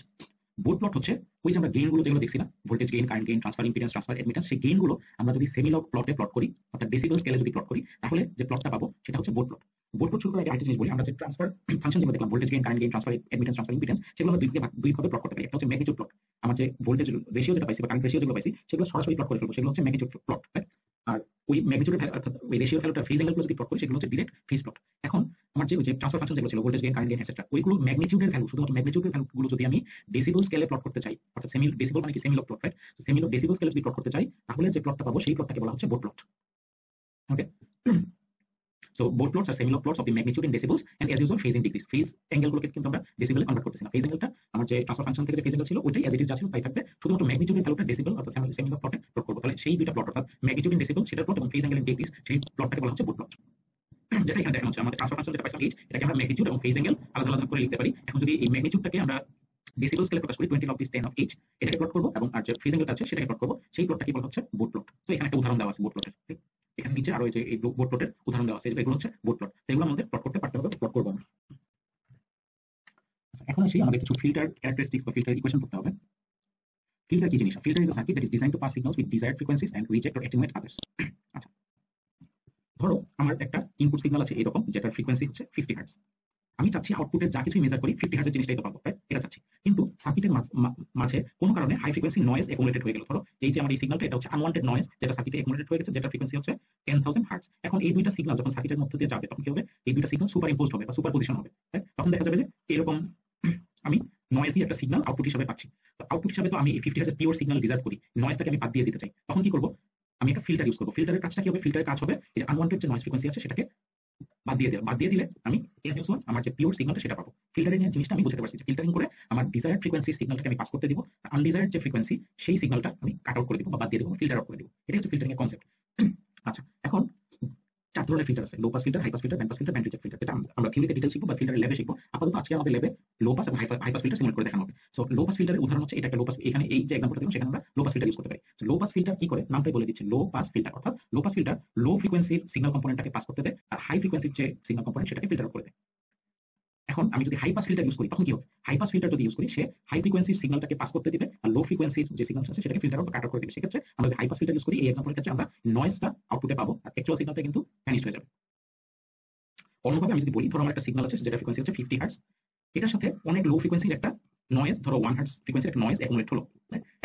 বোট প্লট হচ্ছে ওই যে আমরা গেইন গুলো যেগুলো দেখছি না, voltage gain, current gain, transfer impedance, transfer admittance, সেই গেইন গুলো আমরা যদি সেমি লগ প্লটে প্লট করি অর্থাৎ ডেসিবেল স্কেলে যদি প্লট করি তাহলে যে প্লটটা পাবো সেটা হচ্ছে বোট প্লট। বোট প্লট শুরু করে আরেকটা জিনিস বলি, আমরা যে ট্রান্সফার ফাংশন যেগুলো দেখলাম voltage gain, current gain, transfer admittance, transfer impedance, সেগুলো আমরা দুই ভাবে প্লট করতে পারি। একটা হচ্ছে ম্যাগনিটিউড প্লট, আমার যে ভোল্টেজ রেশিও যেটা পাইছি বা কারেন্ট রেশিও যেগুলো পাইছি সেগুলো সরাসরি প্লট করে ফেলবো, সেগুলো হচ্ছে ম্যাগনিটিউড প্লট, রাইট? আর ওই ম্যাগনিটিউডের ভ্যালু অর্থাৎ ওই রেশিও ভ্যালুটা ফেজ অ্যাঙ্গেলগুলো যদি প্লট করি সেগুলো হচ্ছে ডিরেক্ট ফেজ প্লট। এখন আমার যে ট্রান্সফার ফাংশন যেগুলো ছিল voltage gain, current gain etcetera, ওইগুলো ম্যাগনিটিউডের ভ্যালু, শুধুমাত্র ম্যাগনিটিউডের ভ্যালুগুলো যদি আমি ডেসিবল স্কেলে প্লট করতে চাই, অর্থাৎ সেমি ডেসিবল মানে কি সেমি লগ প্লট, রাইট? তো সেমি লগ ডেসিবল স্কেলে যদি প্লট করতে চাই তাহলে যে প্লটটা পাবো সেই প্লটটাকে বলা হচ্ছে Bode plot. Okay, so Bode plots আর semi log plots of the magnitude in decibels and as usual phase in degrees. Phase অ্যাঙ্গেলগুলোকে কিন্তু আমরা ডেসিবেলে কনভার্ট করতেছি না, ফেজ অ্যাঙ্গেলটা আমার যে ট্রান্সফার ফাংশন থেকে যে ফেজ অ্যাঙ্গেল ছিল ওইটাই অ্যাজ ইট ইজ যা ছিল তাই থাকবে, শুধুমাত্র ম্যাগনিটিউডের ভ্যালুটা ডেসিবেল অর্থাৎ সেমি লগ প্লটে প্লট করব। তাহলে সেই দুইটা প্লট অর্থাৎ ম্যাগনিটিউড ইন ডেসিবল সেটার প্লট এবং ফেজ অ্যাঙ্গেল ইন ডিগ্রিস সেই প্লটটাকে বলা হচ্ছে বোট প্লট। যেটা এখানে দেখানো হচ্ছে আমাদের ট্রান্সফার ফাংশন যেটা পাইছিলাম এইচ, এটাকে আমরা ম্যাগনিটিউড এবং ফেজ অ্যাঙ্গেল আলাদা আলাদা করে লিখতে পারি। এখন যদি এই ম্যাগনিটিউডটাকে আমরা ডেসিবল স্কেলে প্রকাশ করি 20 লগ বেস 10 অফ এইচ, এটাকে প্লট করবো এবং আর যে ফেজ অ্যাঙ্গেলটা আছে সেটাকে প্লট করবো, সেই প্লটটাকে বলা হচ্ছে বোট প্লট। তো এখানে একটা উদাহরণ দেওয়া আছে বোট প্লটের, এখানে নিচে আরো এই বোট প্লটের উদাহরণ দেওয়া আছে, এগুলো হচ্ছে বোট প্লট, এগুলো আমাদের প্লট করতে পারতে হবে, প্লট করবো আমরা। এখন আসি আমাদের কিছু ফিল্টার ক্যারেক্টারিস্টিক্স বা ফিল্টার ইকুয়েশন করতে হবে। ফিল্টার কি জিনিস? Filter is a circuit that is designed to pass signals with desired frequencies and reject or attenuate others. আচ্ছা, ধরো আমার একটা ইনপুট সিগন্যাল আছে এরকম যেটার ফ্রিকোয়েন্সি হচ্ছে 50 হার্টজ। আমি চাচ্ছি আউটপুটে যা কিছু মেজার করি 50 হার্টজের জিনিসটাই তো পাবো, রাইট? এটা চাচ্ছি, কিন্তু সার্কিটের মাঝে কোনো কারণে হাই ফ্রিকোয়েন্সি নয়েজ অ্যাকুমুলেটেড হয়ে গেল। ধরো এই যে আমার এই সিগন্যালটা এটা হচ্ছে আনওয়ান্টেড নয়েজ যেটা সার্কিটে অ্যাকুমুলেটেড হয়ে গেছে, যেটা ফ্রিকোয়েন্সি হচ্ছে 10,000 হার্টজ। এখন এই দুইটা সিগন্যাল যখন সার্কিটের মধ্যে দিয়ে যাবে তখন কি হবে? এই দুইটা সিগন্যাল সুপার ইম্পোজড হবে বা সুপার পজিশন হবে, রাইট? তখন দেখা যাবে যে এরকম আমি নয়েজি একটা সিগন্যাল আউটপুট হিসেবে পাচ্ছি। তো আউটপুট হিসেবে তো আমি এই 50 হার্টজ পিওর সিগন্যাল ডিজার্ভ করি, নয়েজটাকে আমি বাদ দিয়ে দিতে চাই, তখন কি করবো? আমি একটা ফিল্টার ইউজ করবো। ফিল্টারের কাজটা কি হবে? ফিল্টারের কাজ হবে এই যে আনওয়ান্টেড যে নয়েজ ফ্রিকোয়েন্সি আছে সেটাকে বাদ দিয়ে দিলে আমি আমার যে পিওর সিগন্যালটা সেটা পাবো। ফিল্টারিং এর জিনিসটা আমি বুঝতে পারছি যে ফিল্টারিং করে আমার ডিজায়ার্ড ফ্রিকোয়েন্সির সিগন্যালটাকে আমি পাস করতে দিব, আনডিজায়ার্ড যে ফ্রিকোয়েন্সি সেই সিগন্যালটা আমি কাট আউট করে দিব বা বাদ দিয়ে দেবো, ফিল্টার আউট করে দিব। এটাই হচ্ছে ফিল্টারিং এর কনসেপ্ট। আচ্ছা, এখন 4 ধরনের ফিল্টার আছে, low pass filter, high pass filter, band pass filter, band reject filter. এটা আমরা থিওরিতে ডিটেইলস শিখবো বা ফিল্টারের ল্যাবে শিখবো। আপাতত আজকে আমাদের ল্যাবে লো পাস এবং হাই পাস ফিল্টার সিমুলেট করে দেখানো হবে। সো লো পাস ফিল্টারের উদাহরণ হচ্ছে এটা একটা লো পাস, এখানে এই যে एग्जांपलটা দিলাম সেখানে আমরা লো পাস ফিল্টার ইউজ করতে পারি। সো লো পাস ফিল্টার কি করে? নামটাই বলে দিচ্ছে, লো পাস ফিল্টার, অর্থাৎ লো পাস ফিল্টার লো ফ্রিকোয়েন্সির সিগন্যাল কম্পোনেন্টটাকে পাস করতে দেয় আর হাই ফ্রিকোয়েন্সির যে সিগন্যাল কম্পোনেন্ট সেটাকে ফিল্টার করে দেয়। এখন আমি যদি হাই পাস ফিল্টার ইউজ করি তখন কি হবে? হাই পাস ফিল্টার যদি ইউজ করি সে হাই ফ্রিকোয়েন্সির সিগন্যালটাকে পাস করতে দিবে আর লো ফ্রিকোয়েন্সির যে সিগন্যাল আছে সেটাকে ফিল্টার আউট বা কাট আউট করে দিবে। সেক্ষেত্রে আমরা যদি হাই পাস ফিল্টার ইউজ করি এই एग्जांपलের ক্ষেত্রে আমরা নয়েজটা আউটপুটে পাবো আর অ্যাকচুয়াল সিগন্যালটা কিন্তু ভ্যানিশ হয়ে যাবে। অন্যভাবে আমি যদি বলি, ধরো আমার একটা সিগন্যাল আছে যেটা ফ্রিকোয়েন্সি হচ্ছে 50 হার্টজ, এটার সাথে অনেক লো ফ্রিকোয়েন্সির একটা নয়েজ, ধরো 1 হার্টজ ফ্রিকোয়েন্সির একটা নয়েজ অ্যাকুমুলেট হলো।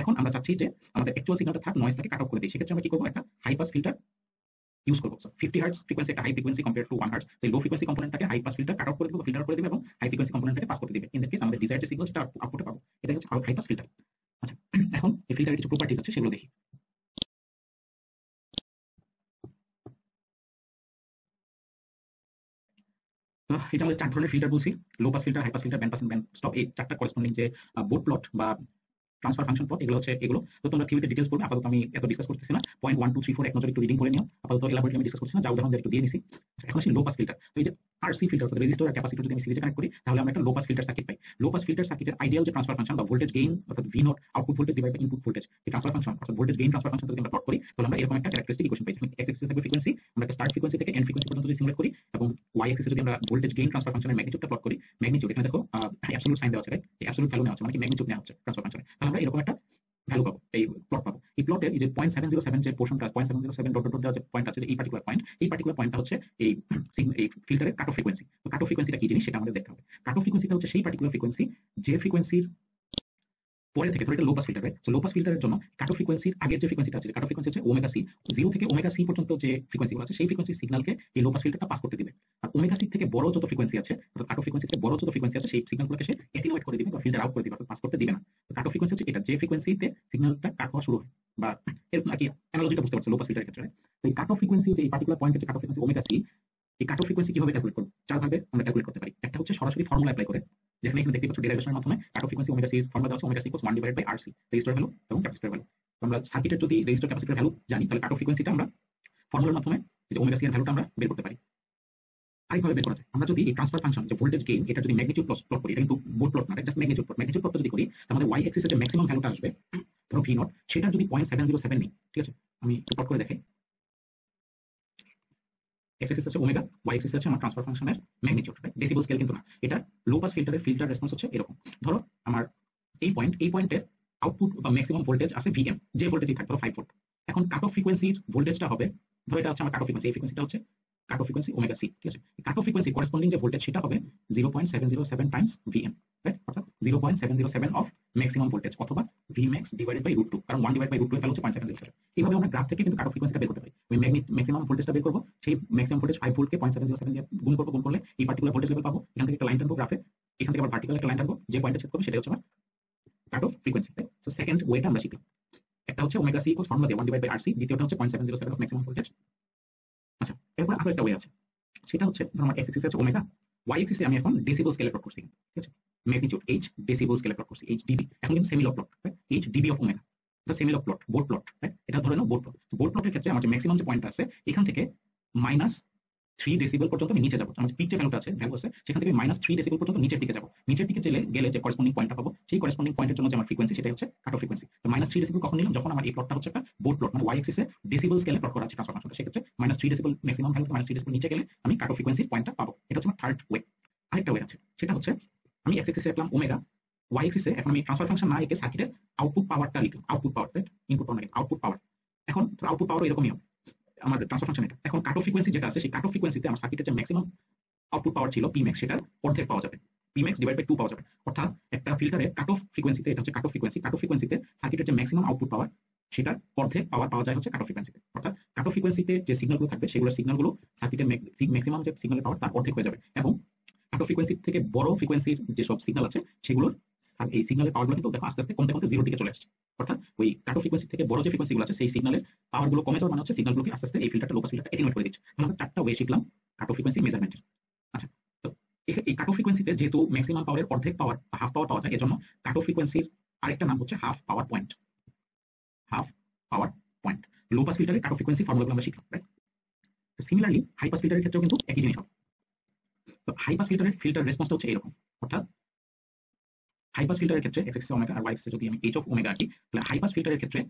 এখন আমরা চাচ্ছি যে আমাদের অ্যাকচুয়াল সিগন্যালটা থাক, নয়েজটাকে কাট আউট করে দিই। সেক্ষেত্রে আমরা কি করবো? একটা হাই পাস ফিল্টার ইউজ করবো। 50 হার্টজ ফ্রিকোয়েন্সি একটা high frequency compare to 1 hertz, সেই লো ফ্রিকোয়েন্সি কম্পোনেন্টটাকে high pass filter cut out করে দিবে, ফিল্টার করে দিবে এবং হাই ফ্রিকোয়েন্সি কম্পোনেন্টটাকে পাস করতে দিবে। ইন দ্যাট কেস আমাদের ডিজায়ার্ড যে সিগন্যাল সেটা আউটপুটে পাবো। এটা হচ্ছে হাই পাস ফিল্টার। আচ্ছা, এখন এই ফিল্টারের কিছু প্রপার্টিজ আছে সেগুলো দেখি। তো এটা আমাদের 4 ধরনের ফিল্টার বলছি, low pass filter, high pass filter, band pass, band stop. এই 4টা করেসপন্ডিং যে বোর্ড প্লট বা ট্রান্সফার ফাংশন প্লট, এগুলো হচ্ছে এগুলো। তো তোমরা থিওরিতে ডিটেইলস পড়বে, আপাতত আমি এত ডিসকাস করতেছি না। পয়েন্ট 1 2 3 4 এক নজরে একটু রিডিং করে নিও, আপাতত এলাবোরেটলি আমি ডিসকাস করছি না, যা উদাহরণ একটু দিয়ে নিছি। এখন আসি লো পাস ফিল্টার। তো এই যে আরসি ফিল্টার অর্থাৎ রেজিস্টর আর ক্যাপাসিটর যদি আমি সিরিজে কানেক্ট করি, তাহলে আমরা একটা লো পাস ফিল্টার সার্কিট পাই। লো পাস ফিল্টার সার্কিটের আইডিয়াল যে ট্রান্সফার ফাংশন বা ভোল্টেজ গেইন অর্থাৎ V naught, output voltage divide by input voltage, এই ট্রান্সফার ফাংশন অর্থাৎ ভোল্টেজ গেইন ট্রান্সফার ফাংশন যদি আমরা প্লট করি, তাহলে আমরা এরকম একটা ক্যারেক্টারিস্টিক ইকুয়েশন পাই। এক্স এক্সিসে থাকবে ফ্রিকোয়েন্সি, আমরা একটা স্টার্ট ফ্রিকোয়েন্সি থেকে এন্ড ফ্রিকোয়েন্সি পর্যন্ত যদি সিমুলেট করি, এবং ওয়াই এক্সিসে যদি আমরা ভোল্টেজ গেইন ট্রান্সফার ফাংশনের ম্যাগনিটিউডটা প্লট করি, ম্যাগনিটিউড এখানে দেখো অ্যাবসলিউট সাইন দেওয়া আছে, রাইট? এই অ্যাবসলিউট ভ্যালু নেওয়া আছে, মানে কি ম্যাগনিটিউড নেওয়া হচ্ছে ট্রান্সফার ফাংশনে। তাহলে আমরা এরকম একটা ভ্যালু পাবো, এই প্লট পাবো। এই প্লটের এই যে 0.707 যে পোর্শনটা, 0.707 ডট ডট দেওয়া যে পয়েন্ট আছে, এই পার্টিকুলার পয়েন্টটা হচ্ছে এই ফিল্টারের কাট অফ ফ্রিকোয়েন্সি। তো কাট অফ ফ্রিকোয়েন্সিটা কি জিনিস সেটা আমাদের দেখতে হবে। কাট অফ ফ্রিকোয়েন্সিটা হচ্ছে সেই পার্টিকুলার ফ্রিকোয়েন্সি যে ফ্রিকোয়েন্সির পরে থেকে, ধরো এটা low pass filter, right? So low pass ফিল্টারের জন্য কাট অফ ফ্রিকোয়েন্সির আগের যে ফ্রিকোয়েন্সিটা আছে, কাট অফ ফ্রিকোয়েন্সি হচ্ছে ওমেগা সি। 0 থেকে ওমেগা সি পর্যন্ত যে ফ্রিকোয়েন্সিগুলো আছে, সেই ফ্রিকোয়েন্সি সিগন্যালকে এই লো পাস ফিল্টারটা পাস করতে দিবে। আর ওমেগা সি থেকে বড় যত ফ্রিকোয়েন্সি আছে, অর্থাৎ কাট অফ ফ্রিকোয়েন্সি থেকে বড় যত ফ্রিকোয়েন্সি আছে, সেই সিগন্যালগুলোকে সে অ্যাটেনুয়েট করে দিবে বা ফিল্টার আউট করে দিবে, অর্থাৎ পাস করতে দিবে না। তো কাট অফ ফ্রিকোয়েন্সি হচ্ছে এটা, যে ফ্রিকোয়েন্সিতে সিগন্যালটা কাট হওয়া শুরু হয়, বা এরকম নাকি অ্যানালজিটা বুঝতে পারছো লো পাস ফিল্টারের ক্ষেত্রে। তো এই কাট অফ ফ্রিকোয়েন্সি, যে এই পার্টিকুলার পয়েন্ট হচ্ছে cut off frequency omega C, এই কাট অফ ফ্রিকোয়েন্সি কিভাবে ক্যালকুলেট করব? 4 ভাবে আমরা ক্যালকুলেট করতে পারি। একটা হচ্ছে সরাসরি ফর্মুলা অ্যাপ্লাই করে, যেখানে এখানে দেখতে পাচ্ছ ডেরিভেশনের মাধ্যমে cut off frequency omega C এর ফর্মুলা দেওয়া আছে, omega C equals 1 divided by RC, resistor value এবং ক্যাপাসিটর ভ্যালু। আমরা সার্কিটের যদি রেজিস্টর ক্যাপাসিটর ভ্যালু জানি, তাহলে কাট অফ ফ্রিকোয়েন্সিটা আমরা ফর্মুলার মাধ্যমে যে ওমেগা সি এর ভ্যালুটা আমরা বের করতে পারি। আরেকভাবে বের করা যায়, আমরা যদি এই ট্রান্সফার ফাংশন যে ভোল্টেজ গেইন, এটা যদি ম্যাগনিটিউড প্লট করি, এটা কিন্তু বোর্ড প্লট না, just magnitude plot. Magnitude plot যদি করি, আমাদের ওয়াই এক্সিসের যে ম্যাক্সিমাম ভ্যালুটা আসবে, ধরো ভি নট, সেটা যদি 0.707 নিই, ঠিক আছে? আমি একটু প্লট করে দেখাই। এক্স এক্সিস হচ্ছে ওমেগা, ওয়াই এক্সিস হচ্ছে আমার ট্রান্সফার ফাংশনের ম্যাগনিটিউড, রাইট? ডেসিবল স্কেল কিন্তু না। এটা লো পাস ফিল্টারের ফিল্টার রেসপন্স হচ্ছে এরকম। ধরো আমার এই পয়েন্টের আউটপুট বা ম্যাক্সিমাম ভোল্টেজ আছে ভিএম, যে ভোল্টেজই থাকবে 5 ভোল্ট। এখন কাট অফ ফ্রিকোয়েন্সির ভোল্টেজটা হবে, ধরো এটা হচ্ছে আমার কাট অফ ফ্রিকোয়েন্সি, এই ফ্রিকোয়েন্সিটা হচ্ছে cut off frequency omega C, ঠিক আছে? কাট অফ ফ্রিকোয়েন্সি করেসপন্ডিং যে ভোল্টেজ সেটা হবে 0.707 টাইমস ভিএম, রাইট? অর্থাৎ 0.707 অফ ম্যাক্সিমাম ভোল্টেজ, অথবা ভি ম্যাক্স ডিভাইডেড বাই √2, কারণ 1 ডিভাইড বাই √2 এর ভ্যালু হচ্ছে 0.707। এইভাবে আমরা গ্রাফ থেকে কিন্তু কাট অফ ফ্রিকোয়েন্সিটা বের করতে পারি। ওই ম্যাক্সিমাম ভোল্টেজটা বের করব, সেই ম্যাক্সিমাম ভোল্টেজ 5 ভোল্টকে 0.707 দিয়ে গুণ করব, গুণ করলে এই পার্টিকুলার ভোল্টেজ লেভেল পাবো। এখান থেকে একটা লাইন টানবো গ্রাফে, এখান থেকে আবার ভার্টিক্যাল একটা লাইন টানবো, যে পয়েন্টে ছেদ করবে সেটাই হচ্ছে আমার cut off frequency. So second ওয়েটা আমরা শিখলাম। একটা হচ্ছে ওমেগা সি ইকুয়ালস ফর্মুলা দিয়ে 1 ডিভাইড বাই আরসি, দ্বিতীয়টা হচ্ছে 0.707 অফ ম্যাক্সিমাম ভোল্টেজ। আচ্ছা, এরপর আরো একটা ওয়ে আছে, সেটা হচ্ছে আমার এক্স এক্সিস আছে ওমেগা, ওয়াই এক্সিসে আমি এখন ডেসিবল স্কেলে প্লট করছি, ঠিক আছে? ম্যাগনিটিউড এইচ, ডেসিবল স্কেলে প্লট করছি, এইচ ডিবি। এখন কিন্তু semi log plot, H DB of omega, এটা semi log plot, Bode plot, right? এটা ধরে নাও বোর্ড প্লট। বোর্ড প্লটের ক্ষেত্রে আমার যে ম্যাক্সিমাম যে পয়েন্ট আছে, এখান থেকে -3 ডেসিবল পর্যন্ত আমি নিচে যাবো। আমার পিক যে ভ্যালুটা আছে, ভ্যালু আছে, সেখান থেকে -3 ডেসিবল পর্যন্ত নিচের দিকে যাবো। নিচের দিকে গেলে যে করেসপন্ডিং পয়েন্টটা পাবো, সেই করেসপন্ডিং পয়েন্টের জন্য যে আমার ফ্রিকোয়েন্সি, সেটাই হচ্ছে কাট অফ ফ্রিকোয়েন্সি। তো -3 ডেসিবল কখন নিলাম? যখন আমার এই প্লটটা হচ্ছে একটা বোর্ড প্লট, মানে ওয়াই এক্সিসে ডেসিবল স্কেলে প্লট করা আছে ট্রান্সফার ফাংশনটা, সেক্ষেত্রে -3 ডেসিবল ম্যাক্সিমাম ভ্যালু, -3 ডেসিবল নিচে গেলে আমি কাট অফ ফ্রিকোয়েন্সির পয়েন্টটা পাবো। এটা হচ্ছে আমার থার্ড ওয়ে। আরেকটা ওয়ে আছে, সেটা হচ্ছে আমি এক্স এক্সিসে রাখলাম ওমেগা, ওয়াই এক্সিসে এখন আমি ট্রান্সফার ফাংশন না এঁকে সার্কিটের আউটপুট পাওয়ারটা লিখলাম। আউটপুট পাওয়ার, রাইট? ইনপুট পাওয়ার না, আউটপুট পাওয়ার। এখন আউটপুট পাওয়ার এরকমই হবে আমাদের ট্রান্সফার ফাংশন এটা। এখন কাট অফ ফ্রিকোয়েন্সি যেটা আছে, সেই কাট অফ ফ্রিকোয়েন্সিতে আমার সার্কিটের যে ম্যাক্সিমাম আউটপুট পাওয়ার ছিল পি ম্যাক্স, সেটার অর্ধেক পাওয়া যাবে, পি ম্যাক্স ডিভাইড বাই 2 পাওয়া যাবে। অর্থাৎ একটা ফিল্টারে কাট অফ ফ্রিকোয়েন্সিতে, এটা হচ্ছে cut off frequency, cut off ফ্রিকোয়েন্সিতে সার্কিটের যে ম্যাক্সিমাম আউটপুট পাওয়ার, সেটার অর্ধেক পাওয়ার পাওয়া যায় হচ্ছে কাট অফ ফ্রিকোয়েন্সিতে। অর্থাৎ কাট অফ ফ্রিকোয়েন্সিতে যে সিগন্যালগুলো থাকবে, সেগুলোর সিগন্যালগুলো সার্কিটের ম্যাক্সিমাম যে সিগন্যালের পাওয়ার, তার অর্ধেক হয়ে যাবে। এবং কাট অফ ফ্রিকোয়েন্সি থেকে বড় ফ্রিকোয়েন্সির যেসব সিগন্যাল আছে, সেগুলোর এই সিগন্যালের পাওয়ারগুলো কিন্তু দেখো আস্তে আস্তে কমতে কমতে 0 দিকে চলে আসছে। অর্থাৎ ওই কাট অফ ফ্রিকোয়েন্সি থেকে বড় যে ফ্রিকোয়েন্সিগুলো আছে, সেই সিগন্যালের পাওয়ারগুলো কমে যাওয়ার মানে হচ্ছে সিগন্যালগুলোকে আস্তে আস্তে এই ফিল্টারটা, লো পাস ফিল্টারটা অ্যাটেনুয়েট করে দিচ্ছে। তাহলে আমরা 4টা ওয়ে শিখলাম কাট অফ ফ্রিকোয়েন্সি মেজারমেন্টের। আচ্ছা, তো এই কাট অফ ফ্রিকোয়েন্সিতে যেহেতু ম্যাক্সিমাম পাওয়ারের অর্ধেক পাওয়ার বা হাফ পাওয়ার পাওয়া যায়, এজন্য কাট অফ ফ্রিকোয়েন্সির আরেকটা নাম হচ্ছে half power point. Half power point. Low pass ফিল্টারে কাট অফ ফ্রিকোয়েন্সি ফর্মুলাগুলো আমরা শিখলাম, রাইট? তো সিমিলারলি হাই পাস ফিল্টারের ক্ষেত্রেও কিন্তু একই জিনিস হবে। তো হাই পাস ফিল্টারের ফিল্টার রেসপন্সটা হচ্ছে এরকম। অর্থাৎ হাই পাস ফিল্টারের ক্ষেত্রে এক্স এক্সিস ওমেগা আর ওয়াই এক্সিসে যদি আমি এইচ অফ ওমেগা আঁকি, তাহলে হাই পাস ফিল্টারের ক্ষেত্রে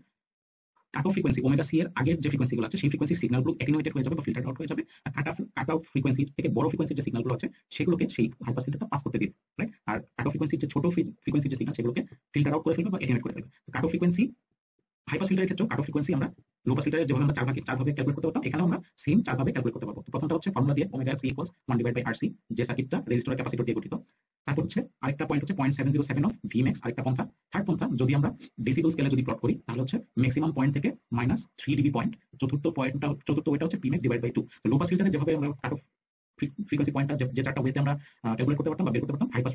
cut off frequency omega C এর আগের যে ফ্রিকোয়েন্সিগুলো আছে, সেই ফ্রিকোয়েন্সির সিগন্যালগুলো অ্যাটেনুয়েটেড হয়ে যাবে বা ফিল্টার আউট হয়ে যাবে। আর কাট অফ ফ্রিকোয়েন্সি থেকে বড় ফ্রিকোয়েন্সির যে সিগন্যালগুলো আছে, সেগুলোকে সেই হাই পাস ফিল্টারটা পাস করতে দিবে, রাইট? আর কাট অফ ফ্রিকোয়েন্সির যে ছোট ফ্রিকোয়েন্সির যে সিগন্যাল, সেগুলোকে ফিল্টার আউট করে ফেলবে বা অ্যাটেনুয়েট করে ফেলবে। Cut off frequency high pass ফিল্টারের ক্ষেত্রে কাট অফ ফ্রিকোয়েন্সি আমরা লো পাস ফিল্টারে যেভাবে আমরা 4 ভাবে ক্যালকুলেট করতে পারতাম, এখানে আমরা সেম 4 ভাবে ক্যালকুলেট করতে পারবো। তো প্রথমটা হচ্ছে ফর্মুলা দিয়ে omega C equals 1 divide by RC, যে সার্কিটটা রেজিস্টর ক্যাপাসিটর দিয়ে গঠিত। তারপর হচ্ছে আরেকটা পয়েন্ট হচ্ছে 0.707 অফ ভি ম্যাক্স, আরেকটা পন্থা। থার্ড পন্থা যদি আমরা ডেসিবল স্কেলে যদি প্লট করি, তাহলে হচ্ছে ম্যাক্সিমাম পয়েন্ট থেকে -3 ডিবি পয়েন্ট। চতুর্থ ওয়েটা হচ্ছে পি ম্যাক্স ডিভাইড বাই 2। তো লো পাস ফিল্টারে যেভাবে আমরা কাট অফ ফ্রিকোয়েন্সি পয়েন্টটা যে 4টা ওয়েতে আমরা ক্যালকুলেট করতে পারতাম বা বের করতে পারতাম, হাই পাস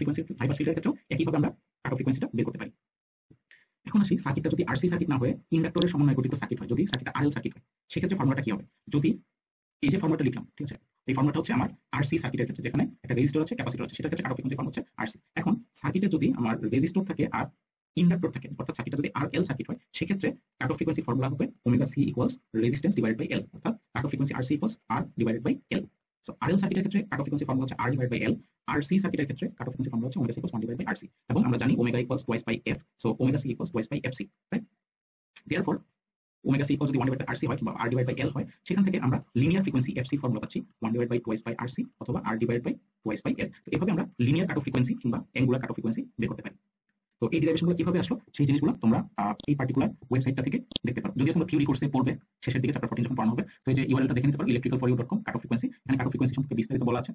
ফিল্টারের ক্ষেত্রেও একইভাবে আমরা কাট অফ ফ্রিকোয়েন্সিটা বের করতে পারি। এখন আসি সার্কিটটা যদি আরসি সার্কিট না হয়ে ইন্ডাক্টরের সমন্বয়ে গঠিত সার্কিট হয়, যদি সার্কিটটা আরএল সার্কিট হয়, সেক্ষেত্রে ফর্মুলাটা কি হবে? যদি এই যে ফর্মুলাটা লিখলাম, ঠিক আছে, এই ফর্মুলাটা হচ্ছে আমার আরসি সার্কিটের ক্ষেত্রে, যেখানে একটা রেজিস্টর আছে, ক্যাপাসিটর আছে, সেটার ক্ষেত্রে কাট অফ ফ্রিকোয়েন্সি ফর্মুলা হচ্ছে আরসি। এখন সার্কিটে যদি আমার রেজিস্টর থাকে আর ইন্ডাক্টর থাকে, অর্থাৎ সার্কিটটা যদি আর এল সার্কিট হয়, সেক্ষেত্রে কাট অফ ফ্রিকোয়েন্সি ফর্মুলা হবে omega C equals resistance divided by L, অর্থাৎ cut off frequency RC equals R divided by L. So R L সার্কিটের ক্ষেত্রে কাট অফ ফ্রিকোয়েন্সি ফর্মুলা হচ্ছে R divide by L, R C সার্কিটের ক্ষেত্রে cut off frequency formula হচ্ছে omega C equals 1 divide by RC, এবং আমরা জানি omega equals twice by F, so omega C equals twice by FC, right? Therefore omega C equals যদি 1 divide by RC হয় বা আর divide by এল হয়, সেখান থেকে আমরা লিনিয়ার ফ্রিকোয়েন্সি এফসি ফর্মুলা পাচ্ছি 1 divide by twice by RC অথবা R divide by twice by L. তো এভাবে আমরা লিনিয়ার কাট অফ ফ্রিকোয়েন্সি কিংবা অ্যাঙ্গুলার কাট অফ ফ্রিকোয়েন্সি বের করতে পারি। তো এই ডেরিভেশনগুলো কিভাবে আসলো সেই জিনিসগুলো তোমরা এই পার্টিকুলার ওয়েবসাইটটা থেকে দেখতে পারো। যদিও তোমরা থিওরি কোর্সে পড়বে, শেষের দিকে চ্যাপ্টার 14 যখন পড়ানো হবে, তো এই যে ইউআরএলটা দেখে নিতে পারো, electricalforyou.com কাট অফ ফ্রিকোয়েন্সি। এখানে কাট অফ ফ্রিকোয়েন্সি সম্পর্কে বিস্তারিত বলা আছে,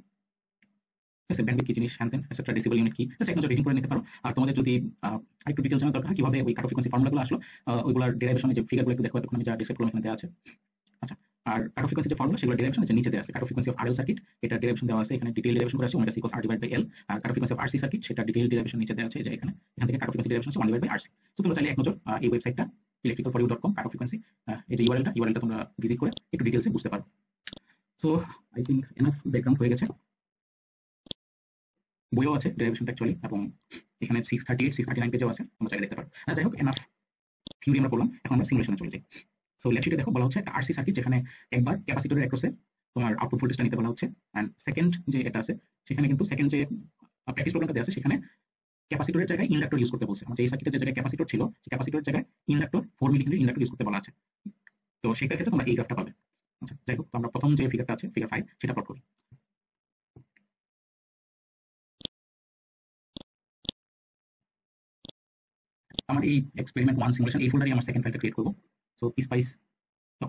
ব্যান্ডউইথ কি জিনিস, হ্যান্ড এটসেট্রা, ডেসিবেল ইউনিট কি, এক নজর রিডিং করে নিতে পারো। আর তোমাদের যদি আরেকটু ডিটেইলস জানার দরকার কিভাবে ওই কাট অফ ফ্রিকোয়েন্সি ফর্মুলাগুলো আসলো, ওইগুলোর ডেরিভেশনে যে ফিগারগুলো একটু দেখো, তখন আমি যা ডিসক্রাইব করলাম এখানে দেওয়া আছে। আচ্ছা, আর কাট অফ ফ্রিকোয়েন্সি যে ফর্মুলা সেগুলো ডেরিভেশন নিচে দেওয়া আছে। Cut off frequency of RL circuit, এটা ডেরিভেশন দেওয়া আছে এখানে, ডিটেইল ডেরিভেশন করা আছে omega C equals R divide by L. আর cut off frequency of RC circuit, সেটা ডিটেইল ডেরিভেশন নিচে দেওয়া আছে, যে এখানে থেকে কাট অফ ফ্রিকোয়েন্সি ডেরিভেশন আছে 1 ডিভাইড বাই আরসি। সো তোমরা চাইলে এক নজর এই ওয়েবসাইটটা electricalforyou.com কাট অফ ফ্রিকোয়েন্সি, এই যে ইউআরএলটা তোমরা ভিজিট করে একটু ডিটেইলসে বুঝতে পারো। So I think enough background হয়ে গেছে, বইও আছে ডেরিভেশনটা অ্যাকচুয়ালি, এবং এখানে 638 639 পেজেও আছে, তোমরা চাইলে দেখতে পারো। যাই হোক, এনাফ থিওরি আমরা করলাম, এখন আমরা সিমুলেশনে চলে যাই। সো লেটশিটে দেখো বলা হচ্ছে একটা আরসি সার্কিট, যেখানে একবার ক্যাপাসিটরের অ্যাক্রসে তোমার আউটপুট ভোল্টেজটা নিতে বলা হচ্ছে, এন্ড সেকেন্ড যে এটা আছে সেখানে কিন্তু সেকেন্ড যে প্র্যাকটিস প্রোগ্রামটা দেওয়া আছে সেখানে ক্যাপাসিটরের জায়গায় ইন্ডাক্টর ইউজ করতে বলছে। এই সার্কিটের যে জায়গায় ক্যাপাসিটর ছিল, সেই ক্যাপাসিটরের জায়গায় ইন্ডাক্টর 4 মিলিহেনরি ইন্ডাক্টর ইউজ করতে বলা আছে। তো সেটার ক্ষেত্রে তোমরা এই গ্রাফটা পাবে। আচ্ছা, যাই হোক, তো আমরা প্রথম যে ফিগারটা আছে, ফিগার 5, সেটা প্লট করি। আমার এই এক্সপেরিমেন্ট 1 সিমুলেশন এই ফোল্ডারে আমার সেকেন্ড ফাইলটা ক্রিয়েট করব। সো পিসপাইস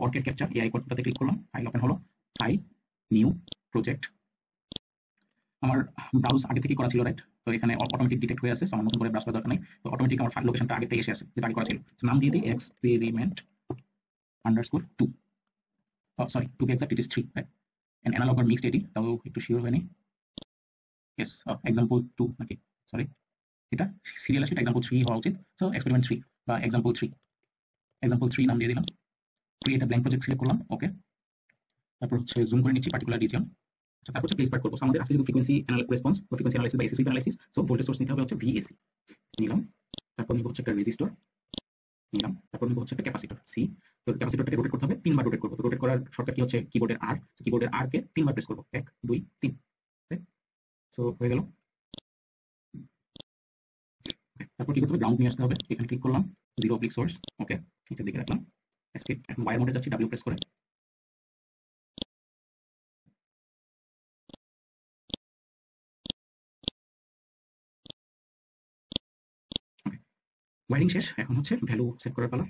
অর্কিড ক্যাপচার এই আইকনটাতে ক্লিক করলাম, ফাইল ওপেন হলো, ফাইল, নিউ, প্রজেক্ট। আমার ব্রাউজ আগে থেকে করা ছিল, রাইট? তো এখানে অটোমেটিক ডিটেক্ট হয়ে আছে, আমার নতুন করে ব্রাউজ করার দরকার নেই। তো অটোমেটিক আমার ফাইল লোকেশনটা আগে থেকে এসে আছে, যেটা আগে করা ছিল। নাম দিয়ে দিই এক্সপেরিমেন্ট _2, সরি 2 কে exact, it is 3, right? And analog আর মিক্সড এডি, তাও একটু শিওর হয়নি। ইয়েস, এক্সাম্পল 2 নাকি, সরি এটা সিরিয়াল আছে, এক্সাম্পল 3 হওয়া উচিত। সো এক্সপেরিমেন্ট 3 বা এক্সাম্পল 3 নাম দিয়ে দিলাম, create a blank project select করলাম, ওকে। তারপর হচ্ছে জুম করে নিচ্ছি পার্টিকুলার রিজিয়ন। আচ্ছা, তারপর হচ্ছে প্লেস পার্ট করবো। আমাদের আজকে কিন্তু ফ্রিকোয়েন্সি রেসপন্স বা ফ্রিকোয়েন্সি অ্যানালাইসিস বা AC analysis. So voltage source নিতে হবে হচ্ছে ভিএসি, নিলাম। তারপর নিব হচ্ছে একটা রেজিস্টর, নিলাম। তারপর নিব হচ্ছে একটা ক্যাপাসিটর সি। তো ক্যাপাসিটরটাকে রোটেট করতে হবে 3 বার রোটেট করবো। তো রোটেট করার শর্টকাট কি হচ্ছে, কিবোর্ডের আর, কিবোর্ডের আর কে 3 বার প্রেস করবো, 1 2 3, সো হয়ে গেল। তারপর কি করতে হবে, গ্রাউন্ড নিয়ে আসতে হবে, এখানে ক্লিক করলাম, 0 ক্লিক সোর্স, ওকে, নিচের দিকে রাখলাম, এসকেপ। এখন ওয়াই মোডে যাচ্ছি, ডাব্লিউ প্রেস করে। ওয়ারিং শেষ, এখন হচ্ছে ভ্যালু সেট করার পালা।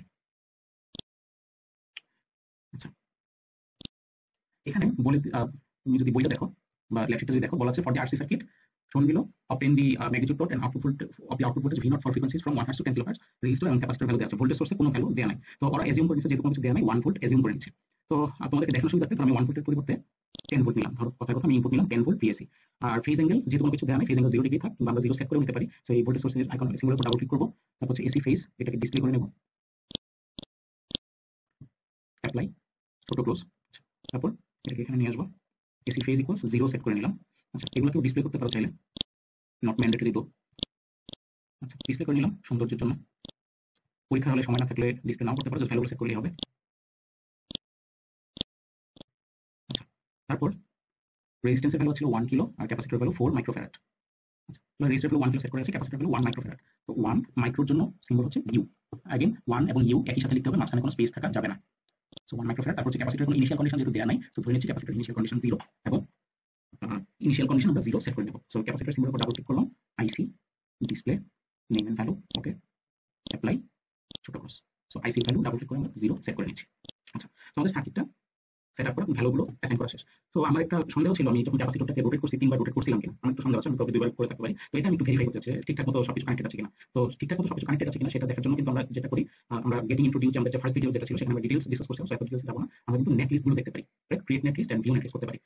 আচ্ছা, এখানে বলে তুমি যদি বইটা দেখো বা লেকচারটা যদি দেখো, বলা আছে for the RC circuit shown below, obtain the magnitude plot and output of the output voltage V0 for frequencies from 1 Hz to 10 kHz, resistor এবং ক্যাপাসিটর ভ্যালু দেওয়া আছে। ভোল্টেজ সোর্সে কোনো ভ্যালু দেওয়া নাই। তো ওরা এজিউম করে নিচ্ছে, যেহেতু কোনো কিছু দেওয়া নাই, 1 ভোল্ট এজিউম করে নিচ্ছে। তো তোমাদেরকে দেখানোর সুবিধার্থে আমি 1 ভোল্টের পরিবর্তে 10 ভোল্ট নিলাম। ধরো কথার কথা আমি ইনপুট নিলাম 10 ভোল্ট ভিএসি। আর ফেজ অ্যাঙ্গেল যেহেতু কোনো কিছু দেওয়া নাই, ফেজ অ্যাঙ্গেল 0 ডিগ্রি থাক, কিংবা আমরা 0 সেট করে নিতে পারি। সো এই ভোল্টেজ সোর্সের আইকন সিম্বলের উপর ডাবল ক্লিক করবো, তারপর হচ্ছে এসি ফেজ, এটাকে ডিসপ্লে করে নেব, অ্যাপ্লাই, ছোট ক্লোজ। তারপর এটাকে এখানে নিয়ে আসবো, এসি ফেজ ইকুয়ালস 0 সেট করে নিলাম। আচ্ছা, এগুলোকেও ডিসপ্লে করতে পারো চাইলে, নট ম্যান্ডেটরি দো। আচ্ছা, ডিসপ্লে করে নিলাম সৌন্দর্যের জন্য। পরীক্ষা হলে সময় না থাকলে ডিসপ্লে নাও করতে পারো, জাস্ট ভ্যালুগুলো সেট করলেই হবে। আচ্ছা, তারপর রেজিস্ট্যান্সের ভ্যালু ছিল 1 কিলো আর ক্যাপাসিটর ভ্যালু 4 মাইক্রোফ্যারাড। আচ্ছা, রেজিস্টর ভ্যালু 1 কিলো সেট করে আছে, ক্যাপাসিটর ভ্যালু 1 মাইক্রোফ্যারাড। তো 1 মাইক্রোর জন্য সিম্বল হচ্ছে ইউ। अगेन 1 এবং ইউ একই সাথে লিখতে হবে, মাঝখানে কোনো স্পেস থাকা যাবে না। So 1 microfarad. তারপর হচ্ছে ক্যাপাসিটর কোনো ইনিশিয়াল কন্ডিশন যেহেতু দেয়া নাই, সো ধরে নিচ্ছি ক্যাপাসিটর ইনিশিয়াল কন্ডিশন 0 এবং ইনিশিয়াল কন্ডিশন আমরা 0 সেট করে দেব। সো ক্যাপাসিটর সিম্বলের উপর ডাবল ক্লিক করলাম, IC, display, name and value, okay, apply, ছোট cross. So IC value double click করে আমরা 0 সেট করে নিচ্ছি। আচ্ছা, সো আমাদের সার্কিটটা সেট আপ করা, ভ্যালুগুলো অ্যাসাইন করা শেষ। তো আমার একটা সন্দেহ ছিল, আমি যখন ক্যাপাসিটরটাকে রোটেট করছি 3 বার রোটেট করছিলাম কিনা, আমার একটু সন্দেহ আছে, আমি তবে 2 বার করে থাকতে পারি। তো এটা আমি একটু ভেরিফাই করতে চাচ্ছি ঠিকঠাক মতো সবকিছু কানেক্টেড আছে কিনা। তো ঠিকঠাক মতো সবকিছু কানেক্টেড আছে কিনা সেটা দেখার জন্য কিন্তু আমরা যেটা করি, আমরা গেটিং ইন্ট্রোডিউস, আমরা যে ফার্স্ট ভিডিও যেটা ছিল সেখানে আমরা ডিটেইলস ডিসকাস করছিলাম, সো এত ডিটেইলস যাব না। আমরা কিন্তু নেট লিস্ট গুলো দেখতে পারি, right? Create netlist and view netlist করতে পারি,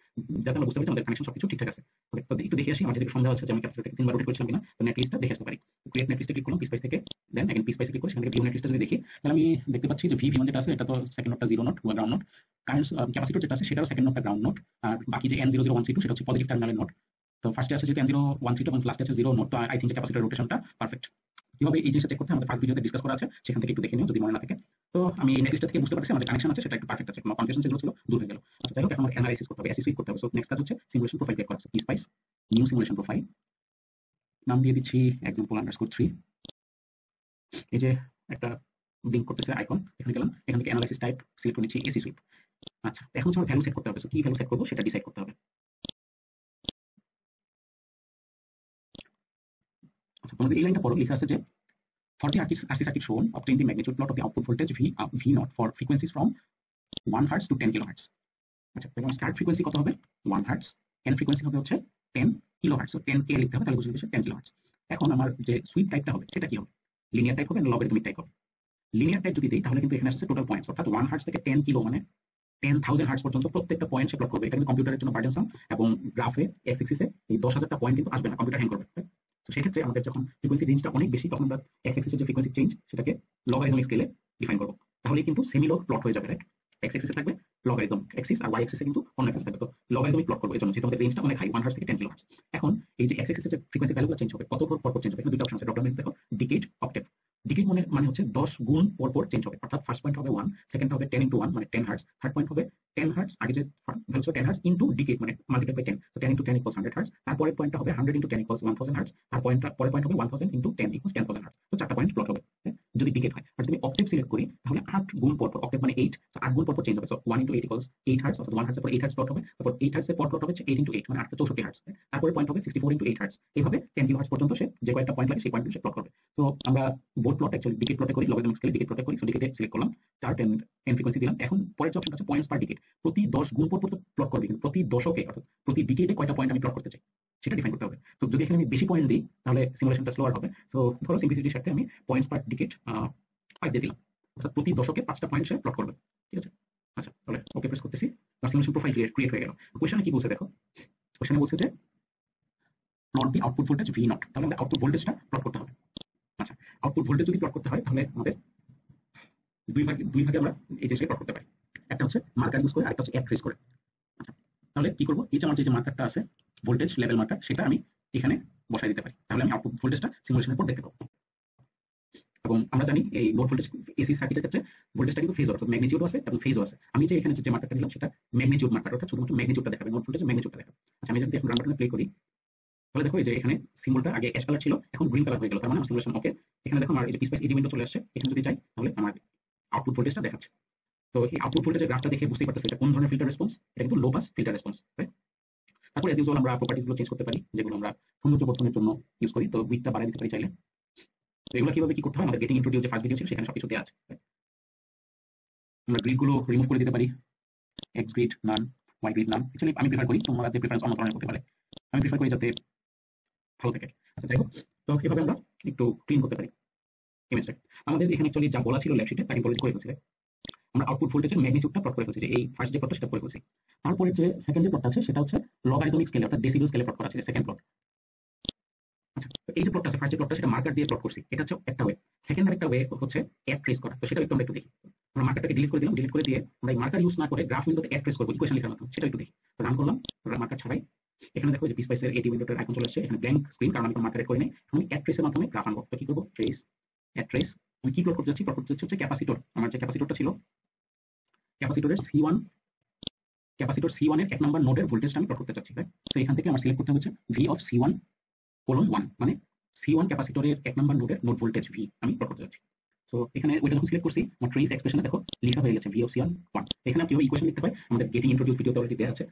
যাতে আমরা বুঝতে পারি আমাদের কানেকশন সবকিছু ঠিকঠাক আছে। ওকে, তো একটু দেখে আসি, আমার যেটা সন্দেহ আছে যে আমি ক্যাপাসিটরটাকে 3 বার রোটেট করছিলাম কিনা। তো নেট লিস্টটা দেখে আসতে পারি। ক্রিয়েট নেট লিস্টে ক্লিক করলাম, পিসপাইস থেকে, দেন अगेन পিসপাইসে ক্লিক করে সেখান থেকে ভিউ নেট লিস্টটা যদি দেখি, তাহলে আমি দেখতে পাচ্ছি যে ভি1 যেটা আছে এটা তো সেকেন্ড নোটটা 0 নোট বা গ্রাউন্ড নোট, কারেন্ট ক্যাপাসিটর যেটা আছে সেটাও সেকেন্ড নোটটা গ্রাউন্ড নোট, আর বাকি যে N00132 সেটা হচ্ছে পজিটিভ টার্মিনালের নোট। তো ফার্স্টে আছে যেটা N013 এবং লাস্টে আছে 0 নোট। তো আই থিঙ্ক ক্যাপাসিটর রোটেশনটা পারফেক্ট। কিভাবে এই জিনিসটা চেক করতে আমাদের ফার্স্ট ভিডিওতে ডিসকাস করা আছে, সেখান থেকে একটু দেখে নিও যদি মনে না থাকে। তো আমি এই নেটলিস্টটা থেকে বুঝতে পারছি আমাদের কানেকশন আছে, সেটা একটু পারফেক্ট আছে, কোনো কনফিউশন যেগুলো ছিল দূর হয়ে গেল। আচ্ছা যাই হোক, এখন আমার অ্যানালাইসিস করতে হবে, অ্যাসিস করতে হবে। সো নেক্সট কাজ হচ্ছে সিমুলেশন প্রোফাইল ক্রিয়েট করা। PSpice নিউ সিমুলেশন প্রোফাইল, নাম দিয়ে দিচ্ছি example_3। এই যে একটা ব্লিঙ্ক করতেছে আইকন, এখানে গেলাম, এখান থেকে অ্যানালাইসিস টাইপ সিলেক্ট করে নিচ্ছি এসি সুইপ। আচ্ছা এখন হচ্ছে আমার ভ্যালু সেট করতে হবে। সো কি ভ্যালু সেট করবো সেটা ডিসাইড করতে হবে। আচ্ছা তোমরা এই লাইনটা পড়ো, লেখা আছে যে 40 RC circuit shown obtain the magnitude plot of the output voltage V naught for frequencies from 1 Hz to 10 kHz। আচ্ছা এবং স্টার্ট ফ্রিকোয়েন্সি কত হবে 1 Hz, এন্ড ফ্রিকোয়েন্সি হবে হচ্ছে 10 kHz। সো 10 কে লিখতে হবে, তাহলে বুঝতে পারছি 10 kHz। এখন আমার যে সুইপ টাইপটা হবে সেটা কি হবে, লিনিয়ার টাইপ হবে না লগারিদমিক টাইপ হবে। লিনিয়ার টাইপ যদি দেই তাহলে কিন্তু এখানে আসছে টোটাল পয়েন্টস, অর্থাৎ 1 Hz থেকে 10 কিলো মানে 10,000 হার্টজ পর্যন্ত প্রত্যেকটা পয়েন্ট সে প্লট করবে। এটা কিন্তু কম্পিউটারের জন্য বার্ডেনসাম, এবং গ্রাফে এক্স অ্যাক্সিসে এই 10,000টা পয়েন্ট কিন্তু আসবে না, কম্পিউটার হ্যাং করবে। তো সেক্ষেত্রে আমাদের যখন ফ্রিকোয়েন্সি রেঞ্জটা অনেক বেশি, তখন আমরা এক্স অ্যাক্সিসের যে ফ্রিকোয়েন্সি চেঞ্জ সেটাকে লগারিদমিক স্কেলে ডিফাইন করবো। তাহলে কিন্তু সেমিলগ প্লট হয়ে যাবে, রাইট? এক্স অ্যাক্সিসে থাকবে লগারিদম অ্যাক্সিস, আর ওয়াই অ্যাক্সিসে কিন্তু অন্য অ্যাক্সিস থাকবে। তো লগারিদমিক প্লট করবো, এই জন্য যেহেতু আমাদের রেঞ্জটা অনেক হাই, 1 হার্টজ থেকে 10 কিলো হার্টজ। এখন এই যে এক্স অ্যাক্সিসের যে ফ্রিকোয়েন্সি ভ্যালুগুলো চেঞ্জ হবে, কত পর চেঞ্জ হবে, এখানে দুটো অপশন আছে, ড্রপ ডাউনে দেখো ডিকেড, অক্টেভ। ডিকেড মানে হচ্ছে 10 গুণ পর চেঞ্জ হবে, অর্থাৎ ফার্স্ট পয়েন্ট হবে 1, সেকেন্ড হবে 10 × 1 মানে 10 হার্টজ, থার্ড পয়েন্ট হবে 10 হার্টজ, আগে যে ভ্যালু ছিল 10 হার্টজ ইনটু ডিকেড মানে মাল্টিপ্লাই বাই 10, তো 10 × 10 = 100 হার্টজ। তারপরের পয়েন্টটা হবে 100 × 10 = 1000 হার্টজ, আর পরের পয়েন্ট হবে 1000 × 10 = 10,000 হার্টজ। তো চারটা পয়েন্ট প্লট হবে যদি ডিকেড হয়। আর যদি অক্টেভ সিলেক্ট করি তাহলে 8 গুণ পর, অক্টেভ মানে 8, তো 8 গুণ পর চেঞ্জ হবে। সো 1 × 8 = 8 হার্টজ, অর্থাৎ 1 হার্টজের পর 8 হার্টজ প্লট হবে, তারপর 8 হার্টজের পর প্লট হবে 8 × 8 মানে 864 হার্টজ, তারপরে পয়েন্ট হবে 64 × 8 হার্টজ। এইভাবে 10 কিলো হার্টজ পর্যন্ত সে যে কয়েকটা পয়েন্ট লাগে সেই পয়েন্টগুলো সে প্লট করবে। তো আমরা বোর্ড প্লট অ্যাকচুয়ালি ডিকেড প্লটে করি, লগারিদমিক স্কেলে ডিকেড প্লটে করি। সো ডিকেডে সিলেক্ট করলাম, স্টার্ট এন্ড ফ্রিকোয়েন্সি দিলাম। এখন পরের যে অপশনটা আছে পয়েন্টস পার ডিকেড, প্রতি 10 গুণ পর প্লট করবে, কিন্তু প্রতি দশকে অর্থাৎ প্রতি ডিকেডে কয়টা পয়েন্ট আমি প্লট করতে চাই সেটা ডিফাইন করতে হবে। তো যদি এখানে আমি বেশি পয়েন্ট দিই তাহলে সিমুলেশনটা স্লোয়ার হবে। সো ধরো সিম্পলিসিটির সাথে আমি পয়েন্টস পার ডিকেড 5 দিয়ে দিলাম, অর্থাৎ প্রতি দশকে 5টা পয়েন্ট সে প্লট করবে। ঠিক আছে, আচ্ছা তাহলে ওকে প্রেস করতেছি, সিমুলেশন প্রোফাইল ক্রিয়েট হয়ে গেল। কোশ্চেনে কি বলছে দেখো, কোশ্চেনে বলছে যে প্লট দি আউটপুট ভোল্টেজ ভি নট, তাহলে আমাদের আউটপুট ভোল্টেজটা প্লট করতে হবে। আচ্ছা আউটপুট ভোল্টেজ যদি প্লট করতে হয় তাহলে আমাদের দুই ভাগে আমরা এই জিনিসটাকে প্লট করতে পারি, একটা হচ্ছে মার্কার ইউজ করে, আরেকটা হচ্ছে অ্যাপ ট্রেস করে। আচ্ছা তাহলে কি করবো, এই যে আমার যে মার্কারটা আছে ভোল্টেজ লেভেল মার্কার, সেটা আমি এখানে বসাই দিতে পারি, তাহলে আমি আউটপুট ভোল্টেজটা সিমুলেশনের পর দেখতে পাবো। এবং আমরা জানি এই লোড ভোল্টেজ এসি সার্কিটের ক্ষেত্রে ভোল্টেজটা কিন্তু ফেজ, অর্থাৎ ম্যাগনিটিউডও আছে এবং ফেজও আছে। আমি যে এখানে যে মার্কারটা নিলাম সেটা ম্যাগনিটিউড মার্কার, অর্থাৎ শুধুমাত্র ম্যাগনিটিউডটা দেখাবে, নোড ভোল্টেজ ম্যাগনিটিউডটা দেখাবে। আচ্ছা আমি যদি এখন রান বাটনে প্লে করি তাহলে দেখো এই যে এখানে সিম্বলটা আগে অ্যাশ কালার ছিল, এখন গ্রিন কালার হয়ে গেল, তার মানে আমার সিমুলেশন ওকে। এখানে দেখো আমার এই যে PSpice এডি উইন্ডো চলে আসছে, এখানে যদি যাই তাহলে আমার আউটপুট ভোল্টেজটা দেখাচ্ছে। তো এই আউটপুট ভোল্টেজের গ্রাফটা দেখে বুঝতে পারতেছি এটা কোন ধরনের ফিল্টার রেসপন্স, এটা কিন্তু লো পাস ফিল্টার রেসপন্স। তারপর এজ ইউজুয়াল আমরা প্রপার্টিজ গুলো চেঞ্জ করতে পারি, যেগুলো আমরা সৌন্দর্য বর্ধনের জন্য ইউজ করি। তো উইডথটা বাড়াই দিতে পারি চাইলে। তো এগুলো কিভাবে কি করতে হয় আমাদের গেটিং ইন্ট্রোডিউস যে ফার্স্ট ভিডিও ছিল সেখানে সবকিছু দেওয়া আছে। আমরা গ্রিড গুলো রিমুভ করে দিতে পারি, এক্স গ্রিড, নান, ওয়াই গ্রিড, নান। অ্যাকচুয়ালি আমি প্রিফার করি, তোমাদের প্রিফারেন্স অন্য ধরনের হতে পারে, আমি প্রিফার করি যাতে ভালো থাকে। আচ্ছা যাই হোক, তো এভাবে আমরা একটু ক্লিন করতে পারি ইমেজটা। আমাদের এখানে অ্যাকচুয়ালি যা বলা ছিল ল্যাব শিটে তাকে বলে করে ফেলছি, আমরা আউটপুট ভোল্টেজের ম্যাগনিটিউডটা প্লট করে ফেলছি, যে এই ফার্স্ট যে প্লটটা সেটা করে ফেলছি। তারপরে যে সেকেন্ড যে প্লটটা আছে সেটা হচ্ছে লগারিদমিক স্কেলে, অর্থাৎ ডেসিবেল স্কেলে প্লট করা আছে, সেকেন্ড প্লট। আচ্ছা এই যে প্লটটা আছে ফার্স্ট যে প্লটটা সেটা মার্কার দিয়ে প্লট করছি, এটা হচ্ছে একটা ওয়ে। সেকেন্ড আরেকটা ওয়ে হচ্ছে অ্যাড ট্রেস করা, তো সেটা একটু আমরা একটু দেখি। আমরা মার্কারটাকে ডিলিট করে দিলাম, ডিলিট করে দিয়ে আমরা এই মার্কার ইউজ না করে গ্রাফ উইন্ডোতে অ্যাড ট্রেস করবো ইকুয়েশন লেখার মাধ্যমে, সেটা একটু দেখি। তো রান করলাম, মার্কার ছাড়াই। এখানে দেখো যে PSpice এর এডি উইন্ডোটার আইকন চলে আসছে, এখানে ব্ল্যাঙ্ক স্ক্রিন, কারণ আমি কোনো মার্কার করে নেই। আমি অ্যাড ট্রেসের মাধ্যমে গ্রাফ আনবো। তো কি করবো, ট্রেস, অ্যাড ট্রেস। আমি কি প্লট করতে যাচ্ছি, প্লট করতে যাচ্ছি হচ্ছে ক্যাপাসিটর। আমার যে ক্যাপাসিটরটা ছিল, ক্যাপাসিটরের ক্যাপাসিটর C1 এর 1 নম্বর নোডের ভোল্টেজটা আমি প্লট করতে চাচ্ছি। তো এখান থেকে আমার সিলেক্ট করতে হচ্ছে ভি অফ C1:1, মানে C1 ক্যাপাসিটরের 1 নম্বর নোডের নোড ভোল্টেজ ভি আমি প্লট করতে যাচ্ছি। সো এখানে ওইটা যখন সিলেক্ট করছি আমার ট্রেস এক্সপ্রেশনে দেখো লেখা হয়ে গেছে ভি অফ C1:1। এখানে কিভাবে ইকুয়েশন লিখতে হয় আমাদের গেটিং ইন্ট্রোডিউস ভিডিওতে অলরেডি দেওয়া আছে।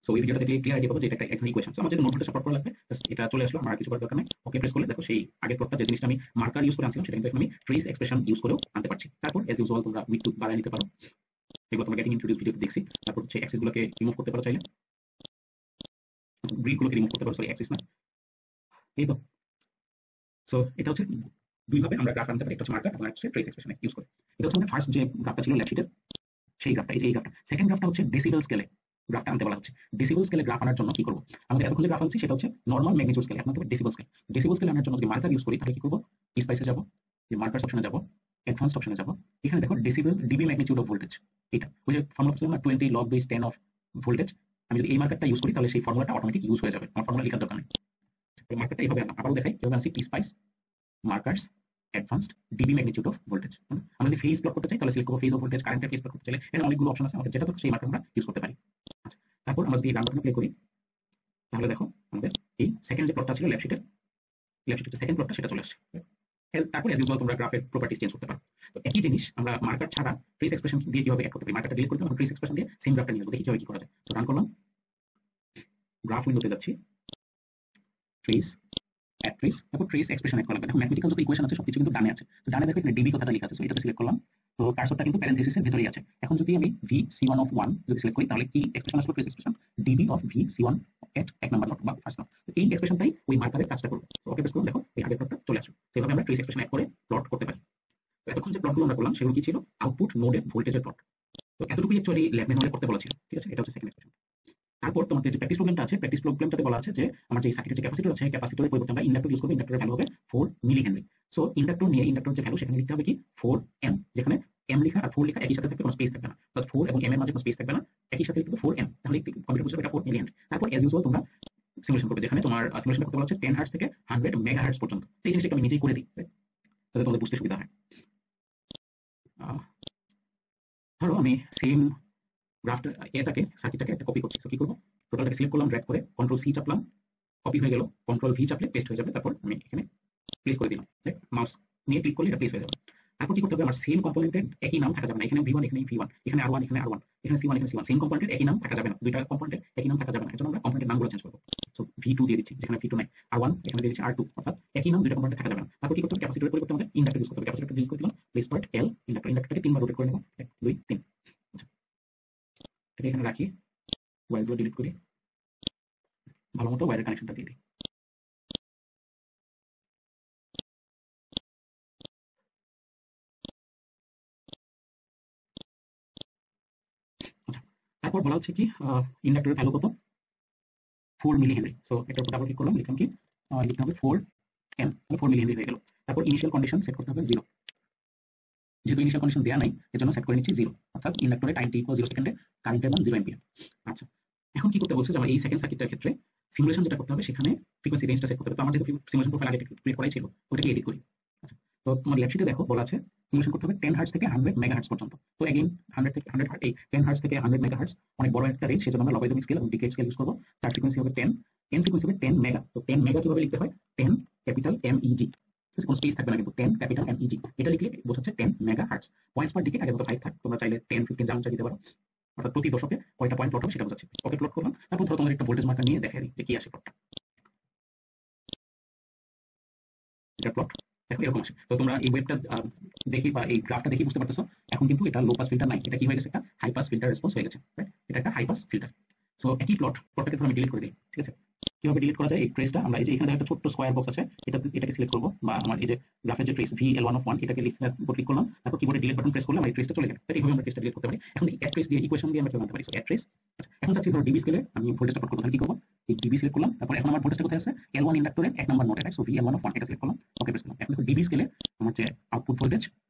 সো এই ভিডিওটা দেখে ক্লিয়ার আইডিয়া পাবো যে এটা একটা ইকুয়েশন। সো আমাদের নোড ভোল্টেজ প্লট করা লাগবে, এটা চলে আসলো, আমার কিছু করার দরকার নেই। ওকে প্রেস করলে দেখো সেই আগের প্লটটা যে জিনিসটা আমি মার্কার ইউজ করে আনছিলাম সেটা কিন্তু আমি ট্রেস এক্সপ্রেশন ইউজ করেও আনতে পারছি। তারপর এজ ইউজুয়াল তোমরা উইথ বাড়ায় নিতে পারো, এগুলো তোমরা গেটিং ইন্ট্রোডিউস ভিডিওতে দেখছি। তারপর হচ্ছে অ্যাক্সিস গুলোকে রিমুভ করতে পারো চাইলে, গ্রিড গুলোকে রিমুভ করতে পারো, সরি অ্যাক্সিস না। এই তো সো এটা হচ্ছে দুইভাবে আমরা গ্রাফ আনতে পারি, একটা হচ্ছে মার্কার এবং একটা হচ্ছে ট্রেস এক্সপ্রেশন ইউজ করে। এটা হচ্ছে আমাদের ফার্স্ট যে গ্রাফটা ছিল ল্যাব শিটের সেই গ্রাফটা, এই গ্রাফটা। সেকেন্ড গ্রাফটা হচ্ছে ডেসিবেল স্কেলে গ্রাফটা আনতে বলা হচ্ছে। ডেসিবেল স্কেলে গ্রাফ আনার জন্য কি করবো, আমাদের এতক্ষণ যে গ্রাফ আনছি সেটা হচ্ছে নর্মাল ম্যাগনিটিউড স্কেলে, এখন হবে ডেসিবেল স্কেল। ডেসিবেল স্কেলে আনার জন্য যদি মার্কার ইউজ করি তাহলে কি করবো, PSpice এ যাবো, যে মার্কার অপশনে যাবো, অ্যাডভান্সড অপশনে যাব, এখানে দেখো decibel DB magnitude of voltage, এটা ওই যে ফর্মুলা ছিল না 20 লগ বেস 10 অফ ভোল্টেজ, আমি যদি এই মার্কারটা ইউজ করি তাহলে সেই ফর্মুলাটা অটোমেটিক ইউজ হয়ে যাবে, আমার ফর্মুলা লেখার দরকার নেই। এই মার্কারটা এইভাবে আবারও দেখাই, যেভাবে আনছি টি spice markers advanced DB magnitude of voltage. আমরা যদি ফেজ প্লট করতে চাই তাহলে সিলেক্ট করবো ফেজ অফ ভোল্টেজ, কারেন্টের ফেজ প্লট করতে চাইলে এখানে অনেকগুলো অপশন আছে, আমাদের যেটা দরকার সেই মার্কার আমরা ইউজ করতে পারি। আচ্ছা, তারপর আমরা যদি রান বাটনে প্লে করি তাহলে দেখো আমাদের এই সেকেন্ড যে প্লটটা ছিল লেফট শিটের সেকেন্ড প্লটটা সেটা চলে আসছে। তারপর এজ ইউজুয়াল তোমরা গ্রাফের প্রপার্টিজ চেঞ্জ করতে পারো। তো একই জিনিস আমরা মার্কার ছাড়া ট্রেস এক্সপ্রেশন দিয়ে কিভাবে অ্যাড করতে পারি, মার্কারটা ডিলিট করতে আমরা ট্রেস এক্সপ্রেশন দিয়ে সেম গ্রাফটা নিয়ে দেখি কিভাবে কি করা যায়। তো রান করলাম, গ্রাফ উইন্ডোতে যাচ্ছি, ট্রেস অ্যাড ট্রেস, তারপর ট্রেস এক্সপ্রেশন অ্যাড করলাম। দেখো ম্যাথমেটিক্যাল যত ইকুয়েশন আছে সবকিছু কিন্তু ডানে আছে, তো ডানে দেখো এখানে ডিবি কথাটা লেখা আছে, সো এটাতে সিলেক্ট করলাম। তো কার্সরটা কিন্তু প্যারেনথেসিসের ভিতরেই আছে। এখন যদি আমি ভি সি1 অফ 1 যদি সিলেক্ট করি তাহলে কি এক্সপ্রেশন আসবে, trace expression DB of V C one at এক নাম্বার প্লট বা ফার্স্ট প্লট। তো এই এক্সপ্রেশনটাই ওই মার্কারের কাজটা করবে। তো ওকে প্রেস করুন, দেখো এই আগের প্লটটা চলে আসবে। সেভাবে আমরা ট্রেস এক্সপ্রেশন অ্যাড করে প্লট করতে পারি। তো এতক্ষণ যে প্লটগুলো আমরা করলাম সেগুলো কি ছিল, আউটপুট নোডের ভোল্টেজের প্লট। তো এতটুকুই অ্যাকচুয়ালি ল্যাব মেথডে করতে বলা ছিল, ঠিক আছে, এটা হচ্ছে সেকেন্ড এক্সপ্রেশন। তারপর তোমাদের যে প্র্যাকটিস প্রবলেমটা আছে, প্র্যাকটিস প্রবলেমটাতে বলা আছে যে আমার যে সার্কিটের যে ক্যাপাসিটর আছে, ক্যাপাসিটরের পরিবর্তে আমরা ইন্ডাক্টর ইউজ করব, ইন্ডাক্টরের ভ্যালু হবে 4 মিলি হেনরি। সো ইন্ডাক্টর নিয়ে ইন্ডাক্টর যে ভ্যালু সেখানে লিখতে হবে কি 4 এম, যেখানে এম লেখা আর 4 লেখা একই সাথে থাকবে, কোনো স্পেস থাকবে না, অর্থাৎ 4 এবং এম এর মাঝে কোনো স্পেস থাকবে না, একই সাথে লিখতে হবে 4 এম, তাহলে কম্পিউটার বুঝবে এটা 4 মিলি হেনরি। তারপর এজ ইউজুয়াল তোমরা সিমুলেশন করবে, যেখানে তোমার সিমুলেশন করতে বলা হচ্ছে 10 হার্টজ থেকে 100 মেগাহার্টজ পর্যন্ত। এই জিনিসটা আমি নিজেই করে দিই তাহলে তোমাদের বুঝতে সুবিধা হয়। ধরো আমি সেম গ্রাফটা এটাকে সার্কিটটাকে একটা কপি করছি, তো কি করবো, টোটালটাকে সিলেক্ট করলাম, ড্র্যাগ করে কন্ট্রোল সি চাপলাম, কপি হয়ে গেল, কন্ট্রোল ভি চাপলে পেস্ট হয়ে যাবে, তারপর আমি এখানে প্লেস করে দিলাম, মাউস নিয়ে ক্লিক করলে এটা প্লেস হয়ে যাবে। তারপর কি করতে হবে, আমার সেম কম্পোনেন্টের একই নাম থাকা যাবে না, এখানে ভি1 এখানে ভি1, এখানে আর1 এখানে আর1, এখানে সি1 এখানে সি1, সেম কম্পোনেন্টের একই নাম থাকা যাবে না, দুইটা কম্পোনেন্টের একই নাম থাকা যাবে না, এজন্য আমরা কম্পোনেন্টের নামগুলো চেঞ্জ করবো। সো ভি2 দিয়ে দিচ্ছি যেখানে ভি2 নাই, আর1 এখানে দিয়ে দিচ্ছি আর2, অর্থাৎ একই নাম দুইটা কম্পোনেন্টে থাকা যাবে না। তারপর কি করতে হবে, ক্যাপাসিটরের পরিবর্তে আমাদের ইন্ডাক্টর ইউজ করতে হবে, ক্যাপাসিটরটা ডিলিট করে দিলাম, প্লেস পার্ট এল ইন্ডাক্টরটাকে 3 বার রোটেট করে নেব, 1 2 3। আচ্ছা, এটা এখানে রাখি, ওয়্যারগুলো ডিলিট করি, ভালো মতো ওয়্যারের কানেকশনটা দিয়ে দিই। আচ্ছা, তারপর বলা হচ্ছে কি ইন্ডাক্টরের ভ্যালু কত, 4 মিলি হেনরি। সো এটার উপর ডাবল ক্লিক করলাম, লিখলাম কি লিখতে হবে 4 এম, 4 মিলি হেনরি হয়ে গেল। তারপর ইনিশিয়াল কন্ডিশন সেট করতে হবে 0, যেহেতু ইনিশিয়াল কন্ডিশন দেওয়া নাই এজন্য সেট করে নিচ্ছি 0, অর্থাৎ ইন্ডাক্টরে টাইম টি ইকুয়াল 0 সেকেন্ডে কারেন্টের মান 0 অ্যাম্পিয়ার। আচ্ছা, এখন কি করতে বলছে যে আমার এই সেকেন্ড সার্কিটটার ক্ষেত্রে সিমুলেশন যেটা করতে হবে সেখানে ফ্রিকোয়েন্সি রেঞ্জটা সেট করতে হবে। তো আমার যেহেতু সিমুলেশন প্রোফাইল আগে ক্রিয়েট করাই ছিল, ওটাকে এডিট করি। আচ্ছা, তো তোমার লেফট শিটে দেখো বলা আছে সিমুলেশন করতে হবে 10 হার্টজ থেকে 100 মেগাহার্টজ পর্যন্ত। তো এগেইন 100 থেকে 100 হার্টজ, এই 10 হার্টজ থেকে 100 মেগাহার্টজ অনেক বড় একটা রেঞ্জ, সেজন্য আমরা লগারিদমিক স্কেল এবং ডিকেড স্কেল ইউজ করব। তার ফ্রিকোয়েন্সি হবে 10, এন ফ্রিকোয়েন্সি হবে 10 মেগা। তো 10 মেগা কিভাবে লিখতে হয়, 10 ক্যাপিটাল এম ই জি, কোনো স্পেস থাকবে না কিন্তু 10 ক্যাপিটাল এম ই জি, এটা লিখলে বোঝাচ্ছে 10 মেগা হার্টজ। পয়েন্টস পার ডিকেড আগের মতো 5 থাক, তোমরা চাইলে 10 15 যেমন দিতে পারো, অর্থাৎ প্রতি দশকে কয়টা পয়েন্ট প্লট হবে সেটা বোঝাচ্ছে। ওকে প্লট করলাম, তারপর ধরো তোমাদের একটা ভোল্টেজ মার্কার নিয়ে দেখাই দিই যে কি আসে প্লটটা। এটা প্লট দেখো এরকম আসে। তো তোমরা এই ওয়েবটা দেখি বা এই গ্রাফটা দেখি বুঝতে পারতেছো এখন কিন্তু এটা লো পাস ফিল্টার নাই, এটা কি হয়ে গেছে, একটা হাই পাস ফিল্টার রেসপন্স হয়ে গেছে, রাইট? এটা একটা হাই পাস ফিল্টার। সো একই প্লটটাকে আমি ডিলিট করে দিই, ঠিক আছে? কিভাবে ডিলিট করা যায়, এই ট্রেসটা আমরা এই যে এখানে একটা ছোট্ট স্কয়ার বক্স আছে, এটাকে সিলেক্ট করবো, বা আমার এই যে গ্রাফের যে ট্রেস VL1 অফ 1 এটাকে ক্লিক করলাম, তারপর কিবোর্ডে ডিলিট বাটন প্রেস করলাম, এই ট্রেসটা চলে গেল। এইভাবে আমরা ট্রেসটা ডিলিট করতে পারি। এখন অ্যাড ট্রেস দিয়ে ইকুয়েশন দিয়ে আমরা কিভাবে আনতে পারি, সো অ্যাড ট্রেস। এখন চাচ্ছি ধরো ডিবি স্কেলে আমি ভোল্টেজটা প্লট করব, তাহলে কি করব, এই ডিবি সিলেক্ট করলাম, তারপর এখন আমার ভোল্টেজটা কোথায় আছে, L1 ইন্ডাক্টরের 1 নাম্বার নোডে, সো VL1 অফ 1 এটা সিলেক্ট করলাম, ওকে প্রেস করলাম। এখন ডিবি স্কেলে আমার যে আউটপুট ভোল্টেজ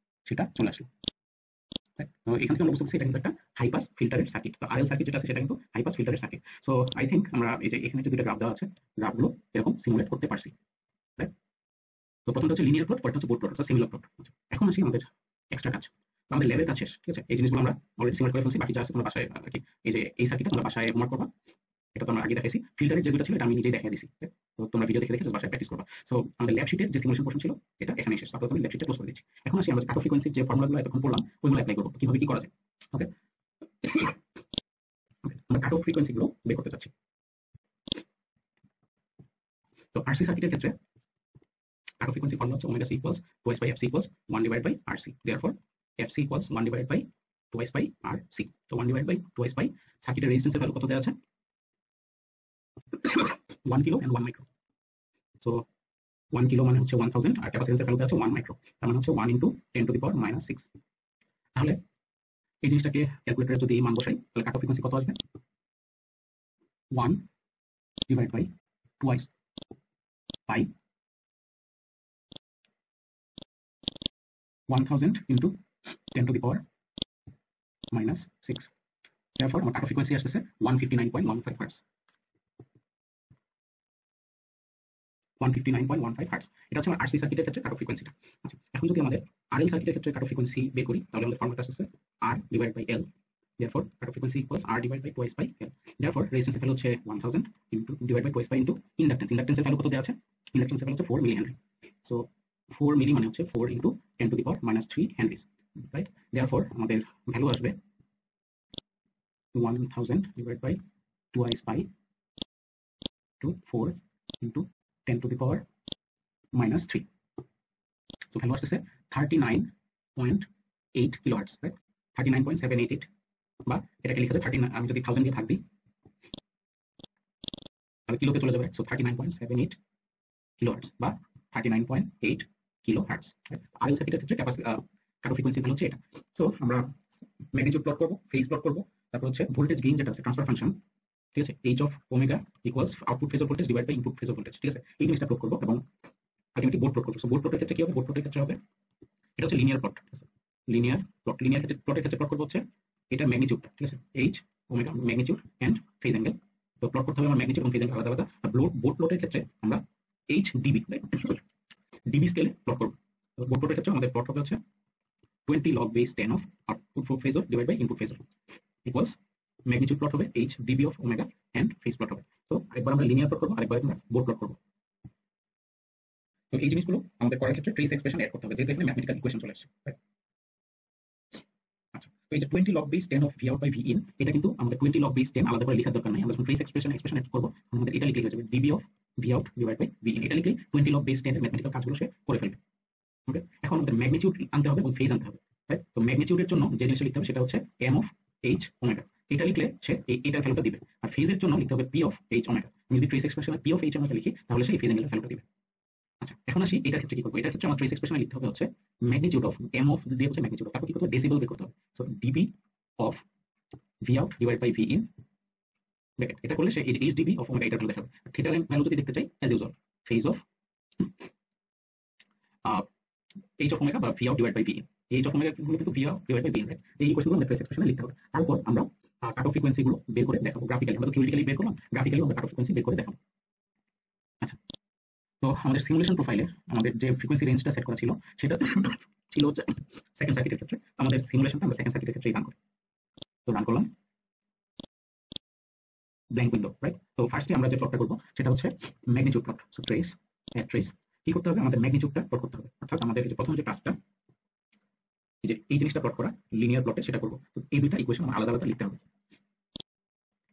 সেটা চলে আসলো। তো এখান থেকে আমরা বুঝতে পারছি এটা কিন্তু একটা হাই পাস ফিল্টারের সার্কিট। তো আরএল সার্কিট যেটা আছে সেটা কিন্তু হাই পাস ফিল্টারের সার্কিট। সো আই থিংক আমরা এই যে এখানে যে দুটো গ্রাফ দেওয়া আছে, গ্রাফগুলো এরকম সিমুলেট করতে পারছি, রাইট? তো প্রথমটা হচ্ছে লিনিয়ার প্লট, পরেরটা হচ্ছে বোর্ড প্লট অর্থাৎ সিমিলার প্লট। এখন আসি আমাদের এক্সট্রা কাজ, আমাদের ল্যাবের কাজ শেষ, ঠিক আছে? এই জিনিসগুলো আমরা অলরেডি সিমুলেট করে ফেলছি, বাকি যা আছে তোমরা বাসায় আর কি এই যে এই সার্কিটটা তোমরা বাসায় হোমওয়ার্ক করবা। এটা তো আমরা আগে দেখাইছি, ফিল্টারের যে দুটো ছিল এটা আমি নিজেই দেখিয়ে দিছি, তো তোমরা ভিডিও দেখে দেখে বাসায় প্র্যাকটিস করবা। সো আমাদের ল্যাব শিটের যে সিমুলেশন পোর্শন ছিল এটা এখানে শেষ, তারপর আমি ল্যাব শিটটা ক্লোজ করে দিচ্ছি। এখন আসি আমরা কাট অফ ফ্রিকোয়েন্সির যে ফর্মুলাগুলো এতক্ষণ পড়লাম ওইগুলো অ্যাপ্লাই করবো, কিভাবে কি করা যায়। ওকে, আমরা কাট অফ ফ্রিকোয়েন্সি গুলো বের করতে চাচ্ছি। তো আরসি সার্কিটের ক্ষেত্রে কাট অফ ফ্রিকোয়েন্সি ফর্মুলা হচ্ছে omega C equals 2s by fc equals 1 divide by rc, therefore fc equals 1 divide by 2s by rc। তো 1 ডিভাইড বাই 2s বাই সার্কিটের রেজিস্ট্যান্সের ভ্যালু কত দেওয়া আছে, 1 kilo and 1 micro. So 1 kilo মানে হচ্ছে 1000 আর ক্যাপাসিট্যান্সের value আছে 1 মাইক্রো, তার মানে হচ্ছে 1 × 10⁻⁻6। তাহলে এই জিনিসটাকে ক্যালকুলেটরে যদি মান বসাই তাহলে কাট অফ ফ্রিকোয়েন্সি কত আসবে, 1 divide by 2s by 1000 into 10 to the power minus 6. Therefore আমার কাট ফ্রিকোয়েন্সি আসছে 159.15 হার্টজ। 159.15 হার্টজ, এটা হচ্ছে আমার আরসি সার্কিটের ক্ষেত্রে কাট ফ্রিকোয়েন্সিটা। আচ্ছা, এখন যদি আমাদের আরএল সার্কিটের ক্ষেত্রে কাট ফ্রিকোয়েন্সি বের করি তাহলে আমাদের ফর্মুলাটা আসছে R divided by L, therefore cut-off frequency equals R divided by twice by L. Therefore resistance value হচ্ছে 1000 into divided by twice by into inductance, inductance এর ভ্যালু কত দেওয়া আছে, inductance এর ভ্যালু হচ্ছে 4 মিলি হেনরি। সো 4 মিলি মানে হচ্ছে 4 into 10 to the power minus 3 Henry's, right. therefore আমাদের ভ্যালু আসবে 1000 divided by twice by to 4 into 10 to the power minus 3. So value আসছে 39.8 কিলোহার্টজ, রাইট, 39.788, বা এটাকে লিখে 39, আমি যদি 1000 দিয়ে ভাগ দিই তাহলে কিলোতে চলে যাবে। সো 39.78 কিলোহার্টজ বা 39.8 কিলোহার্টজ। আরএল সার্কিটের ক্ষেত্রে কাট অফ ফ্রিকোয়েন্সি ভ্যালু হচ্ছে এটা। সো আমরা ম্যাগনিটিউড প্লট করব, ফেজ প্লট করব, তারপর হচ্ছে ভোল্টেজ গেইন যেটা আছে ট্রান্সফার ফাংশন, ঠিক আছে, H of omega equals output phasor voltage divide by input phasor voltage, ঠিক আছে, এই জিনিসটা প্লট করব এবং আলটিমেটলি বোর্ড প্লট করব। সো বোর্ড প্লটের ক্ষেত্রে কি হবে, বোর্ড প্লটের ক্ষেত্রে হবে এটা হচ্ছে লিনিয়ার প্লট, ঠিক আছে, লিনিয়ার প্লট। লিনিয়ার প্লটের ক্ষেত্রে প্লট করব হচ্ছে এটা ম্যাগনিটিউড, ঠিক আছে, H omega magnitude and phase angle. তো প্লট করতে হবে আমার ম্যাগনিটিউড এবং ফেজ অ্যাঙ্গেল আলাদা আলাদা। আর বোর্ড প্লটের ক্ষেত্রে আমরা এইচ ডিবি ডিবি স্কেলে প্লট করব। বোর্ড প্লটের ক্ষেত্রে আমাদের প্লট হবে হচ্ছে 20 log base 10 of output phasor divided by input phasor equals magnitude plot হবে h dB of omega and phase plot হবে। তো আরেকবার আমরা লিনিয়ার প্লট করব, আরেকবার আমরা বোর্ড প্লট করব। তো এই জিনিসগুলো আমাদের করার ক্ষেত্রে ট্রেস এক্সপ্রেশন অ্যাড করতে হবে, যেহেতু এখানে ম্যাথমেটিক্যাল ইকুয়েশন চলে আসছে। আচ্ছা, তো এই যে 20 log base 10 of v out by v in, এটা কিন্তু আমাদের 20 log base 10 আলাদা করে লেখার দরকার নাই। আমরা যখন ট্রেস এক্সপ্রেশন অ্যাড করব আমাদের এটা লিখে হয়ে যাবে dB of v out divided by v in। এটা লিখলে 20 log base 10 এর ম্যাথমেটিক্যাল কাজগুলো সে করে ফেলবে। ওকে, এখন আমাদের ম্যাগনিটিউড আনতে হবে এবং ফেজ আনতে হবে, রাইট। তো ম্যাগনিটিউডের জন্য যে জিনিসটা লিখতে হবে সেটা হচ্ছে m of h ওমেগা, এটা লিখলে সে এইটার ভ্যালুটা দিবে। আর ফেজের জন্য লিখতে হবে p of h ওমেগা। আমি যদি ট্রেস এক্সপ্রেশনে p of h ওমেগা লিখি তাহলে সে ফেজ অ্যাঙ্গেলের ভ্যালুটা দিবে। আচ্ছা, এখন আসি এটার ক্ষেত্রে কি করব। এটার ক্ষেত্রে আমার ট্রেস এক্সপ্রেশনে লিখতে হবে হচ্ছে ম্যাগনিটিউড অফ m অফ দিয়ে হচ্ছে ম্যাগনিটিউড, তারপর কি করতে হবে, ডেসিবেল বের করতে হবে। So dB of v out divided by v in bracket, এটা করলে সে এই যে h dB of ওমেগা এটার ভ্যালু দেখাবে। থিটার ভ্যালু যদি দেখতে চাই as usual phase of h of omega বা v out divided by v in, h of omega কিন্তু v out divided by v in, right. এই ইকুয়েশনগুলো আমরা ট্রেস এক্সপ্রেশনে লিখতে হবে। তারপর আমরা কাট অফ ফ্রিকোয়েন্সি গুলো বের করে দেখাবো গ্রাফিক্যালি। আমরা তো থিওরিটিক্যালি বের করলাম, গ্রাফিক্যালি আমরা কাট অফ ফ্রিকোয়েন্সি বের করে দেখাবো। আচ্ছা, তো আমাদের সিমুলেশন প্রোফাইলে আমাদের যে ফ্রিকোয়েন্সি রেঞ্জটা সেট করা ছিল সেটা ছিল হচ্ছে সেকেন্ড সার্কিটের ক্ষেত্রে। আমাদের সিমুলেশনটা আমরা সেকেন্ড সার্কিটের ক্ষেত্রেই রান করি। তো রান করলাম ব্ল্যাঙ্ক উইন্ডো, রাইট। তো ফার্স্টে আমরা যে প্লটটা করবো সেটা হচ্ছে magnitude plot. So trace at trace কি করতে হবে, আমাদের ম্যাগনিটিউডটা প্লট করতে হবে। অর্থাৎ আমাদের যে প্রথম যে কাজটা যে এই জিনিসটা প্লট করা লিনিয়ার প্লটে সেটা করবো। তো এই দুইটা ইকুয়েশন আলাদা আলাদা লিখতে হবে।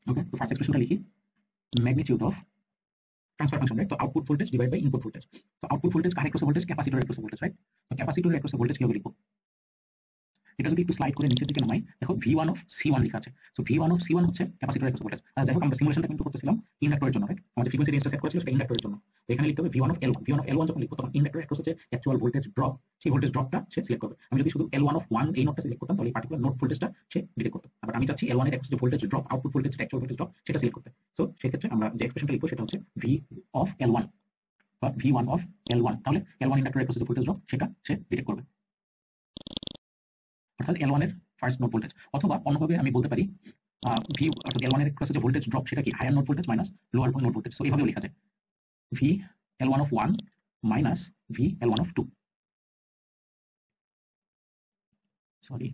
ওকে, তো ফার্স্ট এক্সপ্রেশনটা লিখি magnitude of transfer function, right. তো output voltage divide by input voltage. তো আউটপুট ভোল্টেজ কার across voltage, capacitor across voltage, right. তো ক্যাপাসিটর অ্যাক্রস ভোল্টেজ কিভাবে লিখবো, এটা যদি একটু স্লাইড করে নিচের দিকে নামাই, দেখো v1 of c1 লেখা আছে। সো v1 of c1 হচ্ছে ক্যাপাসিটর অ্যাক্রস ভোল্টেজ। আর যাই হোক আমরা সিমুলেশনটা কিন্তু করতেছিলাম ইন্ডাক্টরের জন্য, রাইট। আমাদের ফ্রিকোয়েন্সি রেঞ্জটা সেট করা ছিল সেটা ইন্ডাক্টরের জন্য। তো এখানে লিখতে হবে v1 of l1। v1 of l1 যখন লিখবো তখন ইন্ডাক্টর অ্যাক্রস হচ্ছে অ্যাকচুয়াল ভোল্টেজ ড্রপ, সেই ভোল্টেজ ড্রপটা সে সিলেক্ট করবে। আমি যদি শুধু l1 of 1 এই নোটটা সিলেক্ট করতাম তাহলে এই পার্টিকুলার নোট ভোল্টেজটা সে ডিটেক্ট করতো। আবার আমি চাচ্ছি l1 এর অ্যাক্রস যে voltage drop, output voltage actual voltage drop সেটা সিলেক্ট করতে। সো সেই ক্ষেত্রে আমরা যে এক্সপ্রেশনটা লিখবো সেটা হচ্ছে v of l1 বা v1 of l1। তাহলে l1 ইন্ডাক্টর অ্যাক্রস যে ভোল্টেজ ড্রপ সেটা সে ডিটেক্ট করবে, অর্থাৎ l1 এর ফার্স্ট নোট ভোল্টেজ। অথবা অন্যভাবে আমি বলতে পারি v অর্থাৎ l1 এর ক্রসে যে ভোল্টেজ ড্রপ সেটা কি higher node voltage minus lower node voltage. So এইভাবেও লেখা যায় v l1 of 1 minus v l1 of 2, sorry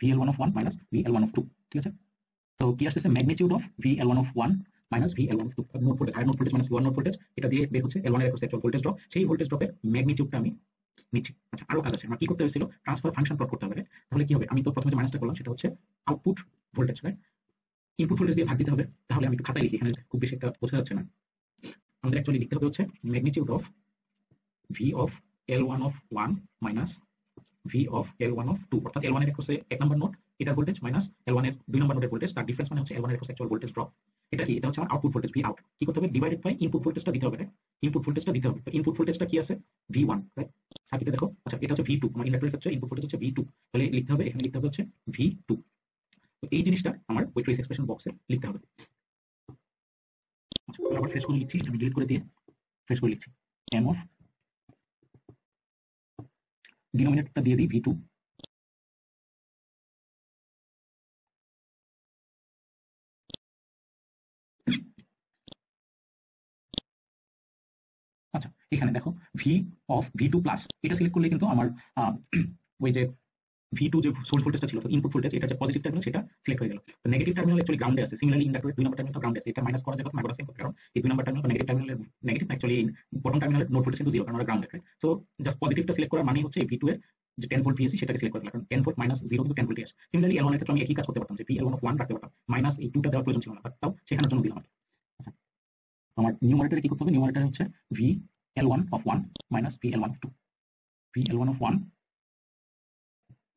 v l1 of 1 minus v l1 of 2, ঠিক আছে। তো কি আসছে, magnitude of v l1 of 1 minus v l1 of 2, node voltage higher node voltage minus lower node voltage, এটা দিয়ে বের হচ্ছে l1 এর ক্রসে অ্যাকচুয়াল ভোল্টেজ ড্রপ। সেই ভোল্টেজ ড্রপের ম্যাগনিটিউডটা আমি নিচ্ছি। আচ্ছা, আরো কাজ আছে, আমার কি করতে হয়েছিল, ট্রান্সফার ফাংশন প্লট করতে হবে। তাহলে কি হবে, আমি তো প্রথমে যে মাইনাসটা করলাম সেটা হচ্ছে output voltage, right. Input voltage দিয়ে ভাগ দিতে হবে। তাহলে আমি একটু খাতায় লিখি, এখানে খুব বেশি একটা বোঝা যাচ্ছে না। আমাদের অ্যাকচুয়ালি লিখতে হবে হচ্ছে magnitude of v of l1 of 1 minus v of l1 of 2, অর্থাৎ l1 এর ক্রসে এক নাম্বার নোট এটা ভোল্টেজ মাইনাস l1 এর দুই নাম্বার নোটের ভোল্টেজ, তার ডিফারেন্স মানে হচ্ছে l1 এর ক্রসে অ্যাকচুয়াল ভোল্টেজ ড্রপ। এটা কি, এটা হচ্ছে আমার আউটপুট ভোল্টেজ v out। কি করতে হবে, ডিভাইডেড বাই ইনপুট ভোল্টেজটা দিতে হবে, ইনপুট ভোল্টেজটা দিতে হবে। তো ইনপুট ভোল্টেজটা কি আছে, v1, রাইট। সার্কিটে দেখো, আচ্ছা এটা হচ্ছে v2, আমার ইন্ডাক্টরের ক্ষেত্রে ইনপুট ভোল্টেজ হচ্ছে v2। তাহলে লিখতে হবে, এখানে লিখতে হবে হচ্ছে v2। তো এই জিনিসটা আমার ওই ট্রেস এক্সপ্রেশন বক্সে লিখতে হবে। আচ্ছা, আবার ফ্রেশ করে লিখছি, আমি ডিলিট করে দিয়ে ফ্রেশ করে লিখছি m of ডিনোমিনেটরটা দিয়ে দিই V2। আচ্ছা, এখানে দেখো V2 প্লাস এটা সিলেক্ট করলে কিন্তু আমার ওই যে V2 যে সোর্স ভোল্টেজটা ছিল, ইনপুট ভোল্টেজ, এটা যে পজিটিভ টার্মিনাল সেটা সিলেক্ট হয়ে গেল। তো নেগেটিভ টার্মিনাল অ্যাকচুয়ালি গ্রাউন্ডে আছে। সিমিলারলি ইন্ডাক্টরের 2 নম্বর টার্মিনাল গ্রাউন্ডে আছে। এটা মাইনাস করা যায় না করা সেম, কারণ এই 2 নম্বর টার্মিনাল নেগেটিভ টার্মিনালের নেগেটিভ অ্যাকচুয়ালি বটম টার্মিনালের নোড ভোল্টেজ কিন্তু 0, কারণ ওটা গ্রাউন্ডেড। সো জাস্ট পজিটিভটা সিলেক্ট করার মানে হচ্ছে V2 এর যে 10 ভোল্ট ভিএসি সেটাকে সিলেক্ট করে দিলাম, কারণ 10 ভোল্ট মাইনাস 0 কিন্তু 10 ভোল্ট আসে। সিমিলারলি L1 এর ক্ষেত্রে আমি একই কাজ করতে পারতাম, যে VL1 অফ 1 রাখতে পারতাম, মাইনাস এই 2টা দেওয়ার প্রয়োজন ছিল না, তাও সেখানের জন্য দিলাম। আচ্ছা, আমার নিউমারেটরে কি করতে হবে? নিউমারেটরে হচ্ছে VL1 of 1 minus VL1 of 2, VL1 of 1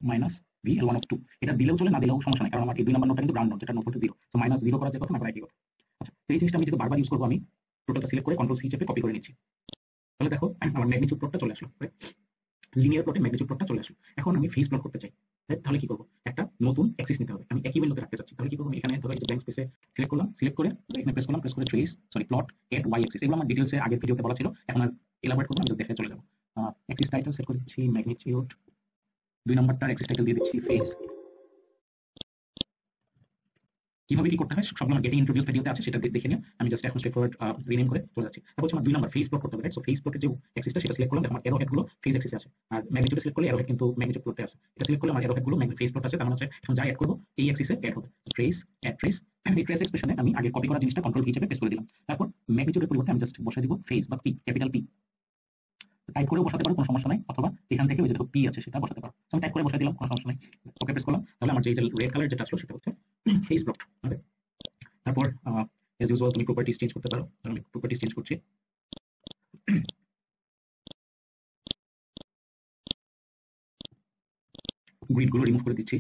minus VL1 of 2। এটা দিলেও চলে, না দিলেও সমস্যা নাই, কারণ আমার এই 2 নম্বর নোটটা কিন্তু গ্রাউন্ড নোট, যেটা নোট ভোল্টেজ 0। সো মাইনাস 0 করা যায় কথা, না করা একই কথা। আচ্ছা, তো এই জিনিসটা আমি যেটা বারবার ইউজ করবো, আমি টোটালটা সিলেক্ট করে কন্ট্রোল সি চেপে কপি করে নিচ্ছি। তাহলে দেখো আমার ম্যাগনিটিউড প্লটটা চলে আসলো, লিনিয়ার প্লটে ম্যাগনিটিউড প্লটটা চলে আসলো। এখন আমি ফেজ প্লট করতে চাই, তাহলে কি করবো? একটা নতুন অ্যাক্সিস নিতে হবে। আমি একই উইন্ডোতে রাখতে চাচ্ছি, তাহলে কি করবো? এখানে ধরো এই যে ব্ল্যাঙ্ক স্পেসে সিলেক্ট করলাম, সিলেক্ট করে এখানে প্রেস করে প্লট এট ওয়াই অ্যাক্সিস। এগুলো আমার ডিটেইলসে আগের ভিডিওতে বলা ছিল, এখন আর এলাবোরেট করবো না, জাস্ট দেখে চলে যাবো। অ্যাক্সিস টাইটেল সেট করে দিচ্ছি ম্যাগনিটিউড, 2 নম্বরটার অ্যাক্সিস টাইটেল দিয়ে দিচ্ছি ফেজ। কিভাবে কি করতে হয় সবগুলো আমার গেটিং ইন্ট্রোডিউস ভিডিওতে আছে, সেটা দেখে নিও। আমি জাস্ট এখন স্ট্রেটফরওয়ার্ড রিনেম করে চলে যাচ্ছি। তারপর আমার 2 নম্বর ফেজ প্লট করতে হবে। সো ফেজ প্লটের যে অ্যাক্সিসটা সেটা সিলেক্ট করলাম, আমার এরো হেডগুলো ফেজ অ্যাক্সিসে আছে, আর ম্যাগনিটিউড সিলেক্ট করলে এরো হেড কিন্তু ম্যাগনিটিউড প্লটে আছে। এটা সিলেক্ট করলে আমার এরো হেডগুলো ফেজ প্লট আছে, তার মানে হচ্ছে এখন যা অ্যাড করবো এই অ্যাক্সিসে অ্যাড হবে। ট্রেস অ্যাড ট্রেস, এই ট্রেস এক্সপ্রেশনে আমি আগে কপি করা জিনিসটা কন্ট্রোল ভি চেপে পেস্ট করে দিলাম। তারপর ম্যাগনিটিউডের পরিবর্তে আমি জাস্ট বসে দিব ফেজ বা পি, ক্যাপিটাল পি। টাইপ করেও বসাতে পারো, কোনো সমস্যা নাই, অথবা এখান থেকে ওই যে পি আছে সেটা বসাতে পারো। আমি টাইপ করে বসাই দিলাম, কোনো সমস্যা নাই। ওকে প্রেস করলাম, তাহলে আমার যে রেড কালার যেটা আসলো সেটা হচ্ছে ফেজ প্লট। তারপর as usual তুমি প্রপার্টিজ চেঞ্জ করতে পারো। আমি প্রপার্টিজ চেঞ্জ করছি, গ্রিড গুলো রিমুভ করে দিচ্ছি।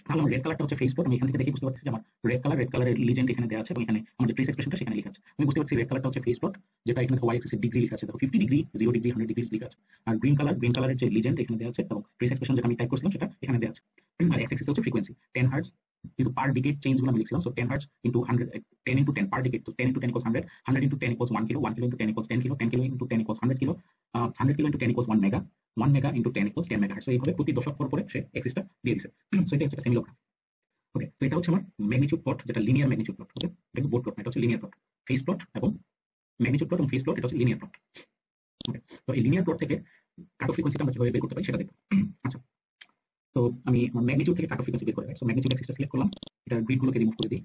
তাহলে আমার রেড কালারটা হচ্ছে ফেস প্লট। আমি এখান থেকে দেখে বুঝতে পারছি যে আমার রেড কালারের লিজেন্ড এখানে দেওয়া আছে, এবং এখানে আমাদের ট্রেস এক্সপ্রেশনটা সেখানে লেখা আছে। আমি বুঝতে পারছি রেড কালারটা হচ্ছে ফেস প্লট, যেটা এখানে ওয়াই এক্সিসের ডিগ্রি লেখা আছে, দেখো 50 ডিগ্রি, 0 ডিগ্রি, 100 ডিগ্রি লেখা আছে। আর গ্রিন কালারের যে লিজেন্ড এখানে দেওয়া আছে, এবং ট্রেস এক্সপ্রেশন যেটা আমি টাইপ করছিলাম সেটা এখানে দেওয়া আছে। আর এক্স এক্সিস হচ্ছে ফ্রিকোয়েন্সি 10 হার্টজ, কিন্তু পার ডিকেড চেঞ্জ গুলো আমি লিখছিলাম। সো 10 হার্টজ ইনটু 100, 10 ইনটু 10 পার ডিকেড, তো 10 into 10 equals 100, 100 into 10 equals 1 kilo, 1 kilo into 10 equals 10 kilo, 10 kilo into 10 equals 100 kilo, 100 kilo into 10 equals 1 mega, 1 mega into 10 equals 10 megahertz. So এইভাবে প্রতি দশক পর পরে সে এক্সিসটা দিয়ে দিয়েছে। সো এটা হচ্ছে সেমিলোগ্রাফ। ওকে, তো এটা হচ্ছে আমার ম্যাগনিটিউড প্লট, যেটা লিনিয়ার ম্যাগনিটিউড প্লট। ওকে, এটা বোর্ড প্লট, এটা হচ্ছে লিনিয়ার প্লট। ফেজ প্লট এবং ম্যাগনিটিউড প্লট এবং ফেজ প্লট, এটা হচ্ছে লিনিয়ার প্লট। ওকে, তো এই লিনিয়ার প্লট থেকে কাট অফ ফ্রিকোয়েন্সিটা আমরা কিভাবে বের করতে পারি সেটা দেখব। আচ্ছা, তো আমি ম্যাগনিটিউড থেকে কাট অফ ফ্রিকোয়েন্সি বের করে, সো ম্যাগনিটিউড অ্যাক্সিসটা সিলেক্ট করলাম, এটা গ্রিড গুলোকে রিমুভ করে দিই,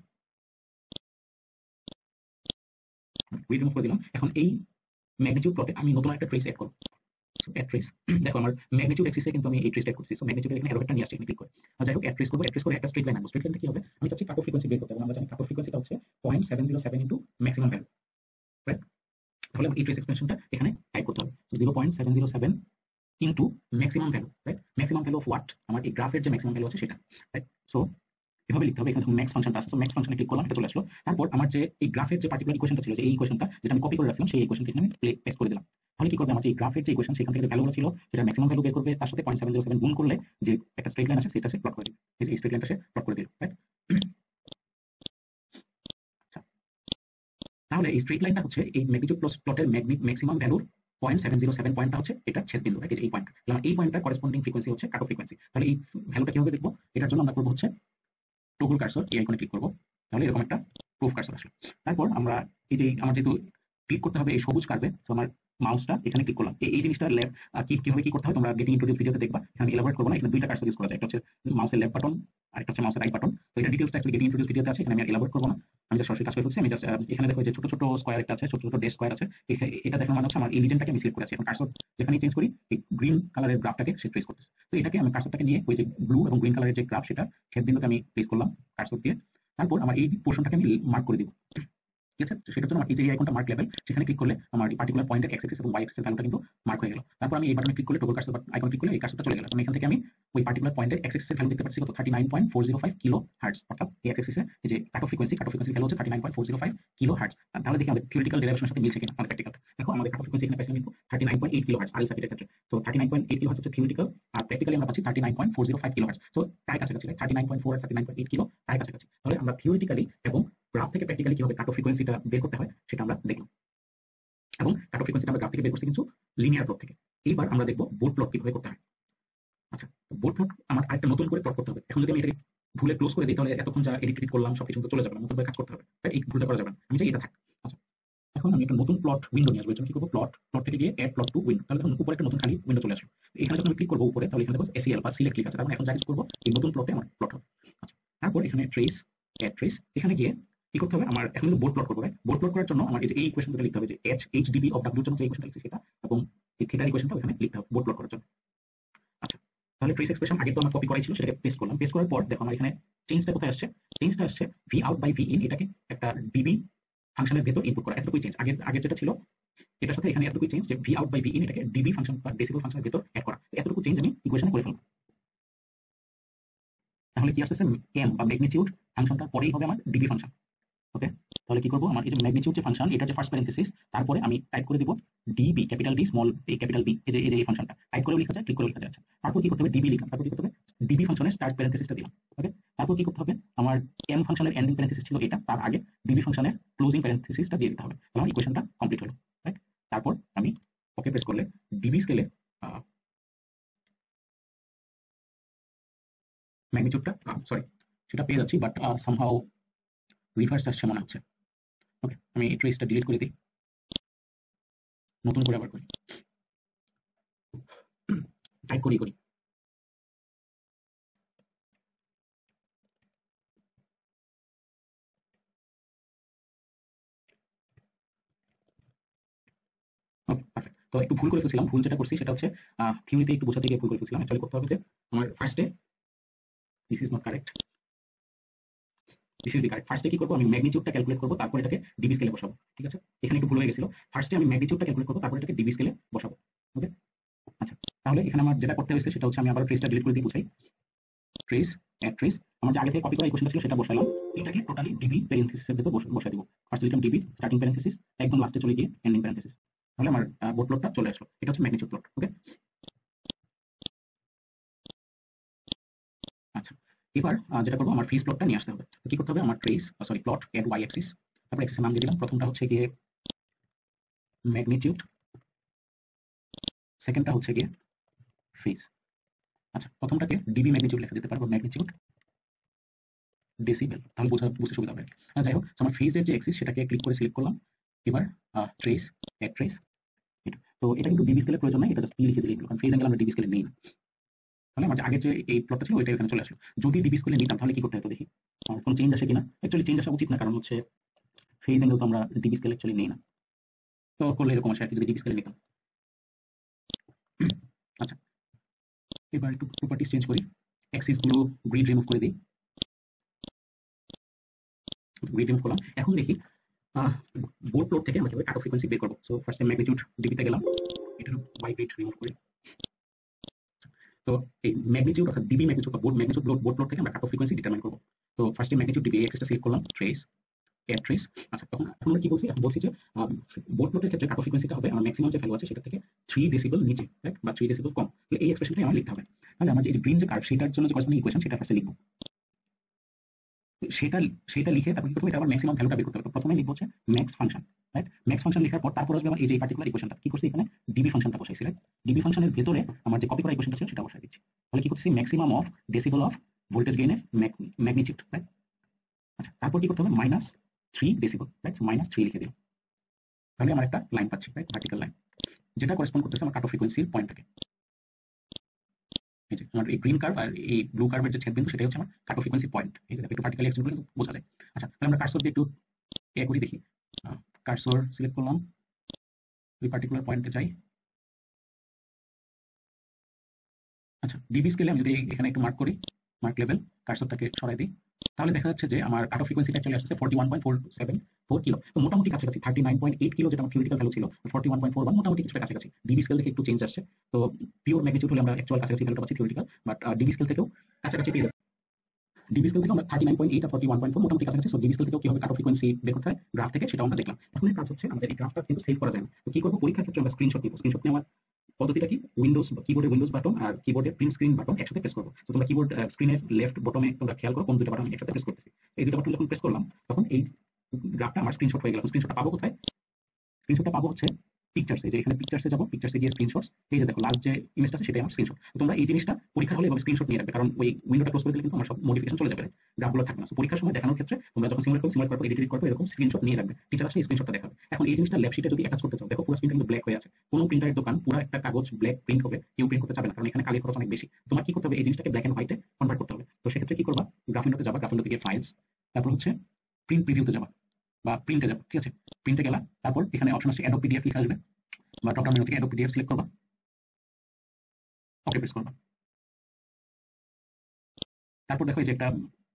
গ্রিড রিমুভ করে দিলাম। এখন এই ম্যাগনিটিউড প্লটে আমি নতুন একটা ট্রেস অ্যাড করব। অ্যাড ট্রেস, দেখো আমার ম্যাগনিটিউড অ্যাক্সিসে কিন্তু আমি এই ট্রেসটা করছি। সো ম্যাগনিটিউডের এখানে অ্যারোটা নিয়ে আসছি, ক্লিক করে। যাই হোক, অ্যাড ট্রেস করব, অ্যাড ট্রেস করে একটা স্ট্রেট লাইন আনবো। স্ট্রেট লাইনটা কি হবে? আমি চাচ্ছি কাট অফ ফ্রিকোয়েন্সি বের করতে, এবং আমরা জানি কাট অফ ফ্রিকোয়েন্সিটা হচ্ছে 0.707 ইনটু ম্যাক্সিমাম ভ্যালু, রাইট? তাহলে এই ট্রেস এক্সপ্রেশনটা এখানে টাইপ করতে হবে। 0.707 into maximum value, right? Maximum value of what? আমার এই গ্রাফের যে ম্যাক্সিমাম ভ্যালু আছে সেটা, রাইট? সো এভাবে লিখতে হবে। এখানে ম্যাক্স ফাংশনটা আছে, সো ম্যাক্স ফাংশনে ক্লিক করলাম, এটা চলে আসলো। তারপর আমার যে এই গ্রাফের যে পার্টিকুলার ইকুয়েশনটা ছিল, যে এই ইকুয়েশনটা যেটা আমি কপি করে রাখছিলাম, সেই ইকুয়েশনটা এখানে পেস্ট করে দিলাম। তাহলে কি করবে? আমার যে গ্রাফের যে ইকুয়েশন সেখান থেকে যে ভ্যালুগুলো ছিল সেটা ম্যাক্সিমাম ভ্যালু বের করবে, তার সাথে 0.707 গুণ করলে যে একটা স্ট্রেট লাইন আছে সেটা সে প্লট করে দিবে। এই যে স্ট্রেট লাইনটা সে প্লট করে দিল, রাইট? আচ্ছা, তাহলে এই স্ট্রেট লাইনটা হচ্ছে এই ম্যাগনিটিউড প্লটের ম্যাক্সিমাম ভ্যালুর 0.707 পয়েন্টটা হচ্ছে এটা ছেদ বিন্দু, রাইট? এই পয়েন্ট, তাহলে এই পয়েন্টটা করেসপন্ডিং ফ্রিকোয়েন্সি হচ্ছে কাট অফ ফ্রিকোয়েন্সি। তাহলে এই ভ্যালুটা কিভাবে দেখবো? এটার জন্য আমরা করবো হচ্ছে টগল কার্সর, এই আইকনে ক্লিক করবো, তাহলে এরকম একটা প্রুফ কার্সর আসলো। তারপর আমরা এই যে আমার যেহেতু ক্লিক করতে হবে এই সবুজ কার্ভে, তো আমার মাউসটা এখানে ক্লিক করলাম। এই জিনিসটা ল্যাব কিভাবে কি করতে হয় তোমরা গেটিং ইন্ট্রোডিউস ভিডিওতে দেখবা, এখানে এলাবোরেট করবো না। এখানে দুইটা কার্সর ইউজ করা যায়, একটা হচ্ছে মাউসের লেফট বাটন আর একটা হচ্ছে মাউসের রাইট বাটন। তো এটা ডিটেইলসটা অ্যাকচুয়ালি গেটিং ইন্ট্রোডিউস ভিডিওতে আছে, এখানে আমি এলাবোরেট করবো না। আমি জাস্ট সরাসরি কাজ করে ফেলছি। আমি জাস্ট এখানে দেখো যে ছোট ছোট স্কোয়ার একটা আছে, ছোট ছোট ড্যাশ স্কোয়ার আছে, এটা দেখার মানে হচ্ছে আমার এই লিজেন্ডটাকে আমি সিলেক্ট করেছি। এখন কার্সর যেখানে চেঞ্জ করি এই গ্রিন কালারের গ্রাফটাকে সে ট্রেস করতেছে। তো এটাকে আমি কার্সরটাকে নিয়ে ওই যে ব্লু এবং গ্রিন কালারের যে গ্রাফ সেটা ছেদ বিন্দুকে আমি প্লেস করলাম কার্সর দিয়ে। তারপর আমার এই পোর্শনটাকে আমি মার্ক করে দিব, ঠিক আছে? সেটার জন্য আমার এই যে আইকনটা মার্ক লেভেল, সেখানে ক্লিক করলে আমার এই পার্টিকুলার পয়েন্টের এক্স এক্সিস এবং ওয়াই এক্সিস ভ্যালুটা কিন্তু মার্ক হয়ে গেল। তারপর আমি এই বাটনে ক্লিক করলে টগল কার্সর আইকন ক্লিক করলে এই কার্সরটা চলে গেল। আমি এখান থেকে আমি ওই পার্টিকুলার পয়েন্টের এক্স এক্সিস ভ্যালু দেখতে পাচ্ছি কত, 39.405 কিলো হার্টজ, অর্থাৎ এই এক্স এক্সিসে এই যে কাট অফ ফ্রিকোয়েন্সি ভ্যালু হচ্ছে 39.405 কিলো হার্টজ। তাহলে দেখি আমাদের থিওরিটিক্যাল ডেরিভেশনের সাথে মিলছে কিনা আমাদের প্র্যাকটিক্যাল। দেখো আমাদের কাট অফ ফ্রিকোয়েন্সি এখানে পাইছিলাম কিন্তু 39.8 কিলো হার্টজ আরএল সার্কিটের ক্ষেত্রে। সো 39.8 কিলো হার্টজ হচ্ছে থিওরিটিক্যাল, আর প্র্যাকটিক্যালি আমরা পাচ্ছি 39.405 কিলো হার্টজ। সো তার কাছাকাছি 39.4 আর 39.8 কিলো তার কাছাকাছি। তাহলে আমরা থিওরিটিক্যালি এবং গ্রাফ থেকে প্র্যাকটিক্যালি কিভাবে কাট অফ ফ্রিকোয়েন্সিটা বের করতে হয় সেটা আমরা দেখলাম, এবং কাট অফ ফ্রিকোয়েন্সিটা আমরা গ্রাফ থেকে বের করছি কিন্তু লিনিয়ার প্লট থেকে। এইবার আমরা দেখবো বোর্ড প্লট কিভাবে করতে হয়। আচ্ছা, বোর্ড প্লট আমার আরেকটা নতুন করে প্লট করতে হবে। এখন যদি আমি এটাকে ভুলে ক্লোজ করে দিই তাহলে এতক্ষণ যা এডিট করলাম সবকিছু চলে যাবে, নতুন করে কাজ করতে হবে, তাই এই ভুলটা করা যাবে না। আমি চাই এটা থাক। আচ্ছা, এখন আমি একটা নতুন প্লট উইন্ডো নিয়ে আসবো। এর জন্য কি করবো, প্লট থেকে গিয়ে অ্যাড প্লট টু উইন্ডো, তাহলে তখন উপরে একটা নতুন খালি উইন্ডো চলে আসবে। এখানে যখন আমি ক্লিক করবো উপরে, তাহলে এখানে দেখো এসিএল বা সিলেক্ট ক্লিক আছে, তার মানে এখন যা কিছু করবো এই নতুন প্লটে আমার প্লট হবে। আচ্ছা, তারপর এখানে ট্রেস, অ্যাড ট্রেস, এখানে গিয়ে কি করতে হবে, আমার এখন বোর্ড প্লট করবো। বোর্ড প্লট করার জন্য আমার এই ইকুয়েশনটা লিখতে হবে, যে এইচডিবি অফ ডাব্লিউর জন্য যে ইকুয়েশনটা লিখছি সেটা, এবং এই থিটার ইকুয়েশনটা এখানে লিখতে হবে বোর্ড প্লট করার জন্য। আচ্ছা, তাহলে ট্রেস এক্সপ্রেশন আগে তো আমার কপি করাই ছিল, সেটাকে পেস্ট করলাম। পেস্ট করার পর দেখো আমার এখানে চেঞ্জটা কোথায় আসছে, চেঞ্জটা আসছে V out by V in, এটাকে একটা ডিবি ফাংশনের ভেতর ইনপুট করা, এতটুকুই চেঞ্জ। আগে যেটা ছিল এটার সাথে এখানে এতটুকুই চেঞ্জ, যে V out by V in এটাকে ডিবি ফাংশন বা ডেসিবল ফাংশনের ভেতর অ্যাড করা, এতটুকু চেঞ্জ আমি ইকুয়েশনে করে ফেলবো। তাহলে কি আসছে, এম বা ম্যাগনিটিউড ফাংশনটার পরেই হবে আমার ডিবি ফাংশন। ওকে, তাহলে কি করবো, আমার এই যে ম্যাগনিটিউড যে ফাংশন, এটা যে ফার্স্ট প্যারেনথেসিস, তারপরে আমি টাইপ করে দিব ডিবি, ক্যাপিটাল ডি স্মল এ ক্যাপিটাল বি, এই যে এই ফাংশনটা টাইপ করে লেখা যায়, ক্লিক করে লেখা যায়। তারপর কি করতে হবে, ডিবি লিখলাম, তারপর কি করতে হবে, ডিবি ফাংশনের স্টার্ট প্যারেনথেসিসটা দিলাম। ওকে, তারপর কি করতে হবে, আমার এম ফাংশনের এন্ডিং প্যারেনথেসিস ছিল এটা, তার আগে ডিবি ফাংশনের ক্লোজিং প্যারেনথেসিসটা দিয়ে দিতে হবে। তাহলে ইকুয়েশনটা কমপ্লিট হলো, রাইট? তারপর আমি ওকে প্রেস করলে ডিবি স্কেলে ম্যাগনিটিউডটা সরি সেটা পেয়ে যাচ্ছি, বাট সামহাউ রিভার্স আসছে মনে হচ্ছে। ওকে, আমি এই ট্রেসটা ডিলিট করে দিই, নতুন করে আবার করি, টাইপ করি। ওকে, পারফেক্ট। তো একটু ভুল করে ফেলছিলাম, ভুল যেটা করছি সেটা হচ্ছে থিওরিতে একটু বোঝাতে গিয়ে ভুল করে ফেলছিলাম। অ্যাকচুয়ালি করতে হবে যে আমার ফার্স্টে this is not correct, this is the correct. ফার্স্টে কি করবো, আমি ম্যাগনিটিউডটা ক্যালকুলেট করবো, তারপর এটাকে ডিবি স্কেলে বসাবো। ঠিক আছে, এখানে একটু ভুল হয়ে গেছিল। ফার্স্টে আমি ম্যাগনিটিউডটা ক্যালকুলেট করবো, তারপর এটাকে ডিবি স্কেলে বসাবো। ওকে, আচ্ছা, তাহলে এখানে আমার যেটা করতে হয়েছে সেটা হচ্ছে, আমি আবার ট্রেসটা ডিলিট করে দিয়ে বুঝাই। ট্রেস, অ্যাড ট্রেস, আমার যে আগে থেকে কপি করা ইকুয়েশনটা ছিল সেটা বসালাম, এটাকে টোটালি ডিবি প্যারেনথেসিসের ভেতর বসাই দিব। ফার্স্ট লিখলাম ডিবি স্টার্টিং প্যারেনথেসিস, একদম লাস্টে চলে গিয়ে এন্ডিং প্যারেনথেসিস, তাহলে আমার বোর্ড প্লটটা চলে আসলো। এটা হচ্ছে ম্যাগনিটিউড প্লট। ওকে, আচ্ছা, এবার যেটা করবো, আমার ফেজ প্লটটা নিয়ে আসতে হবে। কি করতে হবে, আমার trace plot add Y axis, তারপর অ্যাক্সিসের নাম দিয়ে দিলাম। প্রথমটা হচ্ছে গিয়ে ম্যাগনিটিউড, সেকেন্ডটা হচ্ছে গিয়ে ফেজ। আচ্ছা, প্রথমটাকে ডিবি ম্যাগনিটিউড লেখা যেতে পারবো, ম্যাগনিটিউড ডেসিবেল, তাহলে বুঝতে সুবিধা হবে। যাই হোক, আমার ফেজের যে অ্যাক্সিস সেটাকে ক্লিক করে সিলেক্ট করলাম। এবার ট্রেস, অ্যাড ট্রেস, তো এটা কিন্তু ডিবি স্কেলের প্রয়োজন নাই, এটা জাস্ট লিখে দিলেই হলো, কারণ ফেজ অ্যাঙ্গেল আমরা ডিবি স্কেলে নেই না। তাহলে আমার আগের যে এই প্লটটা ছিল ওইটা এখানে চলে আসলো। যদি ডিবি স্কেলে নিতাম তাহলে কি করতে হতো দেখি, কোনো চেঞ্জ আসে কিনা। অ্যাকচুয়ালি চেঞ্জ আসা উচিত না, কারণ হচ্ছে ফেজ অ্যাঙ্গেল তো আমরা ডিবি স্কেলে অ্যাকচুয়ালি নেই না, তো করলে এরকম আসে আর কি, যদি ডিবি স্কেলে নিতাম। আচ্ছা, এবার একটু প্রপার্টিজ চেঞ্জ করি, অ্যাক্সিস গুলো গ্রিড রিমুভ করে দিই, গ্রিড রিমুভ করলাম। এখন দেখি বোর্ড প্লট থেকে আমরা কিভাবে কাট অফ ফ্রিকোয়েন্সি বের করবো। সো ফার্স্টে ম্যাগনিটিউড ডিবিতে গেলাম, এটার ওয়াই গ্রিড রিমুভ করি। তো এই ম্যাগনিটিউড অর্থাৎ ডিবি ম্যাগনিটিউড বা বোর্ড ম্যাগনিটিউড বোর্ড প্লট থেকে আমরা কাট অফ ফ্রিকোয়েন্সি ডিটারমাইন করবো। তো ফার্স্টে ম্যাগনিটিউড ডিবি এক্সটা সিলেক্ট করলাম, ট্রেস, অ্যাড ট্রেস। আচ্ছা, তখন আমরা কি বলছি, এখন বলছি যে বোর্ড প্লটের ক্ষেত্রে কাট অফ ফ্রিকোয়েন্সিটা হবে আমার ম্যাক্সিমাম যে ভ্যালু আছে সেটা থেকে 3 ডেসিবেল নিচে, রাইট, বা 3 ডেসিবেল কম। এই এক্সপ্রেশনটাই আমার লিখতে হবে। তাহলে আমার যে গ্রিন যে কার্ভ সেটার জন্য যে করেসপন্ডিং ইকুয়েশন সেটা ফার্স্টে লিখবো, সেটা লিখে তারপর কি করতে হবে, আবার ম্যাক্সিমাম ভ্যালুটা বের করতে হবে। প্রথমে লিখবো হচ্ছে max function, right, max function লেখার পর তারপর আসবে আমার এই যে পার্টিকুলার ইকুয়েশনটা কি করছি, এখানে ডিবি ফাংশনটা বসাইছি, রাইট, ডিবি ফাংশনের ভেতরে আমার যে কপি করা ইকুয়েশনটা ছিল সেটা বসাই দিচ্ছি। তাহলে কি করতেছি, maximum of decibel of voltage গেইনের ম্যাগনিটিউড, রাইট। আচ্ছা, তারপর কি করতে হবে, -3 ডেসিবল, রাইট, -3 লিখে দিলাম। তাহলে আমার একটা লাইন পাচ্ছি, রাইট, ভার্টিক্যাল লাইন, যেটা করেসপন্ড করতেছে আমার কাট অফ ফ্রিকোয়েন্সির পয়েন্টটাকে। এই যে আমার এই গ্রিন কার্ভ আর এই ব্লু কার্ভের যে ছেদবিন্দু সেটাই হচ্ছে আমার কাট অফ ফ্রিকোয়েন্সি পয়েন্ট। এই যে একটু ভার্টিক্যালি এক্সটেন্ড করলে বোঝা যায়। আচ্ছা, তাহলে আমরা কার্সর দিয়ে একটু করি দেখি, কার্সর সিলেক্ট করলাম, ওই পার্টিকুলার পয়েন্টে যাই। আচ্ছা, ডিবি স্কেলে আমি যদি এখানে একটু মার্ক করি, মার্ক লেভেল, কার্সরটাকে সরাই দিই, তাহলে দেখা যাচ্ছে যে আমার কাট অফ ফ্রিকোয়েন্সিটা চলে আসছে 41.474 কিলো। তো মোটামুটি কাছাকাছি 39.8 কিলো যেটা আমার থিওরিটিক্যাল ভ্যালু ছিল, 41.41 মোটামুটি কিছুটা কাছাকাছি। ডিবি স্কেল থেকে একটু চেঞ্জ আসছে। তো পিওর ম্যাগনিটিউড হলে আমরা অ্যাকচুয়াল কাছাকাছি ভ্যালুটা পাচ্ছি থিওরিটিক্যাল, বাট ডিবি স্কেল থেকেও কাছাকাছি পেয়ে যাচ্ছি। ডিবি স্কেল থেকে আমরা 39.8 আর 41.4 মোটামুটি কাছাকাছি। সো ডিবি স্কেল থেকেও কিভাবে কাট অফ ফ্রিকোয়েন্সি বের করতে হয় গ্রাফ থেকে সেটাও আমরা দেখলাম। এখন কাজ হচ্ছে আমাদের এই গ্রাফটা কিন্তু সেভ করা যায় না। তো কি করবো, পরীক্ষার ক্ষেত্রে আমরা স্ক্রিনশট নিব। স্ক্রিনশট নেওয়ার পদ্ধতিটা কি, উইন্ডোজ কিবোর্ডে উইন্ডোজ বাটন আর কিবোর্ডে প্রিন্ট স্ক্রিন বাটন একসাথে প্রেস করবো। তো তোমরা কিবোর্ড স্ক্রিনের লেফট বটমে তোমরা খেয়াল করো কোন দুটো বাটন একসাথে প্রেস করতেছি। এই দুটো বাটন যখন প্রেস করলাম তখন এই গ্রাফটা আমার স্ক্রিনশট হয়ে গেল। স্ক্রিনশটটা পাবো কোথায়? স্ক্রিনশটটা পাবো হচ্ছে পিকচার্সে, যে এখানে পিকচার্সে যাবো, পিকচার্সে গিয়ে স্ক্রিনশটস, এই যে দেখো লাস্ট যে ইমেজটা আছে সেটাই আমার স্ক্রিনশট। তোমরা এই জিনিসটা পরীক্ষার হলে এভাবে স্ক্রিনশট নিয়ে রাখবে, কারণ ওই উইন্ডোটা ক্লোজ করে দিলে কিন্তু আমার সব মডিফিকেশন চলে যাবে, গ্রাফগুলো থাকবে না। পরীক্ষার সময় দেখানোর ক্ষেত্রে তোমরা যখন সিমুলেট করবে এডিট করবে এরকম স্ক্রিনশট নিয়ে রাখবে, টিচার আসলে স্ক্রিনশটটা দেখাবে। এখন এই জিনিসটা ল্যাব শিটে যদি অ্যাটাচ করতে চাও, দেখো পুরো স্ক্রিনটা কিন্তু ব্ল্যাক হয়ে আছে। কোনো প্রিন্টারের দোকান পুরো একটা কাগজ ব্ল্যাক প্রিন্ট হবে, কেউ প্রিন্ট করতে চাবে না, কারণ এখানে কালির খরচ অনেক বেশি। তোমার কি করতে হবে? এই জিনিসটাকে ব্ল্যাক এন্ড হোয়াইটে কনভার্ট করতে হবে। তো সেক্ষেত্রে কি করবা? গ্রাফ উইন্ডোতে যাবা, গ্রাফ উইন্ডোতে গিয়ে ফাইলস, তারপর হচ্ছে প্রিন্ট প্রিভিউতে যাবা বা প্রিন্টে যাবা, ঠিক আছে? প্রিন্টে গেলা, তারপর এখানে অপশন আছে অ্যাডোব পিডিএফ লিখে আসবে, বা ড্রপ ডাউন মেনু থেকে অ্যাডোব পিডিএফ সিলেক্ট করবা, ওকে প্রেস করবা। তারপর দেখো এই যে একটা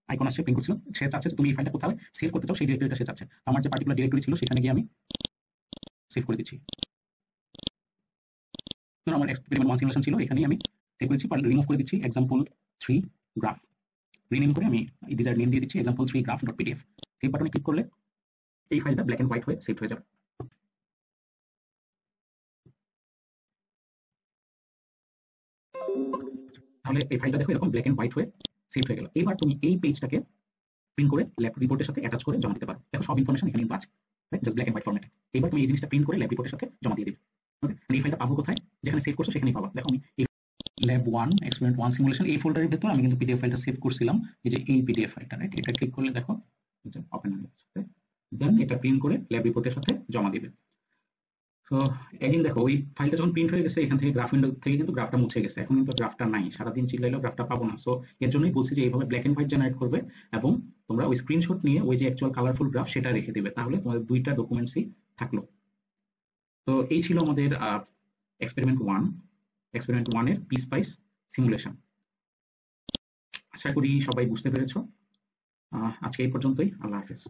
আইকন আসছে, প্রিন্ট করছিল, সে চাচ্ছে তুমি এই ফাইলটা কোথায় সেভ করতে চাও, সেই ডিরেক্টরিটা সে চাচ্ছে। আমার যে পার্টিকুলার ডিরেক্টরি ছিল সেখানে গিয়ে আমি সেভ করে দিচ্ছি। ধরো আমার এক্সপেরিমেন্ট 1 সিমুলেশন ছিল, এখানেই আমি সেভ করেছি, রিমুভ করে দিচ্ছি example3 গ্রাফ, রিনেম করে আমি এই ডিজাইন নেম দিয়ে দিচ্ছি example3 graph.pdf। সেভ বাটনে ক্লিক করলে এই ফাইলটা ব্ল্যাক এন্ড হোয়াইট হয়ে সেভ হয়ে যাবে। তাহলে এই ফাইলটা দেখো এরকম ব্ল্যাক এন্ড হোয়াইট হয়ে সেভ হয়ে গেল। এবার তুমি এই পেজটাকে প্রিন্ট করে ল্যাব রিপোর্টের সাথে অ্যাটাচ করে জমা দিতে পারো। দেখো সব ইনফরমেশন এখানে কিন্তু আছে, জাস্ট ব্ল্যাক এন্ড হোয়াইট ফরম্যাটে। এবার তুমি এই জিনিসটা প্রিন্ট করে ল্যাব রিপোর্টের সাথে জমা দিয়ে দিবে। ওকে, এই ফাইলটা পাবো কোথায়? যেখানে সেভ করছো সেখানেই পাবা। দেখো আমি এই ল্যাব 1 এক্সপেরিমেন্ট 1 সিমুলেশন এই ফোল্ডারের ভেতর আমি কিন্তু পিডিএফ ফাইলটা সেভ করছিলাম, এই যে এই পিডিএফ ফাইলটা, রাইট? এটা ক্লিক করলে দেখো ওপেন হয়ে যাচ্ছে। দেন এটা প্রিন্ট করে ল্যাব রিপোর্টের সাথে জমা দিবে। তো এগেইন দেখো ওই ফাইলটা যখন প্রিন্ট হয়ে গেছে, এখান থেকে গ্রাফ উইন্ডো থেকে কিন্তু গ্রাফটা মুছে গেছে, এখন কিন্তু গ্রাফটা নাই। সারাদিন চিল্লাইলেও গ্রাফটা পাবো না। সো এর জন্যই বলছি যে এইভাবে ব্ল্যাক এন্ড হোয়াইট জেনারেট করবে এবং তোমরা ওই স্ক্রিনশট নিয়ে ওই যে অ্যাকচুয়াল কালারফুল গ্রাফ সেটা রেখে দিবে, তাহলে তোমাদের দুইটা ডকুমেন্টসই থাকলো। তো এই ছিল আমাদের এক্সপেরিমেন্ট 1 এর পিসপাইস সিমুলেশন। আশা করি সবাই বুঝতে পেরেছো। আজকে এই পর্যন্তই। আল্লাহ হাফেজ।